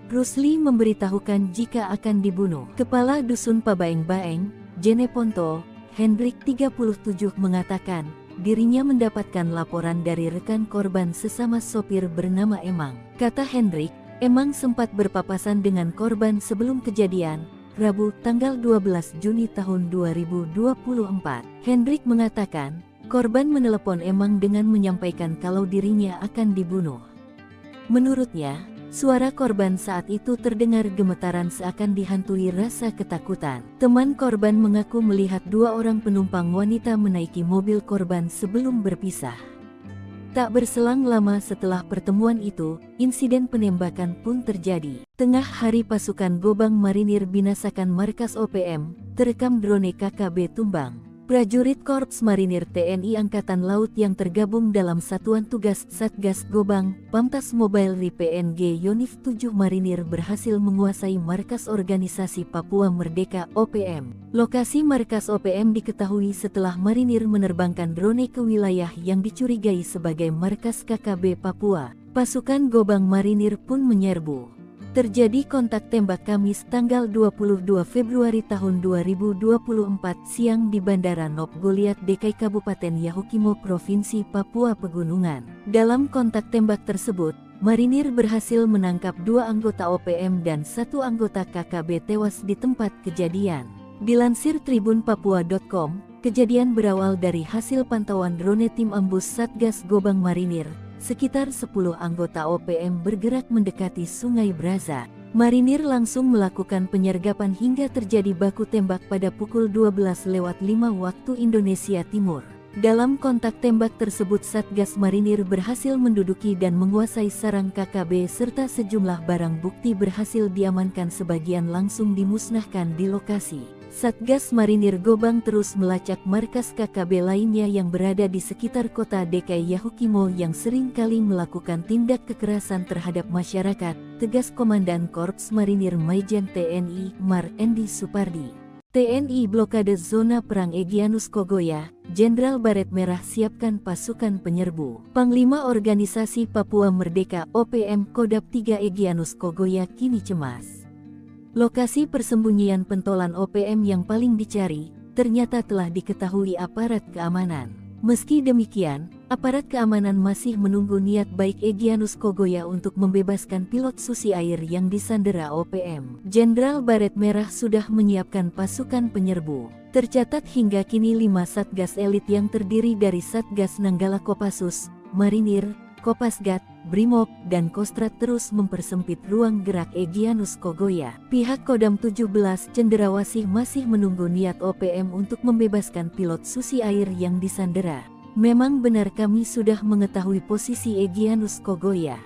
Rusli memberitahukan jika akan dibunuh. Kepala Dusun Pabaeng-Baeng, Jeneponto, Hendrik 37 mengatakan, dirinya mendapatkan laporan dari rekan korban sesama sopir bernama Emang. Kata Hendrik, Emang sempat berpapasan dengan korban sebelum kejadian, Rabu, tanggal 12 Juni tahun 2024. Hendrik mengatakan, korban menelepon Emang dengan menyampaikan kalau dirinya akan dibunuh. Menurutnya, suara korban saat itu terdengar gemetaran seakan dihantui rasa ketakutan. Teman korban mengaku melihat dua orang penumpang wanita menaiki mobil korban sebelum berpisah. Tak berselang lama setelah pertemuan itu, insiden penembakan pun terjadi. Tengah hari pasukan Gobang Marinir binasakan markas OPM, terekam drone KKB tumbang. Prajurit Korps Marinir TNI Angkatan Laut yang tergabung dalam Satuan Tugas Satgas Gobang, Pamtas Mobile Ri PNG Yonif 7 Marinir berhasil menguasai markas organisasi Papua Merdeka OPM. Lokasi markas OPM diketahui setelah Marinir menerbangkan drone ke wilayah yang dicurigai sebagai markas KKB Papua. Pasukan Gobang Marinir pun menyerbu. Terjadi kontak tembak Kamis tanggal 22 Februari tahun 2024 siang di Bandara Nop Goliat DKI Kabupaten Yahukimo Provinsi Papua Pegunungan. Dalam kontak tembak tersebut, Marinir berhasil menangkap 2 anggota OPM dan 1 anggota KKB tewas di tempat kejadian. Dilansir tribunpapua.com, kejadian berawal dari hasil pantauan drone tim ambus Satgas Gobang Marinir. Sekitar 10 anggota OPM bergerak mendekati Sungai Braza. Marinir langsung melakukan penyergapan hingga terjadi baku tembak pada pukul 12:05 waktu Indonesia Timur. Dalam kontak tembak tersebut Satgas Marinir berhasil menduduki dan menguasai sarang KKB serta sejumlah barang bukti berhasil diamankan, sebagian langsung dimusnahkan di lokasi. Satgas Marinir Gobang terus melacak markas KKB lainnya yang berada di sekitar kota DKI Yahukimo yang sering kali melakukan tindak kekerasan terhadap masyarakat, tegas Komandan Korps Marinir Maijen TNI Mar Endi Supardi. TNI blokade zona perang Egyanus Kogoya, Jenderal Baret Merah siapkan pasukan penyerbu. Panglima Organisasi Papua Merdeka OPM Kodap 3 Egyanus Kogoya kini cemas. Lokasi persembunyian pentolan OPM yang paling dicari, ternyata telah diketahui aparat keamanan. Meski demikian, aparat keamanan masih menunggu niat baik Egyanus Kogoya untuk membebaskan pilot Susi Air yang disandera OPM. Jenderal Baret Merah sudah menyiapkan pasukan penyerbu. Tercatat hingga kini 5 Satgas elit yang terdiri dari Satgas Nanggala Kopassus, Marinir, Kopasgat, Brimob, dan Kostrat terus mempersempit ruang gerak Egyanus Kogoya. Pihak Kodam 17 Cenderawasih masih menunggu niat OPM untuk membebaskan pilot Susi Air yang disandera. Memang benar kami sudah mengetahui posisi Egyanus Kogoya.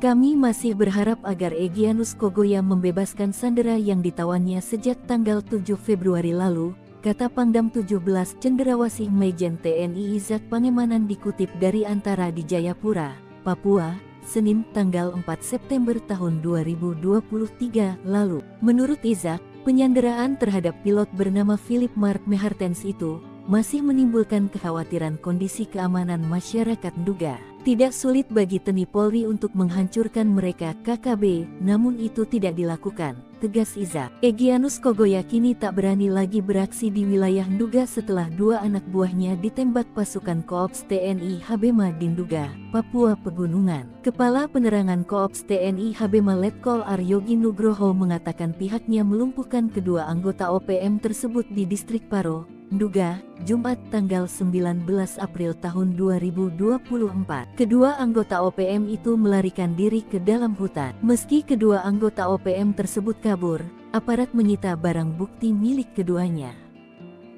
Kami masih berharap agar Egyanus Kogoya membebaskan sandera yang ditawannya sejak tanggal 7 Februari lalu, kata Pangdam 17 Cenderawasih Maijen TNI Izak Pangemanan dikutip dari Antara di Jayapura, Papua, Senin tanggal 4 September tahun 2023 lalu. Menurut Izak, penyanderaan terhadap pilot bernama Philip Mark Mehartens itu masih menimbulkan kekhawatiran kondisi keamanan masyarakat Nduga. Tidak sulit bagi TNI Polri untuk menghancurkan mereka KKB, namun itu tidak dilakukan, tegas Izak. Egyanus Kogoya kini tak berani lagi beraksi di wilayah Nduga setelah 2 anak buahnya ditembak pasukan Koops TNI Habema di Nduga, Papua Pegunungan. Kepala Penerangan Koops TNI Habema Letkol Aryogi Nugroho mengatakan pihaknya melumpuhkan kedua anggota OPM tersebut di distrik Paro, Nduga, Jumat tanggal 19 April tahun 2024. Kedua anggota OPM itu melarikan diri ke dalam hutan. Meski kedua anggota OPM tersebut kabur, aparat menyita barang bukti milik keduanya.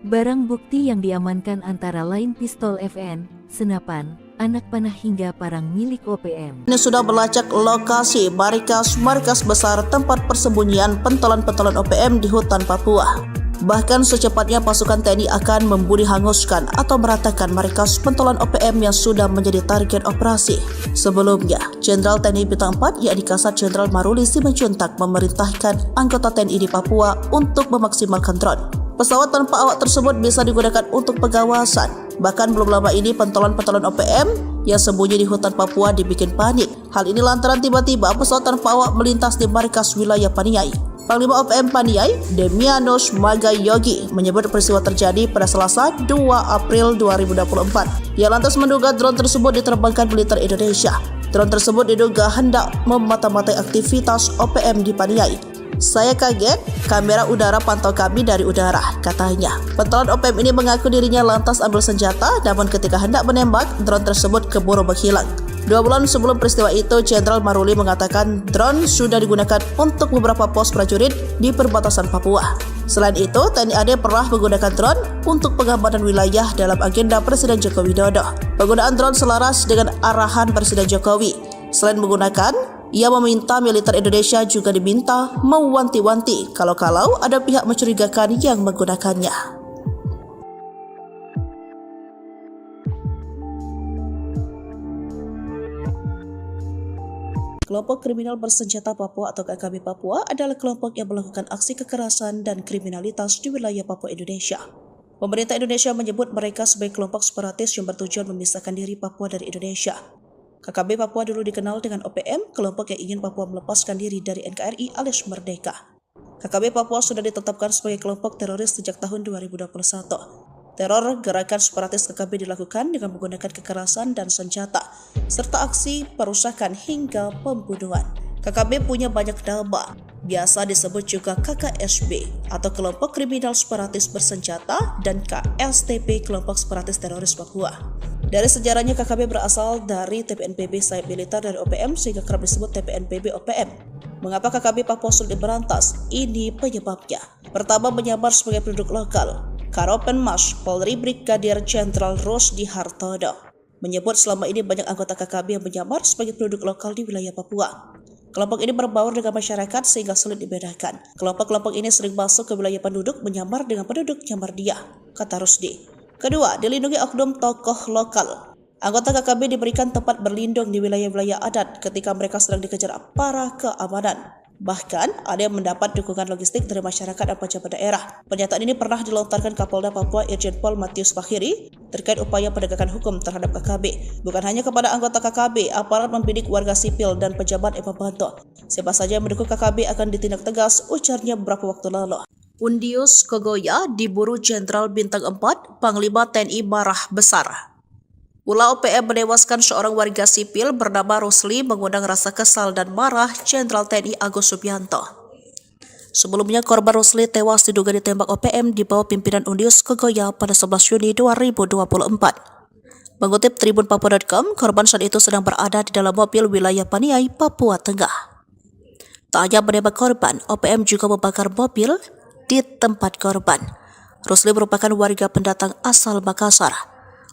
Barang bukti yang diamankan antara lain pistol FN, senapan, anak panah hingga parang milik OPM. Ini sudah melacak lokasi markas besar tempat persembunyian pentolan-pentolan OPM di hutan Papua. Bahkan secepatnya pasukan TNI akan membunuh hanguskan atau meratakan markas pentolan OPM yang sudah menjadi target operasi. Sebelumnya, Jenderal TNI Bintang 4 yakni Kasat Jenderal Maruli Simanjuntak memerintahkan anggota TNI di Papua untuk memaksimalkan drone. Pesawat tanpa awak tersebut bisa digunakan untuk pengawasan. Bahkan belum lama ini pentolan-pentolan OPM yang sembunyi di hutan Papua dibikin panik. Hal ini lantaran tiba-tiba pesawat tanpa awak melintas di markas wilayah Paniai. Panglima OPM Paniai, Demianus Magayogi, menyebut peristiwa terjadi pada Selasa 2 April 2024. Ia lantas menduga drone tersebut diterbangkan militer Indonesia. Drone tersebut diduga hendak memata-matai aktivitas OPM di Paniai. Saya kaget, kamera udara pantau kami dari udara, katanya. Pentolan OPM ini mengaku dirinya lantas ambil senjata, namun ketika hendak menembak, drone tersebut keburu menghilang. 2 bulan sebelum peristiwa itu, Jenderal Maruli mengatakan drone sudah digunakan untuk beberapa pos prajurit di perbatasan Papua. Selain itu, TNI AD pernah menggunakan drone untuk pengamanan wilayah dalam agenda Presiden Joko Widodo. Penggunaan drone selaras dengan arahan Presiden Jokowi. Selain menggunakan, ia meminta militer Indonesia juga diminta mewanti-wanti kalau-kalau ada pihak mencurigakan yang menggunakannya. Kelompok Kriminal Bersenjata Papua atau KKB Papua adalah kelompok yang melakukan aksi kekerasan dan kriminalitas di wilayah Papua Indonesia. Pemerintah Indonesia menyebut mereka sebagai kelompok separatis yang bertujuan memisahkan diri Papua dari Indonesia. KKB Papua dulu dikenal dengan OPM, kelompok yang ingin Papua melepaskan diri dari NKRI alias merdeka. KKB Papua sudah ditetapkan sebagai kelompok teroris sejak tahun 2021. Teror gerakan separatis KKB dilakukan dengan menggunakan kekerasan dan senjata, serta aksi perusakan hingga pembunuhan. KKB punya banyak nama, biasa disebut juga KKSB atau Kelompok Kriminal Separatis Bersenjata dan KSTP Kelompok Separatis Teroris Papua. Dari sejarahnya KKB berasal dari TPNPB sayap militer dari OPM sehingga kerap disebut TPNPB OPM. Mengapa KKB Papua sulit diberantas? Ini penyebabnya. Pertama, menyamar sebagai penduduk lokal. Karopenmas Polri Brigadir Jenderal Rusdi Hartodo menyebut selama ini banyak anggota KKB yang menyamar sebagai penduduk lokal di wilayah Papua. Kelompok ini berbaur dengan masyarakat sehingga sulit dibedakan. Kelompok-kelompok ini sering masuk ke wilayah penduduk menyamar dengan penduduk nyamar dia, kata Rusdi. Kedua, dilindungi oknum tokoh lokal. Anggota KKB diberikan tempat berlindung di wilayah-wilayah adat ketika mereka sedang dikejar aparat keamanan. Bahkan, ada yang mendapat dukungan logistik dari masyarakat dan pejabat daerah. Pernyataan ini pernah dilontarkan Kapolda Papua Irjen Pol Matius Fakhiri terkait upaya penegakan hukum terhadap KKB. Bukan hanya kepada anggota KKB, aparat membidik warga sipil dan pejabat yang membantu. Siapa saja yang mendukung KKB akan ditindak tegas, ujarnya beberapa waktu lalu. Undius Kogoya diburu Jenderal Bintang 4, Panglima TNI marah besar. Ulah OPM menewaskan seorang warga sipil bernama Rusli mengundang rasa kesal dan marah Jenderal TNI Agus Subianto. Sebelumnya korban Rusli tewas diduga ditembak OPM di bawah pimpinan Undius Kogoya pada 11 Juni 2024. Mengutip Tribun Papua.com, korban saat itu sedang berada di dalam mobil wilayah Paniai, Papua Tengah. Tak hanya menembak korban, OPM juga membakar mobil di tempat korban. Rusli merupakan warga pendatang asal Makassar.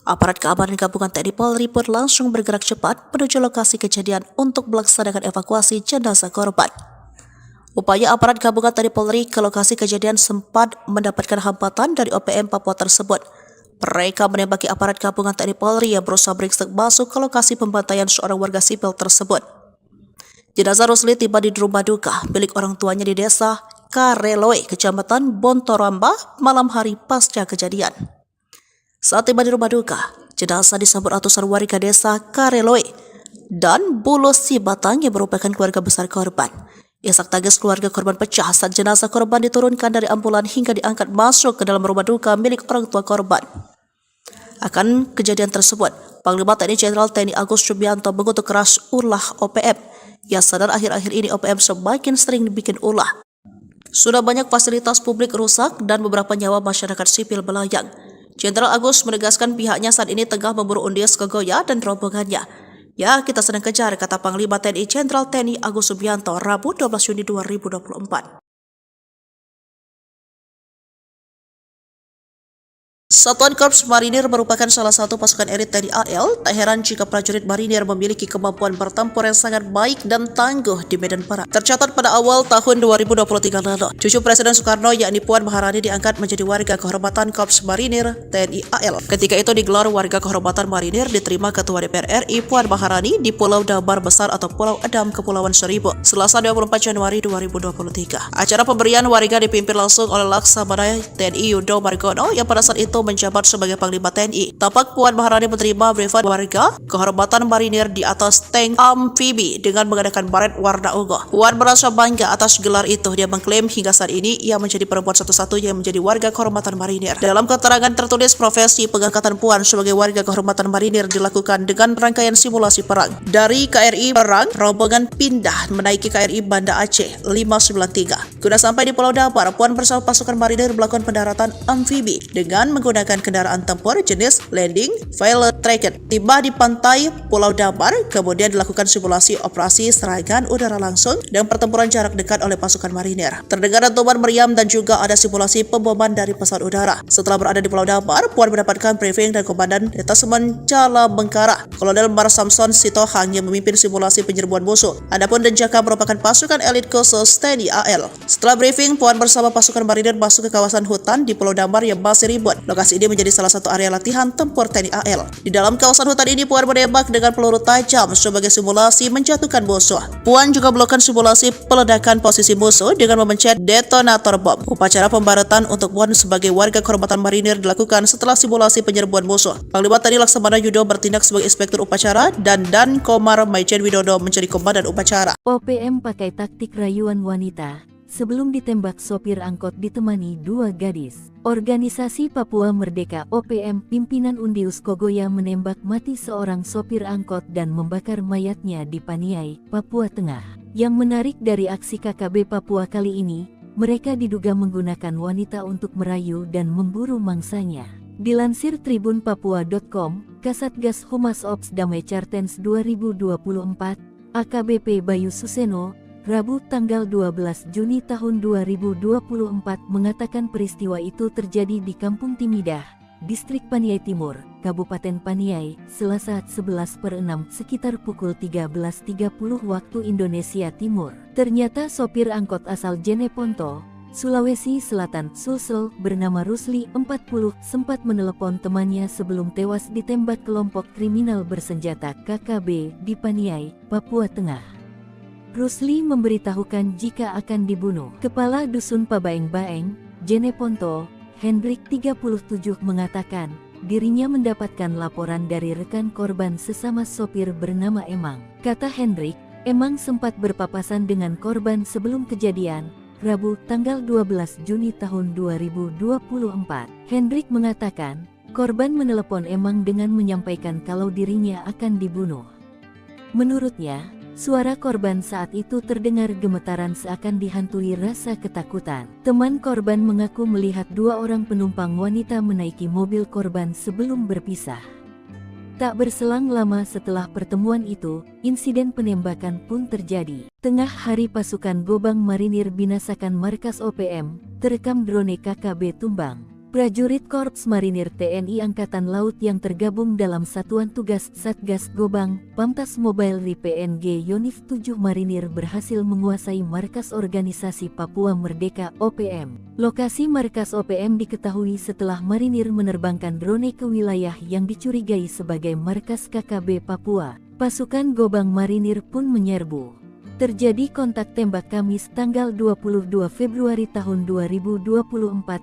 Aparat keamanan gabungan TNI Polri pun langsung bergerak cepat menuju lokasi kejadian untuk melaksanakan evakuasi jenazah korban. Upaya aparat gabungan TNI Polri ke lokasi kejadian sempat mendapatkan hambatan dari OPM Papua tersebut. Mereka menembaki aparat gabungan TNI Polri yang berusaha beringsek masuk ke lokasi pembantaian seorang warga sipil tersebut. Jenazah Rusli tiba di rumah duka milik orang tuanya di desa Kareloe, Kecamatan Bontoramba, malam hari pasca kejadian. Saat tiba di rumah duka, jenazah disambut ratusan warga desa Kareloe dan Bulu Sibatang yang merupakan keluarga besar korban. Isak tangis keluarga korban pecah saat jenazah korban diturunkan dari ambulan hingga diangkat masuk ke dalam rumah duka milik orang tua korban. Akan kejadian tersebut, Panglima TNI Jenderal TNI Agus Subianto mengutuk keras ulah OPM. Ia sadar akhir-akhir ini OPM semakin sering dibikin ulah. Sudah banyak fasilitas publik rusak dan beberapa nyawa masyarakat sipil melayang. Jenderal Agus menegaskan pihaknya saat ini tengah memburu Undius Kogoya dan rombongannya. Ya, kita sedang kejar, kata Panglima TNI Jenderal TNI Agus Subianto Rabu 12 Juni 2024. Satuan Korps Marinir merupakan salah satu pasukan elit TNI AL. Tak heran jika prajurit marinir memiliki kemampuan bertempur yang sangat baik dan tangguh di medan perang. Tercatat pada awal tahun 2023 lalu, cucu Presiden Soekarno yakni Puan Maharani diangkat menjadi warga kehormatan Korps Marinir TNI AL. Ketika itu digelar warga kehormatan marinir diterima Ketua DPR RI Puan Maharani di Pulau Damar Besar atau Pulau Adam, Kepulauan Seribu, Selasa 24 Januari 2023. Acara pemberian warga dipimpin langsung oleh Laksamana TNI Yudo Margono yang pada saat itu menjabat sebagai Panglima TNI. Tampak Puan Maharani menerima privat warga kehormatan marinir di atas tank amfibi dengan menggunakan baret warna ungu. Puan merasa bangga atas gelar itu. Dia mengklaim hingga saat ini ia menjadi perempuan satu-satunya yang menjadi warga kehormatan marinir. Dalam keterangan tertulis, profesi pengangkatan Puan sebagai warga kehormatan marinir dilakukan dengan rangkaian simulasi perang. Dari KRI Perang, rombongan pindah menaiki KRI Banda Aceh 593. Guna sampai di Pulau Damar, Puan bersama pasukan marinir melakukan pendaratan amfibi dengan menggunakan kendaraan tempur jenis landing failure tracked. Tiba di pantai Pulau Damar, kemudian dilakukan simulasi operasi serangan udara langsung dan pertempuran jarak dekat oleh pasukan marinir. Terdengar dentuman meriam dan juga ada simulasi pemboman dari pesawat udara. Setelah berada di Pulau Damar, Puan mendapatkan briefing dan Komandan Detasemen Cala Bengkara, Kolonel Mar Samson Sitohang yang memimpin simulasi penyerbuan musuh. Adapun Denjaka merupakan pasukan elit khusus TNI AL. Setelah briefing, Puan bersama pasukan marinir masuk ke kawasan hutan di Pulau Damar yang masih ribut. Lokasi ini menjadi salah satu area latihan tempur TNI AL. Di dalam kawasan hutan ini, Puan menembak dengan peluru tajam sebagai simulasi menjatuhkan musuh. Puan juga melakukan simulasi peledakan posisi musuh dengan memencet detonator bom. Upacara pembaratan untuk Puan sebagai warga kehormatan marinir dilakukan setelah simulasi penyerbuan musuh. Panglima TNI Laksamana Yudo bertindak sebagai inspektur upacara dan Dan Komar Maijen Widodo menjadi komandan upacara. OPM pakai taktik rayuan wanita. Sebelum ditembak sopir angkot ditemani dua gadis. Organisasi Papua Merdeka OPM pimpinan Undius Kogoya menembak mati seorang sopir angkot dan membakar mayatnya di Paniai, Papua Tengah. Yang menarik dari aksi KKB Papua kali ini, mereka diduga menggunakan wanita untuk merayu dan memburu mangsanya. Dilansir tribunpapua.com, Kasatgas Humas Ops Damai Cartens 2024, AKBP Bayu Suseno, Rabu tanggal 12 Juni tahun 2024 mengatakan peristiwa itu terjadi di Kampung Timidah, Distrik Paniai Timur, Kabupaten Paniai, Selasa 11/6 sekitar pukul 13.30 waktu Indonesia Timur. Ternyata sopir angkot asal Jeneponto, Sulawesi Selatan, Sulsel, bernama Rusli 40 sempat menelepon temannya sebelum tewas ditembak kelompok kriminal bersenjata KKB di Paniai, Papua Tengah. Rusli memberitahukan jika akan dibunuh. Kepala Dusun Pabaeng-Baeng, Jeneponto, Hendrik 37 mengatakan, dirinya mendapatkan laporan dari rekan korban sesama sopir bernama Emang. Kata Hendrik, Emang sempat berpapasan dengan korban sebelum kejadian, Rabu tanggal 12 Juni tahun 2024. Hendrik mengatakan, korban menelepon Emang dengan menyampaikan kalau dirinya akan dibunuh. Menurutnya, suara korban saat itu terdengar gemetaran seakan dihantui rasa ketakutan. Teman korban mengaku melihat dua orang penumpang wanita menaiki mobil korban sebelum berpisah. Tak berselang lama setelah pertemuan itu, insiden penembakan pun terjadi. Tengah hari pasukan Gobang Marinir binasakan markas OPM, terekam drone KKB tumbang. Prajurit Korps Marinir TNI Angkatan Laut yang tergabung dalam Satuan Tugas Satgas Gobang, Pamtas Mobile Ri PNG Yonif 7 Marinir berhasil menguasai markas organisasi Papua Merdeka OPM. Lokasi markas OPM diketahui setelah Marinir menerbangkan drone ke wilayah yang dicurigai sebagai markas KKB Papua. Pasukan Gobang Marinir pun menyerbu. Terjadi kontak tembak Kamis tanggal 22 Februari tahun 2024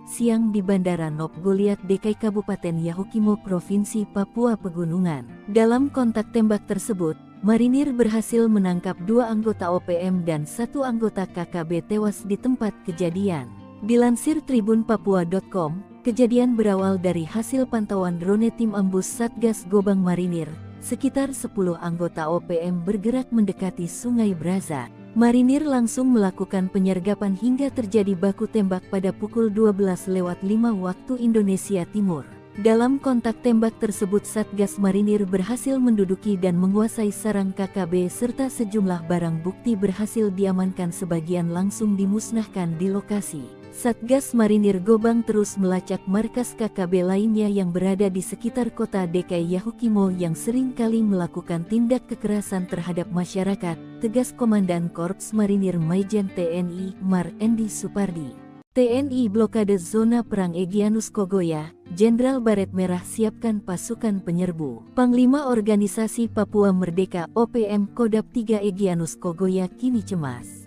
siang di Bandara Nop Goliat Dekai Kabupaten Yahukimo Provinsi Papua Pegunungan. Dalam kontak tembak tersebut, Marinir berhasil menangkap dua anggota OPM dan satu anggota KKB tewas di tempat kejadian. Dilansir tribunpapua.com, kejadian berawal dari hasil pantauan drone tim ambus Satgas Gobang Marinir. Sekitar 10 anggota OPM bergerak mendekati Sungai Braza. Marinir langsung melakukan penyergapan hingga terjadi baku tembak pada pukul 12:05 waktu Indonesia Timur. Dalam kontak tembak tersebut Satgas Marinir berhasil menduduki dan menguasai sarang KKB serta sejumlah barang bukti berhasil diamankan, sebagian langsung dimusnahkan di lokasi. Satgas Marinir Gobang terus melacak markas KKB lainnya yang berada di sekitar kota DKI Yahukimo yang sering kali melakukan tindak kekerasan terhadap masyarakat, tegas Komandan Korps Marinir Maijen TNI Mar Endi Supardi. TNI blokade zona perang Egyanus Kogoya, Jenderal Baret Merah siapkan pasukan penyerbu. Panglima Organisasi Papua Merdeka OPM Kodap 3 Egyanus Kogoya kini cemas.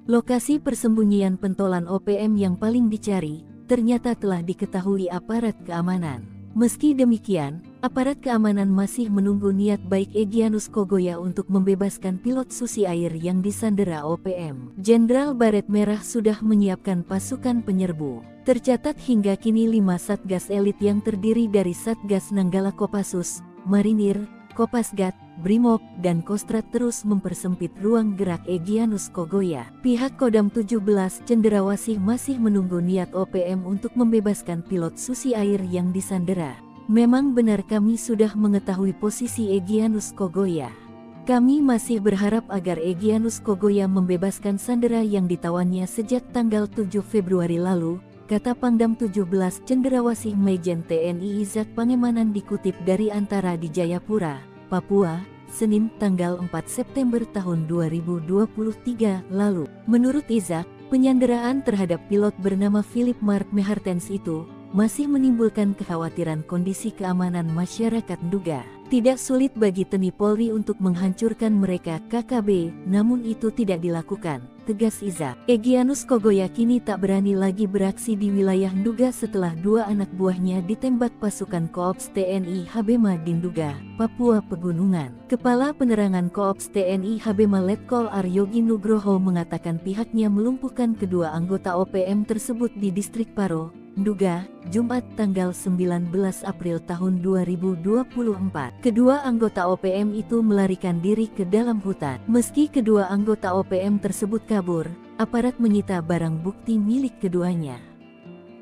Lokasi persembunyian pentolan OPM yang paling dicari, ternyata telah diketahui aparat keamanan. Meski demikian, aparat keamanan masih menunggu niat baik Egyanus Kogoya untuk membebaskan pilot Susi Air yang disandera OPM. Jenderal Baret Merah sudah menyiapkan pasukan penyerbu. Tercatat hingga kini 5 Satgas elit yang terdiri dari Satgas Nanggala Kopassus, Marinir, Kopasgat, Brimob, dan Kostrat terus mempersempit ruang gerak Egyanus Kogoya. Pihak Kodam 17 Cenderawasih masih menunggu niat OPM untuk membebaskan pilot Susi Air yang disandera. Memang benar kami sudah mengetahui posisi Egyanus Kogoya. Kami masih berharap agar Egyanus Kogoya membebaskan sandera yang ditawannya sejak tanggal 7 Februari lalu, kata Pangdam 17 Cenderawasih Maijen TNI Izak Pangemanan dikutip dari Antara di Jayapura, Papua, Senin tanggal 4 September tahun 2023 lalu. Menurut Izak, penyanderaan terhadap pilot bernama Philip Mark Mehartens itu masih menimbulkan kekhawatiran kondisi keamanan masyarakat Nduga. Tidak sulit bagi TNI Polri untuk menghancurkan mereka KKB, namun itu tidak dilakukan, tegas Izak. Egyanus Kogoya kini tak berani lagi beraksi di wilayah Nduga setelah 2 anak buahnya ditembak pasukan Koops TNI Habema di Nduga, Papua Pegunungan. Kepala Penerangan Koops TNI Habema Letkol Aryogi Nugroho mengatakan pihaknya melumpuhkan kedua anggota OPM tersebut di distrik Paro, Nduga, Jumat tanggal 19 April tahun 2024. Kedua anggota OPM itu melarikan diri ke dalam hutan. Meski kedua anggota OPM tersebut kabur, aparat menyita barang bukti milik keduanya.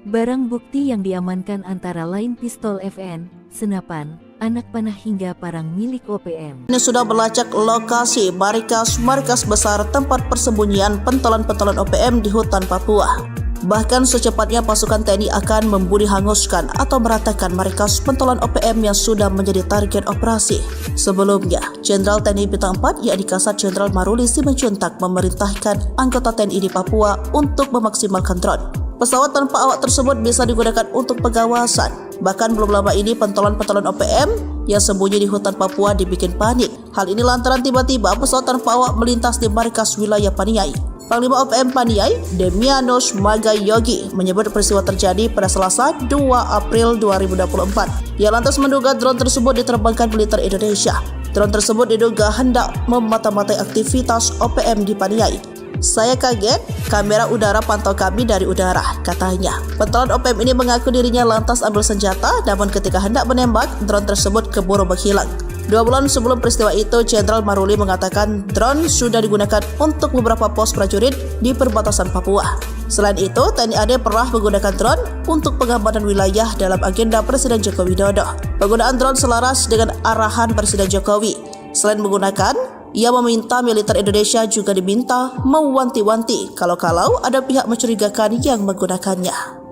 Barang bukti yang diamankan antara lain pistol FN, senapan, anak panah hingga parang milik OPM. Ini sudah melacak lokasi markas besar tempat persembunyian pentolan-pentolan OPM di hutan Papua. Bahkan secepatnya pasukan TNI akan membuli hanguskan atau meratakan markas pentolan OPM yang sudah menjadi target operasi. Sebelumnya, Jenderal TNI Bintang 4 yakni Kasat Jenderal Maruli Simanjuntak memerintahkan anggota TNI di Papua untuk memaksimalkan drone. Pesawat tanpa awak tersebut bisa digunakan untuk pengawasan. Bahkan belum lama ini pentolan-pentolan OPM yang sembunyi di hutan Papua dibikin panik. Hal ini lantaran tiba-tiba pesawat tanpa awak melintas di markas wilayah Paniai. Panglima OPM Paniai, Demianus Magayogi, menyebut peristiwa terjadi pada Selasa 2 April 2024. Ia lantas menduga drone tersebut diterbangkan militer Indonesia. Drone tersebut diduga hendak memata-matai aktivitas OPM di Paniai. Saya kaget, kamera udara pantau kami dari udara, katanya. Pentolan OPM ini mengaku dirinya lantas ambil senjata, namun ketika hendak menembak, drone tersebut keburu menghilang. 2 bulan sebelum peristiwa itu, Jenderal Maruli mengatakan drone sudah digunakan untuk beberapa pos prajurit di perbatasan Papua. Selain itu, TNI AD pernah menggunakan drone untuk pengamanan wilayah dalam agenda Presiden Joko Widodo. Penggunaan drone selaras dengan arahan Presiden Jokowi. Selain menggunakan, ia meminta militer Indonesia juga diminta mewanti-wanti kalau-kalau ada pihak mencurigakan yang menggunakannya.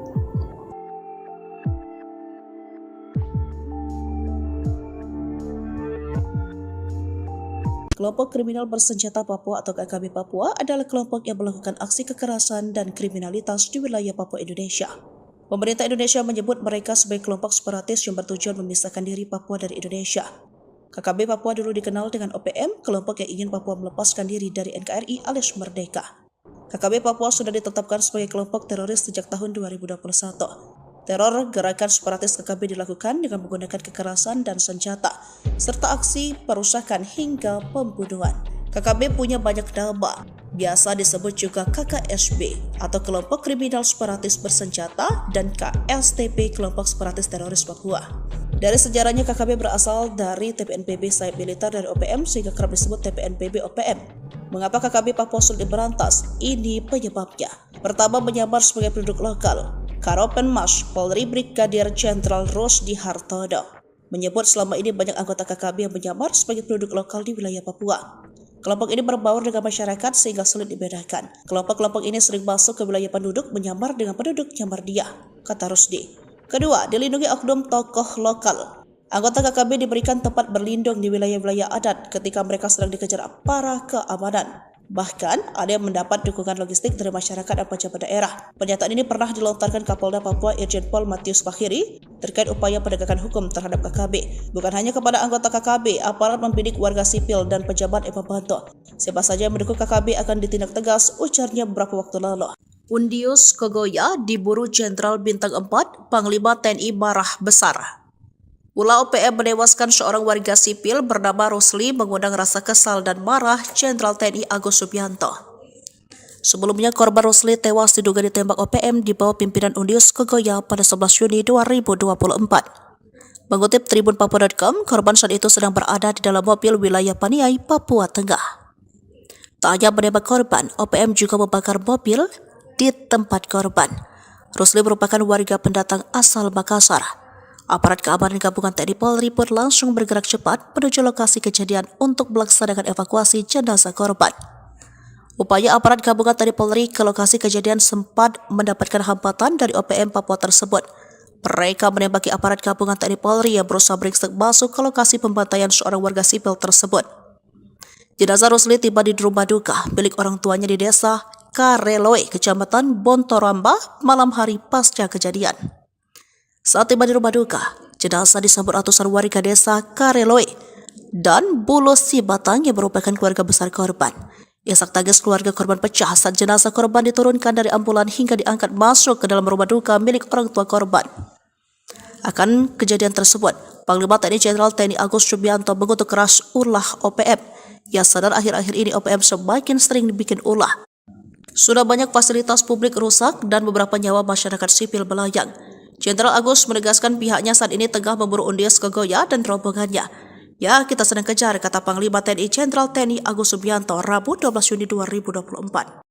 Kelompok Kriminal Bersenjata Papua atau KKB Papua adalah kelompok yang melakukan aksi kekerasan dan kriminalitas di wilayah Papua Indonesia. Pemerintah Indonesia menyebut mereka sebagai kelompok separatis yang bertujuan memisahkan diri Papua dari Indonesia. KKB Papua dulu dikenal dengan OPM, kelompok yang ingin Papua melepaskan diri dari NKRI alias merdeka. KKB Papua sudah ditetapkan sebagai kelompok teroris sejak tahun 2021. Teror gerakan separatis KKB dilakukan dengan menggunakan kekerasan dan senjata, serta aksi perusakan hingga pembunuhan. KKB punya banyak nama, biasa disebut juga KKSB atau Kelompok Kriminal Separatis Bersenjata dan KSTP Kelompok Separatis Teroris Papua. Dari sejarahnya KKB berasal dari TPNPB sayap militer dari OPM sehingga kerap disebut TPNPB OPM. Mengapa KKB Papua sulit diberantas? Ini penyebabnya. Pertama, menyamar sebagai penduduk lokal. Karopenmas Polri Brigadir Jenderal Rusdi Hartodo menyebut selama ini banyak anggota KKB yang menyamar sebagai penduduk lokal di wilayah Papua. Kelompok ini berbaur dengan masyarakat sehingga sulit dibedakan. Kelompok-kelompok ini sering masuk ke wilayah penduduk menyamar dengan penduduk nyamar dia, kata Rusdi. Kedua, dilindungi oknum tokoh lokal. Anggota KKB diberikan tempat berlindung di wilayah-wilayah adat ketika mereka sedang dikejar aparat keamanan. Bahkan, ada yang mendapat dukungan logistik dari masyarakat dan pejabat daerah. Pernyataan ini pernah dilontarkan Kapolda Papua Irjen Pol Matius Bahiri terkait upaya penegakan hukum terhadap KKB. Bukan hanya kepada anggota KKB, aparat membidik warga sipil dan pejabat yang membantu. Siapa saja yang mendukung KKB akan ditindak tegas, ujarnya beberapa waktu lalu. Undius Kogoya diburu Jenderal Bintang 4, Panglima TNI marah besar. Ulah OPM menewaskan seorang warga sipil bernama Rusli mengundang rasa kesal dan marah Jenderal TNI Agus Subianto. Sebelumnya, korban Rusli tewas diduga ditembak OPM di bawah pimpinan Undius Kogoya pada 11 Juni 2024. Mengutip tribunpapua.com, korban saat itu sedang berada di dalam mobil wilayah Paniai, Papua Tengah. Tak hanya menembak korban, OPM juga membakar mobil di tempat korban. Rusli merupakan warga pendatang asal Makassar. Aparat keamanan gabungan TNI Polri pun langsung bergerak cepat menuju lokasi kejadian untuk melaksanakan evakuasi jenazah korban. Upaya aparat gabungan TNI Polri ke lokasi kejadian sempat mendapatkan hambatan dari OPM Papua tersebut. Mereka menembaki aparat gabungan TNI Polri yang berusaha beringsek masuk ke lokasi pembantaian seorang warga sipil tersebut. Jenazah Rusli tiba di rumah duka milik orang tuanya di desa Kareloe, Kecamatan Bontoramba, malam hari pasca kejadian. Saat tiba di rumah duka, jenazah disambut ratusan warga desa Kareloe dan Bulo Sibatang yang merupakan keluarga besar korban. Isak tangis keluarga korban pecah saat jenazah korban diturunkan dari ambulan hingga diangkat masuk ke dalam rumah duka milik orang tua korban. Akan kejadian tersebut, Panglima TNI Jenderal TNI Agus Subianto mengutuk keras ulah OPM. Ia sadar akhir-akhir ini OPM semakin sering dibikin ulah. Sudah banyak fasilitas publik rusak dan beberapa nyawa masyarakat sipil melayang. Jenderal Agus menegaskan pihaknya saat ini tengah memburu Undius Kogoya dan rombongannya. Ya, kita sedang kejar, kata Panglima TNI Jenderal TNI Agus Subianto Rabu 12 Juni 2024.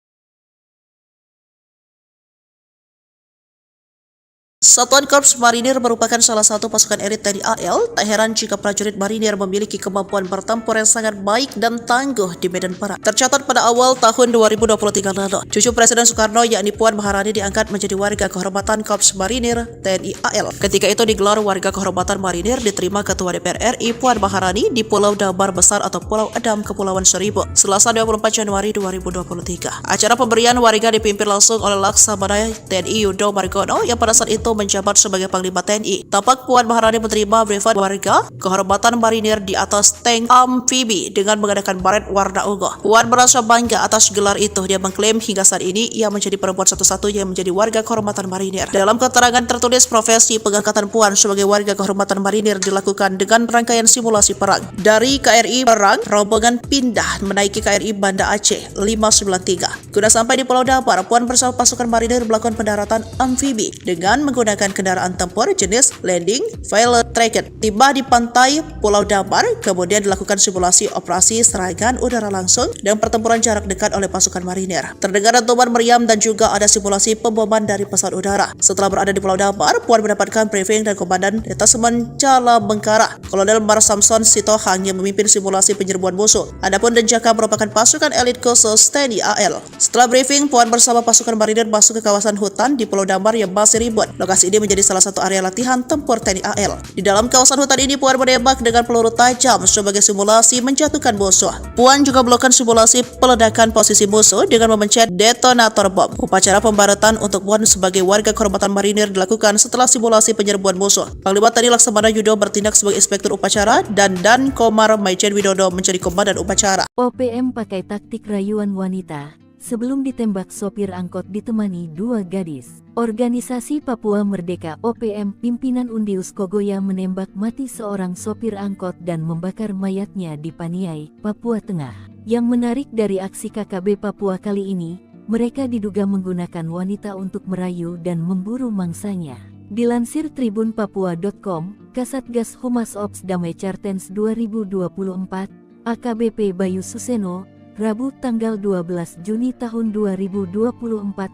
Satuan Korps Marinir merupakan salah satu pasukan elit TNI AL. Tak heran jika prajurit marinir memiliki kemampuan bertempur yang sangat baik dan tangguh di medan perang. Tercatat pada awal tahun 2023 lalu, cucu Presiden Soekarno yakni Puan Maharani diangkat menjadi warga kehormatan Korps Marinir TNI AL. Ketika itu digelar warga kehormatan marinir diterima Ketua DPR RI Puan Maharani di Pulau Dabar Besar atau Pulau Adam, Kepulauan Seribu, Selasa 24 Januari 2023. Acara pemberian warga dipimpin langsung oleh Laksamana TNI Yudo Margono yang pada saat itu menjabat sebagai Panglima TNI. Tampak Puan Maharani menerima privat warga kehormatan marinir di atas tank amfibi dengan menggunakan baret warna ungu. Puan merasa bangga atas gelar itu. Dia mengklaim hingga saat ini ia menjadi perempuan satu-satunya yang menjadi warga kehormatan marinir. Dalam keterangan tertulis, profesi pengangkatan Puan sebagai warga kehormatan marinir dilakukan dengan rangkaian simulasi perang. Dari KRI Perang, rombongan pindah menaiki KRI Banda Aceh 593. Guna sampai di Pulau Dabar, Puan bersama pasukan marinir melakukan pendaratan amfibi dengan menggunakan kendaraan tempur jenis landing failure tracker. Tiba di pantai Pulau Dabar, kemudian dilakukan simulasi operasi serangan udara langsung dan pertempuran jarak dekat oleh pasukan marinir. Terdengar dentuman meriam dan juga ada simulasi pemboman dari pesawat udara. Setelah berada di Pulau Dabar, Puan mendapatkan briefing dan Komandan Detasemen Cala Bengkara, Kolonel Mar Samson Sitohang yang memimpin simulasi penyerbuan musuh. Adapun Denjaka merupakan pasukan elit khusus TNI AL. Setelah briefing, Puan bersama pasukan marinir masuk ke kawasan hutan di Pulau Dabar yang masih ribut. Lokasi ini menjadi salah satu area latihan tempur TNI AL. Di dalam kawasan hutan ini, Puan menembak dengan peluru tajam sebagai simulasi menjatuhkan musuh. Puan juga melakukan simulasi peledakan posisi musuh dengan memencet detonator bom. Upacara pembaratan untuk Puan sebagai warga kehormatan marinir dilakukan setelah simulasi penyerbuan musuh. Panglima TNI Laksamana Yudo bertindak sebagai inspektur upacara dan Dan Komar Maijen Widodo menjadi komandan upacara. OPM pakai taktik rayuan wanita. Sebelum ditembak sopir angkot ditemani dua gadis. Organisasi Papua Merdeka OPM pimpinan Undius Kogoya menembak mati seorang sopir angkot dan membakar mayatnya di Paniai, Papua Tengah. Yang menarik dari aksi KKB Papua kali ini, mereka diduga menggunakan wanita untuk merayu dan memburu mangsanya. Dilansir tribunpapua.com, Kasatgas Humas Ops Damai Cartens 2024, AKBP Bayu Suseno, Rabu tanggal 12 Juni tahun 2024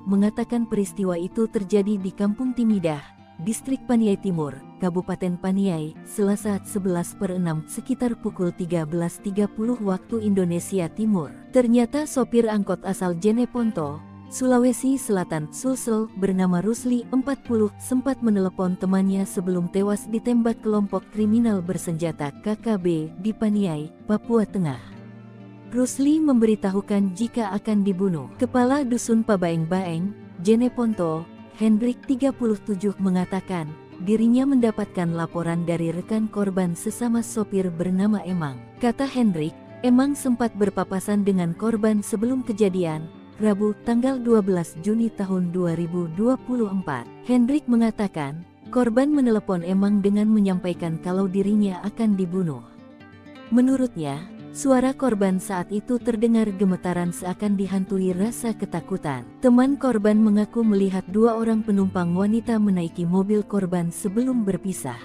mengatakan peristiwa itu terjadi di Kampung Timidah, Distrik Paniai Timur, Kabupaten Paniai, Selasa 11/6 sekitar pukul 13.30 waktu Indonesia Timur. Ternyata sopir angkot asal Jeneponto, Sulawesi Selatan, Sulsel, bernama Rusli, 40, sempat menelepon temannya sebelum tewas ditembak kelompok kriminal bersenjata KKB di Paniai, Papua Tengah. Rusli memberitahukan jika akan dibunuh. Kepala Dusun Pabaeng-Baeng, Jeneponto, Hendrik 37 mengatakan, dirinya mendapatkan laporan dari rekan korban sesama sopir bernama Emang. Kata Hendrik, Emang sempat berpapasan dengan korban sebelum kejadian, Rabu tanggal 12 Juni tahun 2024. Hendrik mengatakan, korban menelepon Emang dengan menyampaikan kalau dirinya akan dibunuh. Menurutnya, suara korban saat itu terdengar gemetaran seakan dihantui rasa ketakutan. Teman korban mengaku melihat dua orang penumpang wanita menaiki mobil korban sebelum berpisah.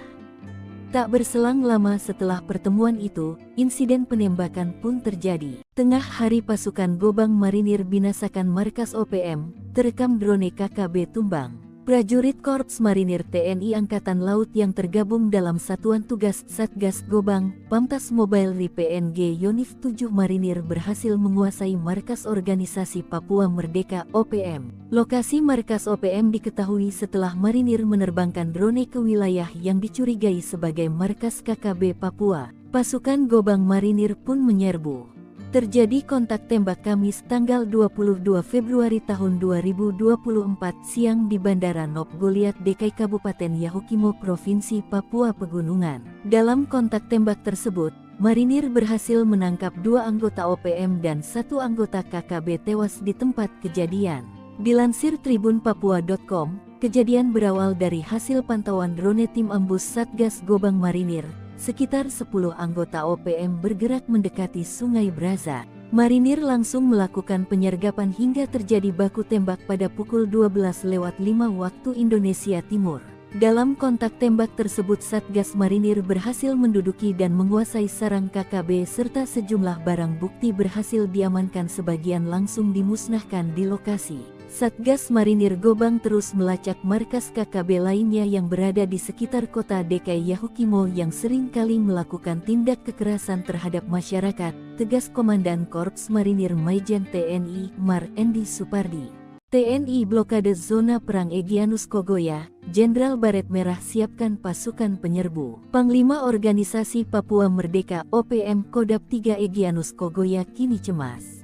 Tak berselang lama setelah pertemuan itu, insiden penembakan pun terjadi. Tengah hari pasukan Gobang Marinir binasakan markas OPM, terekam drone KKB tumbang. Prajurit Korps Marinir TNI Angkatan Laut yang tergabung dalam Satuan Tugas Satgas Gobang, Pamtas Mobile Ri PNG Yonif 7 Marinir berhasil menguasai markas organisasi Papua Merdeka OPM. Lokasi markas OPM diketahui setelah Marinir menerbangkan drone ke wilayah yang dicurigai sebagai markas KKB Papua. Pasukan Gobang Marinir pun menyerbu. Terjadi kontak tembak Kamis tanggal 22 Februari tahun 2024 siang di Bandara Nop Goliat Dekai Kabupaten Yahukimo Provinsi Papua Pegunungan. Dalam kontak tembak tersebut, Marinir berhasil menangkap 2 anggota OPM dan 1 anggota KKB tewas di tempat kejadian. Dilansir tribunpapua.com, kejadian berawal dari hasil pantauan drone tim ambus Satgas Gobang Marinir. Sekitar 10 anggota OPM bergerak mendekati Sungai Braza. Marinir langsung melakukan penyergapan hingga terjadi baku tembak pada pukul 12:05 waktu Indonesia Timur. Dalam kontak tembak tersebut Satgas Marinir berhasil menduduki dan menguasai sarang KKB serta sejumlah barang bukti berhasil diamankan, sebagian langsung dimusnahkan di lokasi. Satgas Marinir Gobang terus melacak markas KKB lainnya yang berada di sekitar kota Dekai Yahukimo yang sering kali melakukan tindak kekerasan terhadap masyarakat, tegas Komandan Korps Marinir Maijen TNI Mar Endi Supardi. TNI blokade zona perang Egyanus Kogoya, Jenderal Baret Merah siapkan pasukan penyerbu. Panglima Organisasi Papua Merdeka OPM Kodap 3 Egyanus Kogoya kini cemas.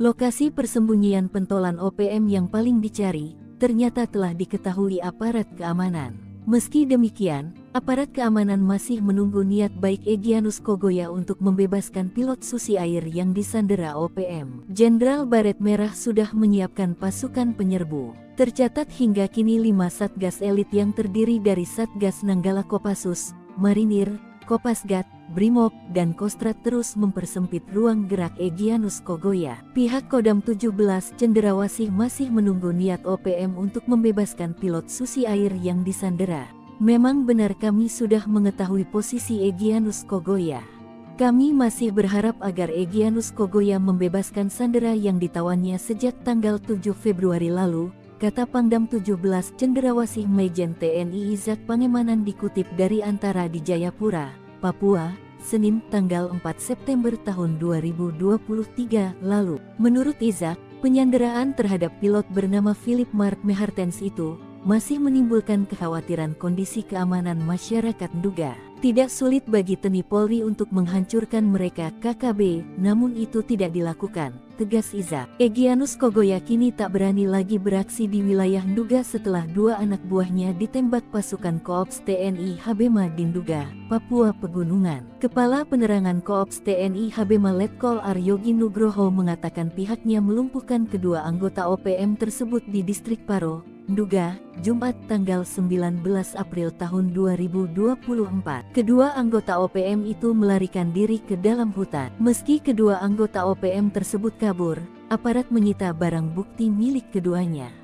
Lokasi persembunyian pentolan OPM yang paling dicari, ternyata telah diketahui aparat keamanan. Meski demikian, aparat keamanan masih menunggu niat baik Egyanus Kogoya untuk membebaskan pilot Susi Air yang disandera OPM. Jenderal Baret Merah sudah menyiapkan pasukan penyerbu. Tercatat hingga kini 5 Satgas elit yang terdiri dari Satgas Nanggala Kopassus, Marinir, Kopasgat, Brimob, dan Kostrat terus mempersempit ruang gerak Egyanus Kogoya. Pihak Kodam 17 Cenderawasih masih menunggu niat OPM untuk membebaskan pilot Susi Air yang disandera. Memang benar kami sudah mengetahui posisi Egyanus Kogoya. Kami masih berharap agar Egyanus Kogoya membebaskan sandera yang ditawannya sejak tanggal 7 Februari lalu, kata Pangdam 17 Cenderawasih Maijen TNI Izak Pangemanan dikutip dari Antara di Jayapura, Papua, Senin tanggal 4 September tahun 2023 lalu. Menurut Izak, penyanderaan terhadap pilot bernama Philip Mark Mehartens itu masih menimbulkan kekhawatiran kondisi keamanan masyarakat Nduga. Tidak sulit bagi TNI Polri untuk menghancurkan mereka KKB, namun itu tidak dilakukan, tegas Izak. Egyanus Kogoya kini tak berani lagi beraksi di wilayah Nduga setelah 2 anak buahnya ditembak pasukan Koops TNI Habema di Nduga, Papua Pegunungan. Kepala Penerangan Koops TNI Habema Letkol Aryogi Nugroho mengatakan pihaknya melumpuhkan kedua anggota OPM tersebut di distrik Paro, Nduga, Jumat tanggal 19 April tahun 2024. Kedua anggota OPM itu melarikan diri ke dalam hutan. Meski kedua anggota OPM tersebut kabur, aparat menyita barang bukti milik keduanya.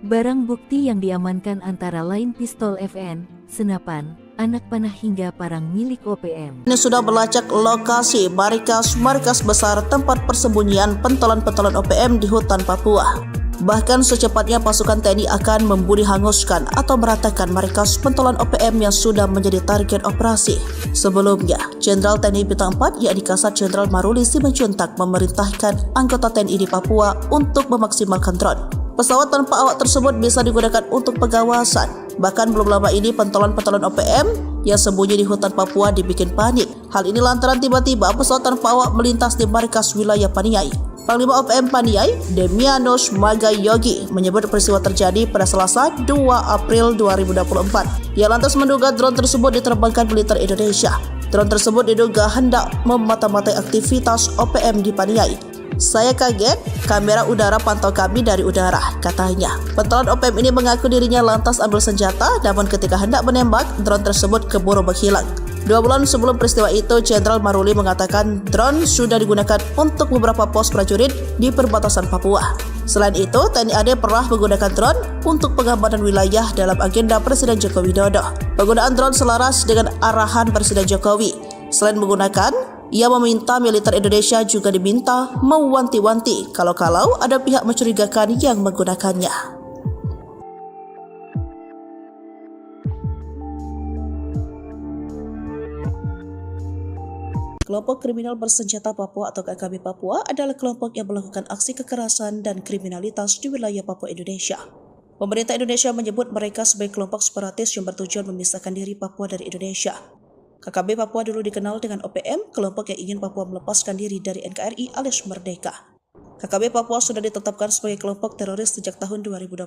Barang bukti yang diamankan antara lain pistol FN, senapan, anak panah hingga parang milik OPM. Ini sudah melacak lokasi markas besar tempat persembunyian pentolan-pentolan OPM di hutan Papua. Bahkan secepatnya pasukan TNI akan memburi hanguskan atau meratakan markas pentolan OPM yang sudah menjadi target operasi. Sebelumnya, Jenderal TNI Bintang 4 yakni Kasat Jenderal Maruli Simanjuntak memerintahkan anggota TNI di Papua untuk memaksimalkan drone. Pesawat tanpa awak tersebut bisa digunakan untuk pengawasan. Bahkan belum lama ini pentolan-pentolan OPM yang sembunyi di hutan Papua dibikin panik. Hal ini lantaran tiba-tiba pesawat tanpa awak melintas di markas wilayah Paniai. Panglima OPM Paniai, Demianus Magayogi, menyebut peristiwa terjadi pada Selasa 2 April 2024. Ia lantas menduga drone tersebut diterbangkan militer Indonesia. Drone tersebut diduga hendak memata-matai aktivitas OPM di Paniai. Saya kaget, kamera udara pantau kami dari udara, katanya. Pentolan OPM ini mengaku dirinya lantas ambil senjata, namun ketika hendak menembak, drone tersebut keburu menghilang. 2 bulan sebelum peristiwa itu, Jenderal Maruli mengatakan drone sudah digunakan untuk beberapa pos prajurit di perbatasan Papua. Selain itu, TNI AD pernah menggunakan drone untuk pengamanan wilayah dalam agenda Presiden Joko Widodo. Penggunaan drone selaras dengan arahan Presiden Jokowi. Selain menggunakan, ia meminta militer Indonesia juga diminta mewanti-wanti kalau-kalau ada pihak mencurigakan yang menggunakannya. Kelompok kriminal bersenjata Papua atau KKB Papua adalah kelompok yang melakukan aksi kekerasan dan kriminalitas di wilayah Papua Indonesia. Pemerintah Indonesia menyebut mereka sebagai kelompok separatis yang bertujuan memisahkan diri Papua dari Indonesia. KKB Papua dulu dikenal dengan OPM, kelompok yang ingin Papua melepaskan diri dari NKRI alias merdeka. KKB Papua sudah ditetapkan sebagai kelompok teroris sejak tahun 2021.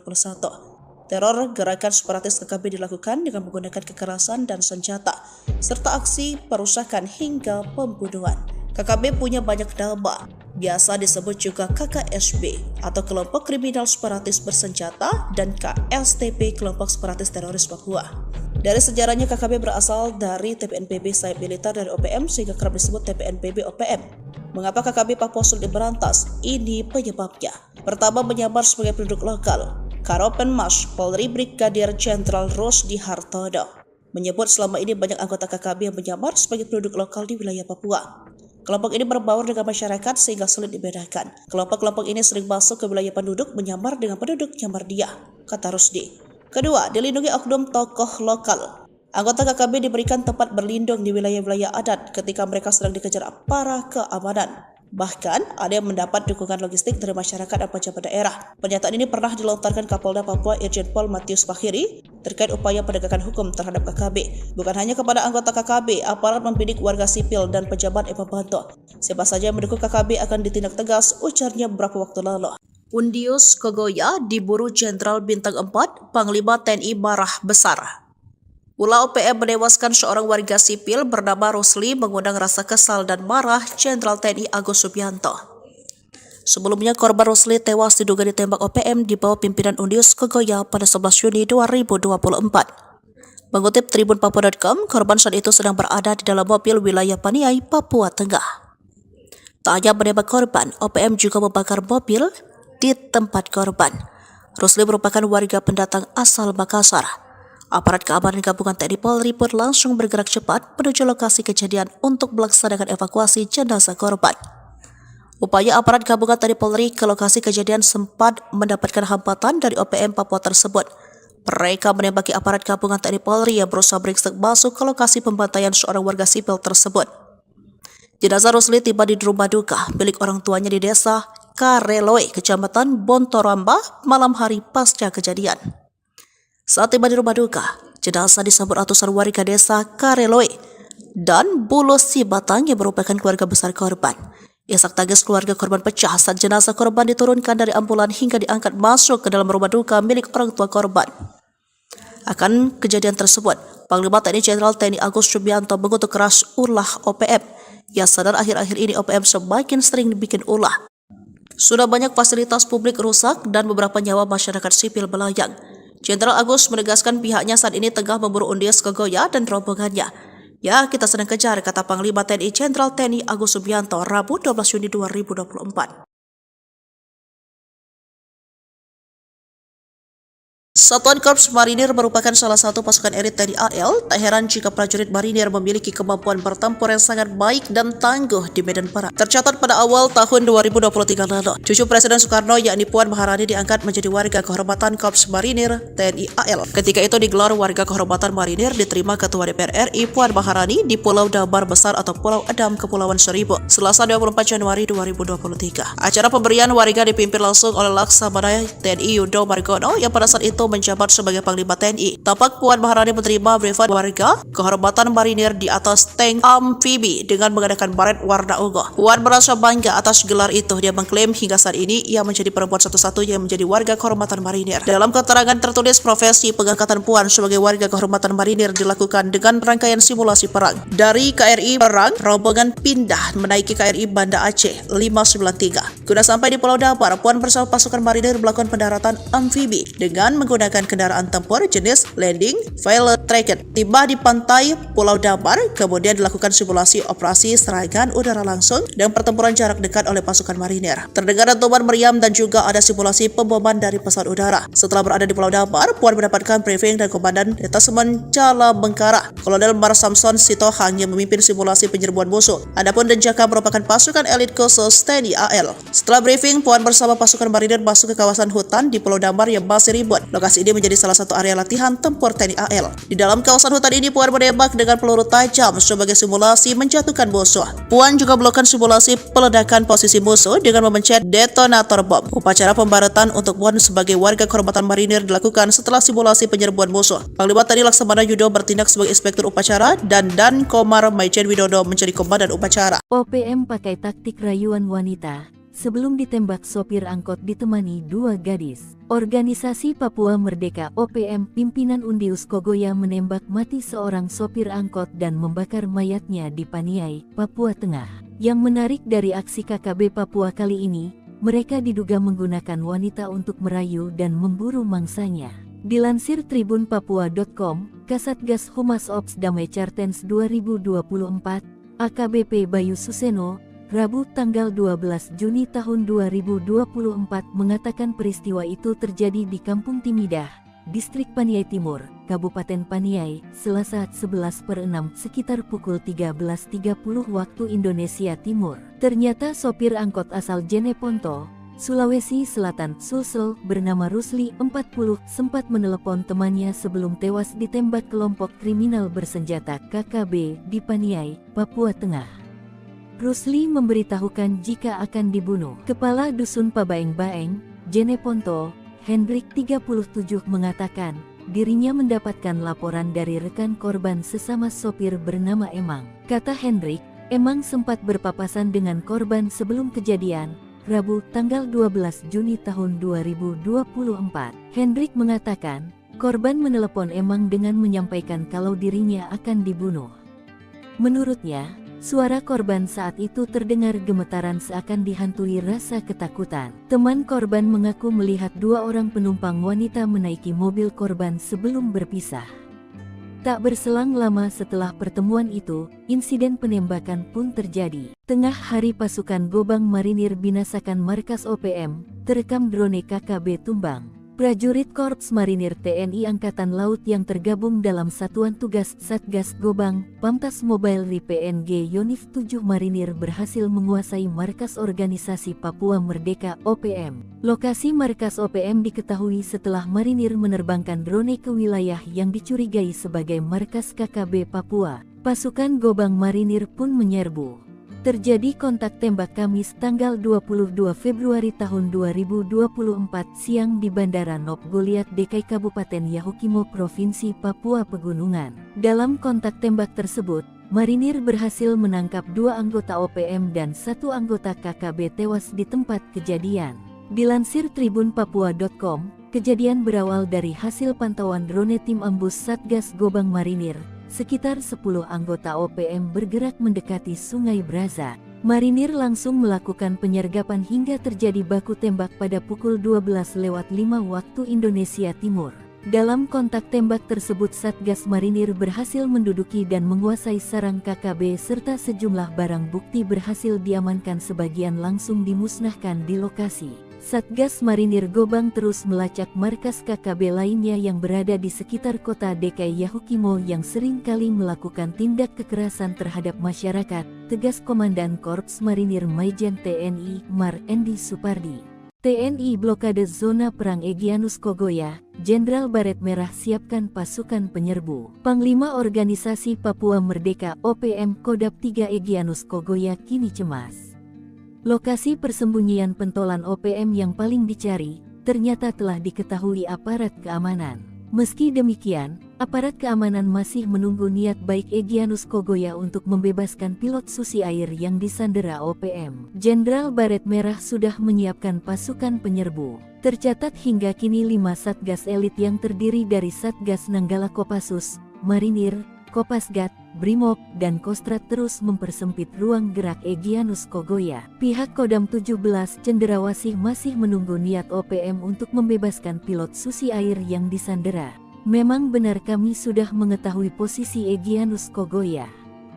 Teror gerakan separatis KKB dilakukan dengan menggunakan kekerasan dan senjata, serta aksi perusakan hingga pembunuhan. KKB punya banyak nama, biasa disebut juga KKSB atau kelompok kriminal separatis bersenjata dan KSTP kelompok separatis teroris Papua. Dari sejarahnya KKB berasal dari TPNPB sayap militer dari OPM sehingga kerap disebut TPNPB OPM. Mengapa KKB Papua sulit diberantas? Ini penyebabnya. Pertama, menyamar sebagai penduduk lokal. Karopenmas Polri Brigadir Jenderal Rusdi Hartodo menyebut selama ini banyak anggota KKB yang menyamar sebagai penduduk lokal di wilayah Papua. Kelompok ini berbaur dengan masyarakat sehingga sulit dibedakan. Kelompok-kelompok ini sering masuk ke wilayah penduduk menyamar dengan penduduk nyamar dia, kata Rusdi. Kedua, dilindungi oknum tokoh lokal. Anggota KKB diberikan tempat berlindung di wilayah-wilayah adat ketika mereka sedang dikejar aparat keamanan. Bahkan, ada yang mendapat dukungan logistik dari masyarakat dan pejabat daerah. Pernyataan ini pernah dilontarkan Kapolda Papua Irjen Pol Matius Fahiri terkait upaya penegakan hukum terhadap KKB. Bukan hanya kepada anggota KKB, aparat membidik warga sipil dan pejabat yang membantu. Siapa saja yang mendukung KKB akan ditindak tegas, ujarnya beberapa waktu lalu. Undius Kogoya diburu Jenderal Bintang 4, Panglima TNI marah besar. Ulah OPM menewaskan seorang warga sipil bernama Rusli mengundang rasa kesal dan marah Jenderal TNI Agus Subianto. Sebelumnya korban Rusli tewas diduga ditembak OPM di bawah pimpinan Undius Kogoya pada 11 Juni 2024. Mengutip Tribun Papua.com, korban saat itu sedang berada di dalam mobil wilayah Paniai, Papua Tengah. Tak hanya menembak korban, OPM juga membakar mobil di tempat korban. Rusli merupakan warga pendatang asal Makassar. Aparat keamanan gabungan TNI Polri pun langsung bergerak cepat menuju lokasi kejadian untuk melaksanakan evakuasi jenazah korban. Upaya aparat gabungan TNI Polri ke lokasi kejadian sempat mendapatkan hambatan dari OPM Papua tersebut. Mereka menembaki aparat gabungan TNI Polri yang berusaha beringsek masuk ke lokasi pembantaian seorang warga sipil tersebut. Jenazah Rusli tiba di rumah duka milik orang tuanya di desa Kareloe, Kecamatan Bontoramba, malam hari pasca kejadian. Saat tiba di rumah duka, jenazah disambut ratusan warga desa Kareloe dan Bulo Sibatang yang merupakan keluarga besar korban. Isak tangis keluarga korban pecah saat jenazah korban diturunkan dari ambulan hingga diangkat masuk ke dalam rumah duka milik orang tua korban. Akan kejadian tersebut, Panglima TNI Jenderal TNI Agus Subianto mengutuk keras ulah OPM. Ia sadar akhir-akhir ini OPM semakin sering dibikin ulah. Sudah banyak fasilitas publik rusak dan beberapa nyawa masyarakat sipil melayang. Jenderal Agus menegaskan pihaknya saat ini tengah memburu Undius Kogoya dan rombongannya. Ya, kita sedang kejar, kata Panglima TNI Jenderal TNI Agus Subianto Rabu 12 Juni 2024. Satuan Korps Marinir merupakan salah satu pasukan elit TNI AL. Tak heran jika prajurit marinir memiliki kemampuan bertempur yang sangat baik dan tangguh di medan perang. Tercatat pada awal tahun 2023 lalu, cucu Presiden Soekarno yakni Puan Maharani diangkat menjadi warga kehormatan Korps Marinir TNI AL. Ketika itu digelar warga kehormatan marinir diterima Ketua DPR RI Puan Maharani di Pulau Dabar Besar atau Pulau Adam, Kepulauan Seribu, Selasa 24 Januari 2023. Acara pemberian warga dipimpin langsung oleh Laksamana TNI Yudo Margono yang pada saat itu menjabat sebagai Panglima TNI. Tampak Puan Maharani menerima brevet warga kehormatan marinir di atas tank amfibi dengan menggunakan baret warna ungu. Puan merasa bangga atas gelar itu. Dia mengklaim hingga saat ini ia menjadi perempuan satu-satunya yang menjadi warga kehormatan marinir. Dalam keterangan tertulis, profesi pengangkatan Puan sebagai warga kehormatan marinir dilakukan dengan rangkaian simulasi perang. Dari KRI Perang, rombongan pindah menaiki KRI Banda Aceh 593. Guna sampai di Pulau Dabar, Puan bersama pasukan marinir melakukan pendaratan amfibi dengan menggunakan kendaraan tempur jenis landing pilot tracker. Tiba di pantai Pulau Dabar, kemudian dilakukan simulasi operasi serangan udara langsung dan pertempuran jarak dekat oleh pasukan marinir. Terdengar dentuman meriam dan juga ada simulasi pemboman dari pesawat udara. Setelah berada di Pulau Dabar, Puan mendapatkan briefing dari Komandan Detasemen Cala Bengkara, Kolonel Mar Samson Sitohang yang memimpin simulasi penyerbuan musuh. Adapun Denjaka merupakan pasukan elit khusus TNI AL. Setelah briefing, Puan bersama pasukan marinir masuk ke kawasan hutan di Pulau Dabar yang masih ribut. Lokasi ini menjadi salah satu area latihan tempur TNI AL. Di dalam kawasan hutan ini, Puan menembak dengan peluru tajam sebagai simulasi menjatuhkan musuh. Puan juga melakukan simulasi peledakan posisi musuh dengan memencet detonator bom. Upacara pembaratan untuk Puan sebagai warga kehormatan marinir dilakukan setelah simulasi penyerbuan musuh. Panglima TNI Laksamana Yudo bertindak sebagai inspektur upacara dan Dan Komar Maijen Widodo menjadi komandan upacara. OPM pakai taktik rayuan wanita. Sebelum ditembak sopir angkot ditemani dua gadis. Organisasi Papua Merdeka OPM pimpinan Undius Kogoya menembak mati seorang sopir angkot dan membakar mayatnya di Paniai, Papua Tengah. Yang menarik dari aksi KKB Papua kali ini, mereka diduga menggunakan wanita untuk merayu dan memburu mangsanya. Dilansir tribunpapua.com, Kasatgas Humas Ops Damai Cartens 2024, AKBP Bayu Suseno, Rabu tanggal 12 Juni tahun 2024 mengatakan peristiwa itu terjadi di Kampung Timidah, Distrik Paniai Timur, Kabupaten Paniai, Selasa 11/6 sekitar pukul 13.30 waktu Indonesia Timur. Ternyata sopir angkot asal Jeneponto, Sulawesi Selatan, Sulsel, bernama Rusli 40 sempat menelepon temannya sebelum tewas ditembak kelompok kriminal bersenjata KKB di Paniai, Papua Tengah. Rusli memberitahukan jika akan dibunuh. Kepala Dusun Pabaeng-Baeng, Jeneponto, Hendrik 37 mengatakan, dirinya mendapatkan laporan dari rekan korban sesama sopir bernama Emang. Kata Hendrik, Emang sempat berpapasan dengan korban sebelum kejadian, Rabu tanggal 12 Juni tahun 2024. Hendrik mengatakan, korban menelepon Emang dengan menyampaikan kalau dirinya akan dibunuh. Menurutnya, suara korban saat itu terdengar gemetaran seakan dihantui rasa ketakutan. Teman korban mengaku melihat dua orang penumpang wanita menaiki mobil korban sebelum berpisah. Tak berselang lama setelah pertemuan itu, insiden penembakan pun terjadi. Tengah hari pasukan Gobang Marinir binasakan markas OPM, terekam drone KKB tumbang. Prajurit Korps Marinir TNI Angkatan Laut yang tergabung dalam Satuan Tugas Satgas Gobang, Pamtas Mobile Ri PNG Yonif 7 Marinir berhasil menguasai markas organisasi Papua Merdeka OPM. Lokasi markas OPM diketahui setelah Marinir menerbangkan drone ke wilayah yang dicurigai sebagai markas KKB Papua. Pasukan Gobang Marinir pun menyerbu. Terjadi kontak tembak Kamis tanggal 22 Februari tahun 2024 siang di Bandara Nop Goliat Dekai Kabupaten Yahukimo Provinsi Papua Pegunungan. Dalam kontak tembak tersebut, Marinir berhasil menangkap dua anggota OPM dan satu anggota KKB tewas di tempat kejadian. Dilansir tribunpapua.com, kejadian berawal dari hasil pantauan drone tim ambus Satgas Gobang Marinir. Sekitar 10 anggota OPM bergerak mendekati Sungai Braza. Marinir langsung melakukan penyergapan hingga terjadi baku tembak pada pukul 12:05 waktu Indonesia Timur. Dalam kontak tembak tersebut Satgas Marinir berhasil menduduki dan menguasai sarang KKB serta sejumlah barang bukti berhasil diamankan, sebagian langsung dimusnahkan di lokasi. Satgas Marinir Gobang terus melacak markas KKB lainnya yang berada di sekitar kota DKI Yahukimo yang sering kali melakukan tindak kekerasan terhadap masyarakat, tegas Komandan Korps Marinir Maijen TNI Mar Endi Supardi. TNI blokade zona perang Egyanus Kogoya, Jenderal Baret Merah siapkan pasukan penyerbu. Panglima Organisasi Papua Merdeka OPM Kodap 3 Egyanus Kogoya kini cemas. Lokasi persembunyian pentolan OPM yang paling dicari, ternyata telah diketahui aparat keamanan. Meski demikian, aparat keamanan masih menunggu niat baik Egyanus Kogoya untuk membebaskan pilot Susi Air yang disandera OPM. Jenderal Baret Merah sudah menyiapkan pasukan penyerbu. Tercatat hingga kini 5 Satgas elit yang terdiri dari Satgas Nanggala Kopassus, Marinir, Kopasgat, Brimob, dan Kostrat terus mempersempit ruang gerak Egyanus Kogoya. Pihak Kodam 17 Cenderawasih masih menunggu niat OPM untuk membebaskan pilot Susi Air yang disandera. Memang benar kami sudah mengetahui posisi Egyanus Kogoya.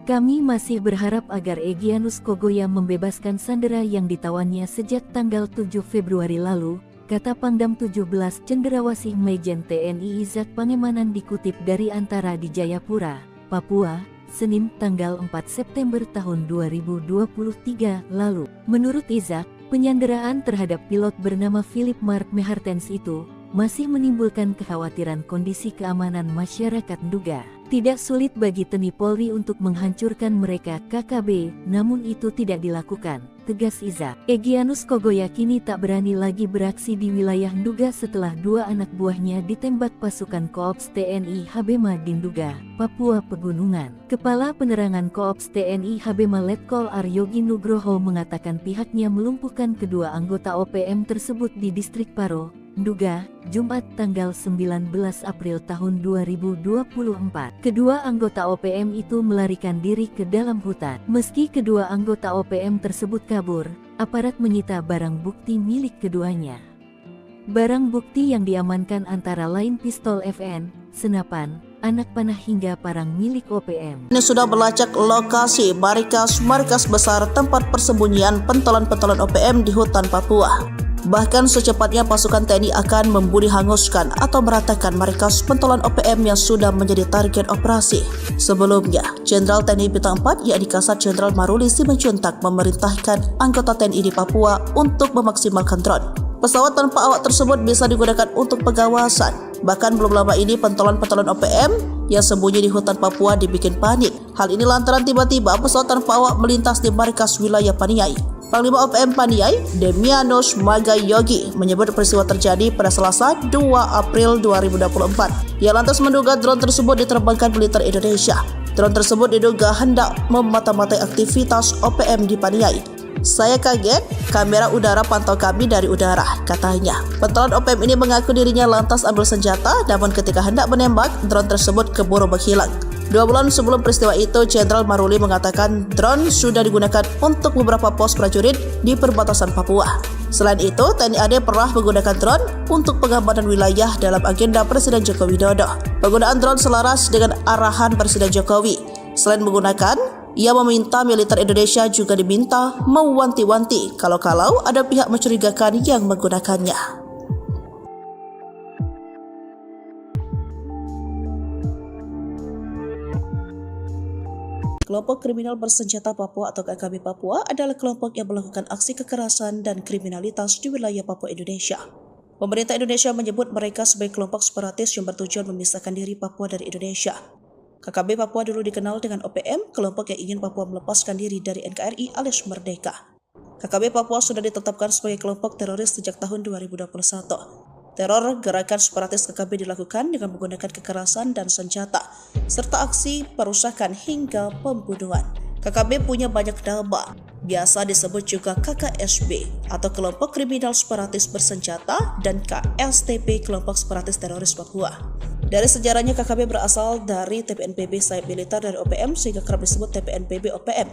Kami masih berharap agar Egyanus Kogoya membebaskan sandera yang ditawannya sejak tanggal 7 Februari lalu, kata Pangdam 17 Cenderawasih Maijen TNI Izak Pangemanan dikutip dari Antara di Jayapura, Papua, Senin tanggal 4 September tahun 2023 lalu. Menurut Izak, penyanderaan terhadap pilot bernama Philip Mark Mehartens itu masih menimbulkan kekhawatiran kondisi keamanan masyarakat Nduga. Tidak sulit bagi TNI Polri untuk menghancurkan mereka KKB, namun itu tidak dilakukan, tegas Izak. Egyanus Kogoya kini tak berani lagi beraksi di wilayah Nduga setelah 2 anak buahnya ditembak pasukan Koops TNI Habema di Nduga, Papua Pegunungan. Kepala Penerangan Koops TNI Habema Letkol Aryogi Nugroho mengatakan pihaknya melumpuhkan kedua anggota OPM tersebut di distrik Paro, Nduga, Jumat tanggal 19 April tahun 2024. Kedua anggota OPM itu melarikan diri ke dalam hutan. Meski kedua anggota OPM tersebut kabur, aparat menyita barang bukti milik keduanya. Barang bukti yang diamankan antara lain pistol FN, senapan, anak panah hingga parang milik OPM. Ini sudah melacak lokasi markas besar tempat persembunyian pentolan-pentolan OPM di hutan Papua. Bahkan secepatnya pasukan TNI akan memburi hanguskan atau meratakan markas pentolan OPM yang sudah menjadi target operasi. Sebelumnya, Jenderal TNI Bintang 4 yakni Kasat Jenderal Maruli Simanjuntak memerintahkan anggota TNI di Papua untuk memaksimalkan drone. Pesawat tanpa awak tersebut bisa digunakan untuk pengawasan. Bahkan belum lama ini pentolan-pentolan OPM yang sembunyi di hutan Papua dibikin panik. Hal ini lantaran tiba-tiba pesawat tanpa awak melintas di markas wilayah Paniai. Panglima OPM Paniai, Demianus Magayogi, menyebut peristiwa terjadi pada Selasa 2 April 2024. Ia lantas menduga drone tersebut diterbangkan militer Indonesia. Drone tersebut diduga hendak memata-matai aktivitas OPM di Paniai. Saya kaget, kamera udara pantau kami dari udara, katanya. Pentolan OPM ini mengaku dirinya lantas ambil senjata, namun ketika hendak menembak, drone tersebut keburu menghilang. 2 bulan sebelum peristiwa itu, Jenderal Maruli mengatakan drone sudah digunakan untuk beberapa pos prajurit di perbatasan Papua. Selain itu, TNI AD pernah menggunakan drone untuk pengamanan wilayah dalam agenda Presiden Joko Widodo. Penggunaan drone selaras dengan arahan Presiden Jokowi. Selain menggunakan, ia meminta militer Indonesia juga diminta mewanti-wanti kalau-kalau ada pihak mencurigakan yang menggunakannya. Kelompok kriminal bersenjata Papua atau KKB Papua adalah kelompok yang melakukan aksi kekerasan dan kriminalitas di wilayah Papua Indonesia. Pemerintah Indonesia menyebut mereka sebagai kelompok separatis yang bertujuan memisahkan diri Papua dari Indonesia. KKB Papua dulu dikenal dengan OPM, kelompok yang ingin Papua melepaskan diri dari NKRI alias merdeka. KKB Papua sudah ditetapkan sebagai kelompok teroris sejak tahun 2021. Teror gerakan separatis KKB dilakukan dengan menggunakan kekerasan dan senjata, serta aksi perusakan hingga pembunuhan. KKB punya banyak nama, biasa disebut juga KKSB atau kelompok kriminal separatis bersenjata dan KSTP kelompok separatis teroris Papua. Dari sejarahnya KKB berasal dari TPNPB sayap militer dari OPM sehingga kerap disebut TPNPB OPM.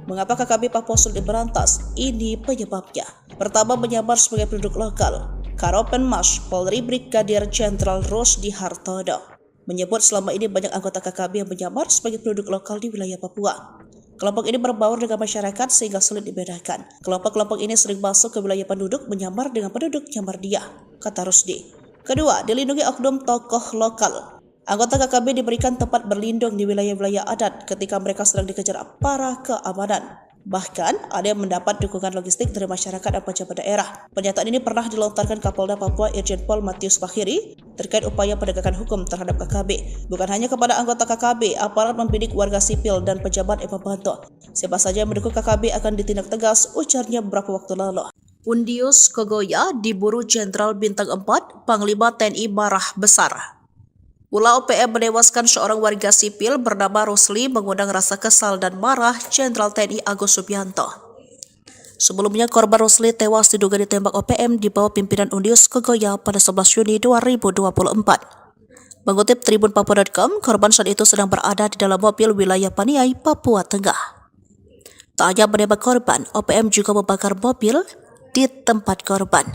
Mengapa KKB Papua sulit diberantas? Ini penyebabnya. Pertama, menyamar sebagai penduduk lokal. Karopenmas Polri Brigadir Jenderal Rusdi Hartodo menyebut selama ini banyak anggota KKB yang menyamar sebagai penduduk lokal di wilayah Papua. Kelompok ini berbaur dengan masyarakat sehingga sulit dibedakan. Kelompok-kelompok ini sering masuk ke wilayah penduduk menyamar dengan penduduk nyamar dia, kata Rusdi. Kedua, dilindungi oknum tokoh lokal. Anggota KKB diberikan tempat berlindung di wilayah-wilayah adat ketika mereka sedang dikejar aparat keamanan. Bahkan, ada yang mendapat dukungan logistik dari masyarakat dan pejabat daerah. Pernyataan ini pernah dilontarkan Kapolda Papua Irjen Pol Matius Fakhiri terkait upaya penegakan hukum terhadap KKB. Bukan hanya kepada anggota KKB, aparat membidik warga sipil dan pejabat yang membantu. Siapa saja yang mendukung KKB akan ditindak tegas, ujarnya beberapa waktu lalu. Undius Kogoya diburu Jenderal Bintang 4, Panglima TNI marah besar. Ulah OPM menewaskan seorang warga sipil bernama Rusli mengundang rasa kesal dan marah Jenderal TNI Agus Subianto. Sebelumnya, korban Rusli tewas diduga ditembak OPM di bawah pimpinan Undius Kogoya pada 11 Juni 2024. Mengutip Tribun Papua.com, korban saat itu sedang berada di dalam mobil wilayah Paniai, Papua Tengah. Tak hanya menembak korban, OPM juga membakar mobil di tempat korban.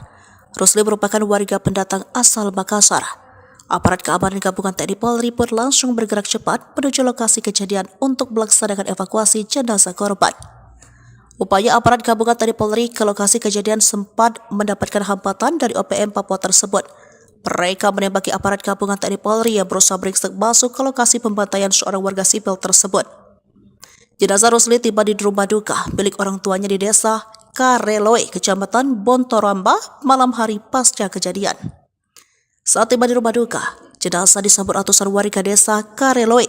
Rusli merupakan warga pendatang asal Makassar. Aparat keamanan gabungan TNI Polri pun langsung bergerak cepat menuju lokasi kejadian untuk melaksanakan evakuasi jenazah korban. Upaya aparat gabungan TNI Polri ke lokasi kejadian sempat mendapatkan hambatan dari OPM Papua tersebut. Mereka menembaki aparat gabungan TNI Polri yang berusaha beringsek masuk ke lokasi pembantaian seorang warga sipil tersebut. Jenazah Rusli tiba di rumah duka milik orang tuanya di desa Kareloe, Kecamatan Bontoramba, malam hari pasca kejadian. Saat tiba di rumah duka, jenazah disambut ratusan warga desa Kareloe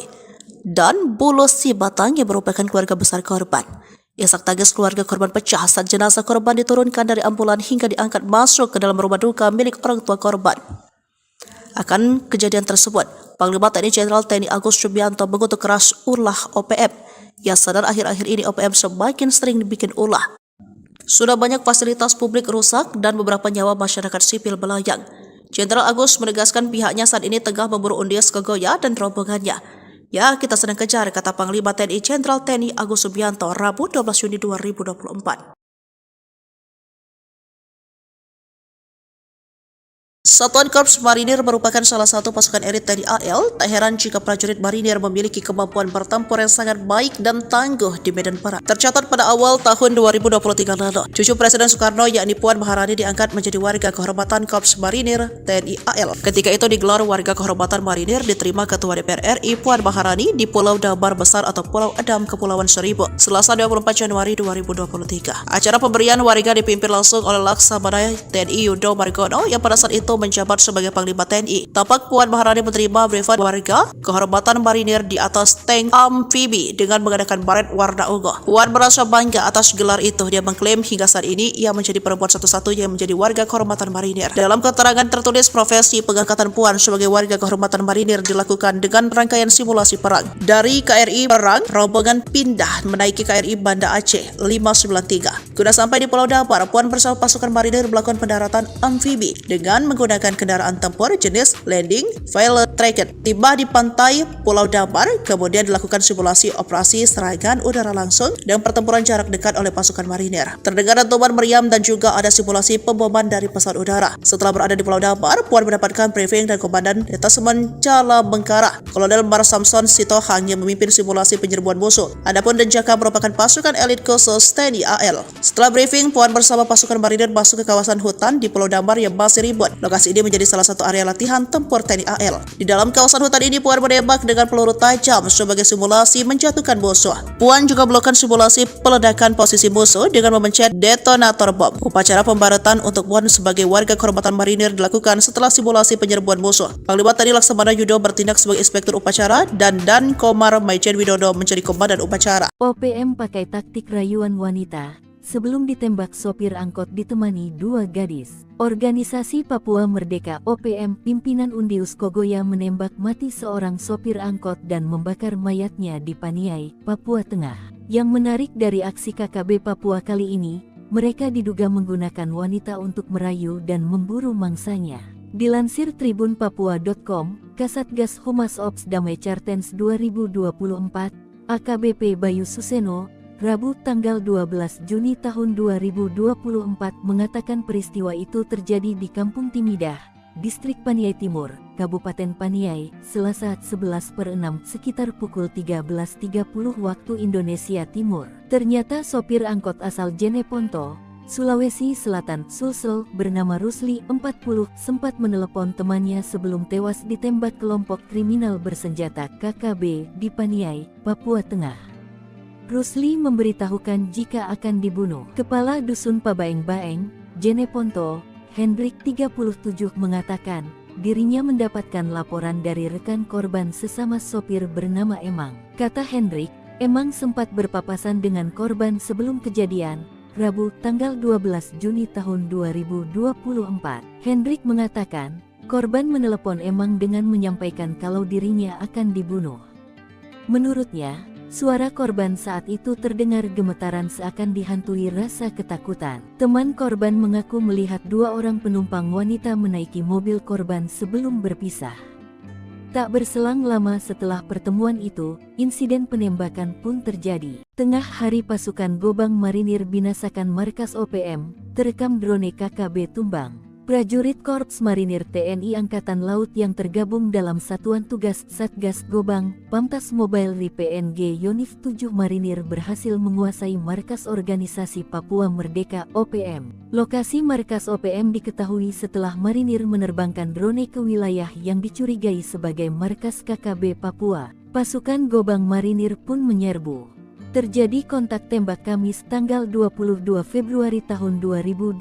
dan Bulu Sibatang yang merupakan keluarga besar korban. Isak tangis keluarga korban pecah saat jenazah korban diturunkan dari ambulan hingga diangkat masuk ke dalam rumah duka milik orang tua korban. Akan kejadian tersebut, Panglima TNI Jenderal TNI Agus Subianto mengutuk keras ulah OPM. Yang sadar akhir-akhir ini OPM semakin sering dibikin ulah. Sudah banyak fasilitas publik rusak dan beberapa nyawa masyarakat sipil melayang. Jenderal Agus menegaskan pihaknya saat ini tengah memburu Undius Kogoya dan rombongannya. Ya, kita sedang kejar, kata Panglima TNI Jenderal TNI Agus Subianto Rabu 12 Juni 2024. Satuan Korps Marinir merupakan salah satu pasukan elit TNI AL. Tak heran jika prajurit marinir memiliki kemampuan bertempur yang sangat baik dan tangguh di medan perang. Tercatat pada awal tahun 2023 lalu, cucu Presiden Soekarno yakni Puan Maharani diangkat menjadi warga kehormatan Korps Marinir TNI AL. Ketika itu digelar warga kehormatan marinir diterima Ketua DPR RI Puan Maharani di Pulau Damar Besar atau Pulau Adam, Kepulauan Seribu, Selasa 24 Januari 2023. Acara pemberian warga dipimpin langsung oleh Laksamana TNI Yudo Margono yang pada saat itu menjabat sebagai Panglima TNI. Tampak Puan Maharani menerima brevet warga kehormatan marinir di atas tank amfibi dengan menggunakan baret warna ungu. Puan merasa bangga atas gelar itu. Dia mengklaim hingga saat ini ia menjadi perempuan satu-satunya yang menjadi warga kehormatan marinir. Dalam keterangan tertulis, profesi pengangkatan Puan sebagai warga kehormatan marinir dilakukan dengan rangkaian simulasi perang. Dari KRI Perang, rombongan pindah menaiki KRI Banda Aceh 593. Guna sampai di Pulau Damar, Puan bersama pasukan marinir melakukan pendaratan amfibi dengan menggunakan kendaraan tempur jenis landing Violet Tracket. Tiba di pantai Pulau Damar, kemudian dilakukan simulasi operasi serangan udara langsung dan pertempuran jarak dekat oleh pasukan marinir. Terdengar dentuman meriam dan juga ada simulasi pemboman dari pesawat udara. Setelah berada di Pulau Damar, Puan mendapatkan briefing dan Komandan Detasemen Cala Bengkara, Kolonel Mar Samson Sitohang yang memimpin simulasi penyerbuan musuh. Adapun Denjaka merupakan pasukan elit khusus TNI AL. Setelah briefing, Puan bersama pasukan marinir masuk ke kawasan hutan di Pulau Damar yang masih ribut. Lokasi ini menjadi salah satu area latihan tempur TNI AL. Di dalam kawasan hutan ini, Puan menembak dengan peluru tajam sebagai simulasi menjatuhkan musuh. Puan juga melakukan simulasi peledakan posisi musuh dengan memencet detonator bom. Upacara pembaratan untuk Puan sebagai warga kehormatan marinir dilakukan setelah simulasi penyerbuan musuh. Panglima TNI Laksamana Yudo bertindak sebagai inspektur upacara dan Dan Komar Maijen Widodo menjadi komandan upacara. OPM pakai taktik rayuan wanita. Sebelum ditembak sopir angkot ditemani dua gadis. Organisasi Papua Merdeka OPM pimpinan Undius Kogoya menembak mati seorang sopir angkot dan membakar mayatnya di Paniai, Papua Tengah. Yang menarik dari aksi KKB Papua kali ini, mereka diduga menggunakan wanita untuk merayu dan memburu mangsanya. Dilansir Tribun Papua.com, Kasatgas Humas Ops Damai Cartens 2024, AKBP Bayu Suseno, Rabu tanggal 12 Juni tahun 2024 mengatakan peristiwa itu terjadi di Kampung Timidah, Distrik Paniai Timur, Kabupaten Paniai, Selasa 11/6 sekitar pukul 13.30 waktu Indonesia Timur. Ternyata sopir angkot asal Jeneponto, Sulawesi Selatan, Sulsel, bernama Rusli, 40, sempat menelepon temannya sebelum tewas ditembak kelompok kriminal bersenjata KKB di Paniai, Papua Tengah. Rusli memberitahukan jika akan dibunuh. Kepala Dusun Pabaeng-Baeng, Jeneponto, Hendrik 37 mengatakan, dirinya mendapatkan laporan dari rekan korban sesama sopir bernama Emang. Kata Hendrik, Emang sempat berpapasan dengan korban sebelum kejadian, Rabu tanggal 12 Juni tahun 2024. Hendrik mengatakan, korban menelepon Emang dengan menyampaikan kalau dirinya akan dibunuh. Menurutnya, suara korban saat itu terdengar gemetaran seakan dihantui rasa ketakutan. Teman korban mengaku melihat dua orang penumpang wanita menaiki mobil korban sebelum berpisah. Tak berselang lama setelah pertemuan itu, insiden penembakan pun terjadi. Tengah hari pasukan Gobang Marinir binasakan markas OPM, terekam drone KKB tumbang. Prajurit Korps Marinir TNI Angkatan Laut yang tergabung dalam Satuan Tugas Satgas Gobang, Pamtas Mobile Ri PNG Yonif 7 Marinir berhasil menguasai markas organisasi Papua Merdeka OPM. Lokasi markas OPM diketahui setelah Marinir menerbangkan drone ke wilayah yang dicurigai sebagai markas KKB Papua. Pasukan Gobang Marinir pun menyerbu. Terjadi kontak tembak Kamis tanggal 22 Februari tahun 2024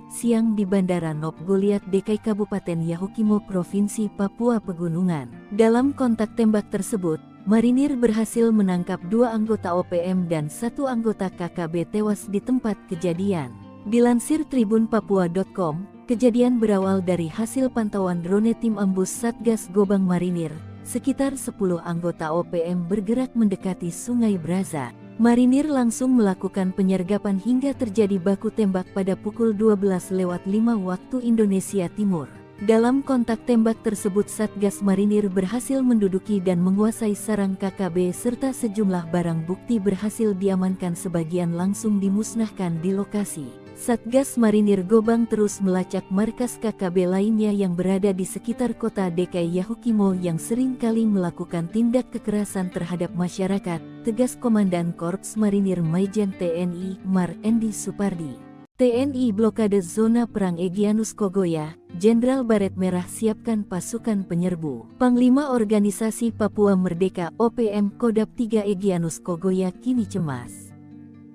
siang di Bandara Nop Goliat DKI Kabupaten Yahukimo Provinsi Papua Pegunungan. Dalam kontak tembak tersebut, Marinir berhasil menangkap 2 anggota OPM dan 1 anggota KKB tewas di tempat kejadian. Dilansir tribunpapua.com, kejadian berawal dari hasil pantauan drone tim ambus Satgas Gobang Marinir. Sekitar 10 anggota OPM bergerak mendekati Sungai Braza. Marinir langsung melakukan penyergapan hingga terjadi baku tembak pada pukul 12:05 waktu Indonesia Timur. Dalam kontak tembak tersebut Satgas Marinir berhasil menduduki dan menguasai sarang KKB serta sejumlah barang bukti berhasil diamankan, sebagian langsung dimusnahkan di lokasi. Satgas Marinir Gobang terus melacak markas KKB lainnya yang berada di sekitar kota DKI Yahukimo yang sering kali melakukan tindak kekerasan terhadap masyarakat, tegas Komandan Korps Marinir Maijen TNI Mar Endi Supardi. TNI blokade zona perang Egyanus Kogoya, Jenderal Baret Merah siapkan pasukan penyerbu. Panglima Organisasi Papua Merdeka OPM Kodap 3 Egyanus Kogoya kini cemas.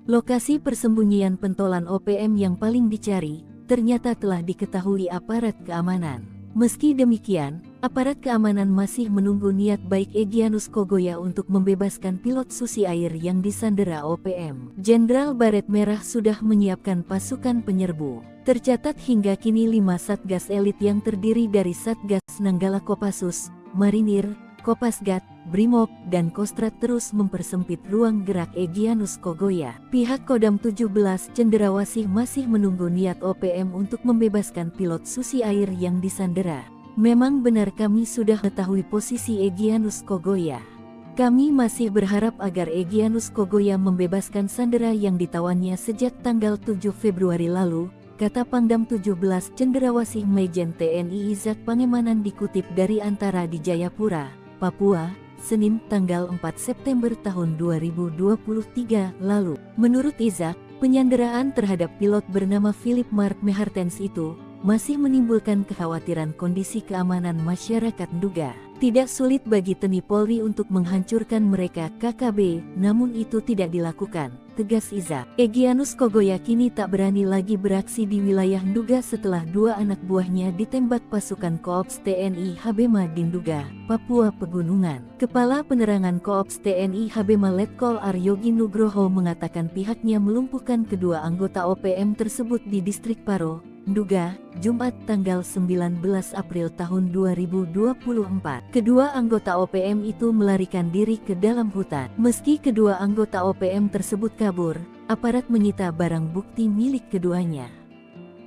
Lokasi persembunyian pentolan OPM yang paling dicari, ternyata telah diketahui aparat keamanan. Meski demikian, aparat keamanan masih menunggu niat baik Egyanus Kogoya untuk membebaskan pilot Susi Air yang disandera OPM. Jenderal Baret Merah sudah menyiapkan pasukan penyerbu. Tercatat hingga kini 5 Satgas elit yang terdiri dari Satgas Nanggala Kopassus, Marinir, Kopasgat, Brimob, dan Kostrat terus mempersempit ruang gerak Egyanus Kogoya. Pihak Kodam 17 Cenderawasih masih menunggu niat OPM untuk membebaskan pilot Susi Air yang disandera. Memang benar kami sudah mengetahui posisi Egyanus Kogoya. Kami masih berharap agar Egyanus Kogoya membebaskan sandera yang ditawannya sejak tanggal 7 Februari lalu, kata Pangdam 17 Cenderawasih Maijen TNI Izak Pangemanan dikutip dari Antara di Jayapura, Papua, Senin tanggal 4 September tahun 2023 lalu. Menurut Izak, penyanderaan terhadap pilot bernama Philip Mark Mehartens itu masih menimbulkan kekhawatiran kondisi keamanan masyarakat Nduga. Tidak sulit bagi TNI Polri untuk menghancurkan mereka KKB, namun itu tidak dilakukan, tegas Izak. Egyanus Kogoya kini tak berani lagi beraksi di wilayah Nduga setelah 2 anak buahnya ditembak pasukan Koops TNI Habema di Nduga, Papua Pegunungan. Kepala Penerangan Koops TNI Habema Letkol Aryogi Nugroho mengatakan pihaknya melumpuhkan kedua anggota OPM tersebut di distrik Paro, Nduga, Jumat tanggal 19 April tahun 2024. Kedua anggota OPM itu melarikan diri ke dalam hutan. Meski kedua anggota OPM tersebut kabur, aparat menyita barang bukti milik keduanya.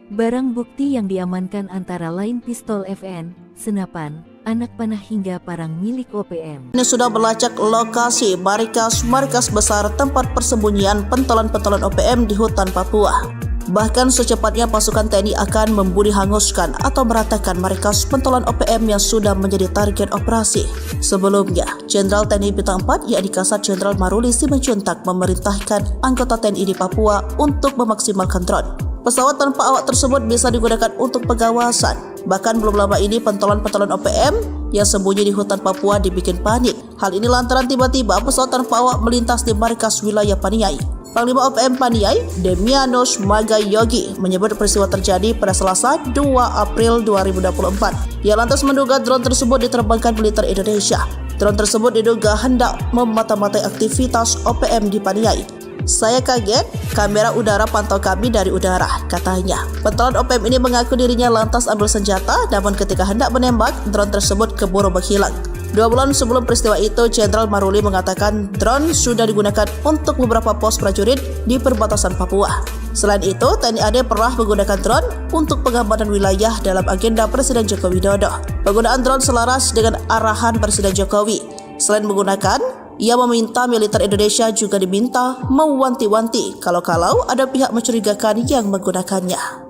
Barang bukti yang diamankan antara lain pistol FN, senapan, anak panah hingga parang milik OPM. Ini sudah melacak lokasi markas besar tempat persembunyian pentolan-pentolan OPM di hutan Papua. Bahkan secepatnya pasukan TNI akan membunuh hanguskan atau meratakan markas pentolan OPM yang sudah menjadi target operasi. Sebelumnya, Jenderal TNI Bintang 4 yakni Kasat Jenderal Maruli Simanjuntak memerintahkan anggota TNI di Papua untuk memaksimalkan drone. Pesawat tanpa awak tersebut bisa digunakan untuk pengawasan. Bahkan belum lama ini pentolan-pentolan OPM yang sembunyi di hutan Papua dibikin panik. Hal ini lantaran tiba-tiba pesawat tanpa awak melintas di markas wilayah Paniai. Panglima OPM Paniai, Demianus Magayogi, menyebut peristiwa terjadi pada Selasa 2 April 2024. Ia lantas menduga drone tersebut diterbangkan militer Indonesia. Drone tersebut diduga hendak memata-matai aktivitas OPM di Paniai. Saya kaget, kamera udara pantau kami dari udara, katanya. Pentolan OPM ini mengaku dirinya lantas ambil senjata, namun ketika hendak menembak, drone tersebut keburu menghilang. 2 bulan sebelum peristiwa itu, Jenderal Maruli mengatakan drone sudah digunakan untuk beberapa pos prajurit di perbatasan Papua. Selain itu, TNI AD pernah menggunakan drone untuk pengamanan wilayah dalam agenda Presiden Joko Widodo. Penggunaan drone selaras dengan arahan Presiden Jokowi. Selain menggunakan, ia meminta militer Indonesia juga diminta mewanti-wanti kalau ada pihak mencurigakan yang menggunakannya.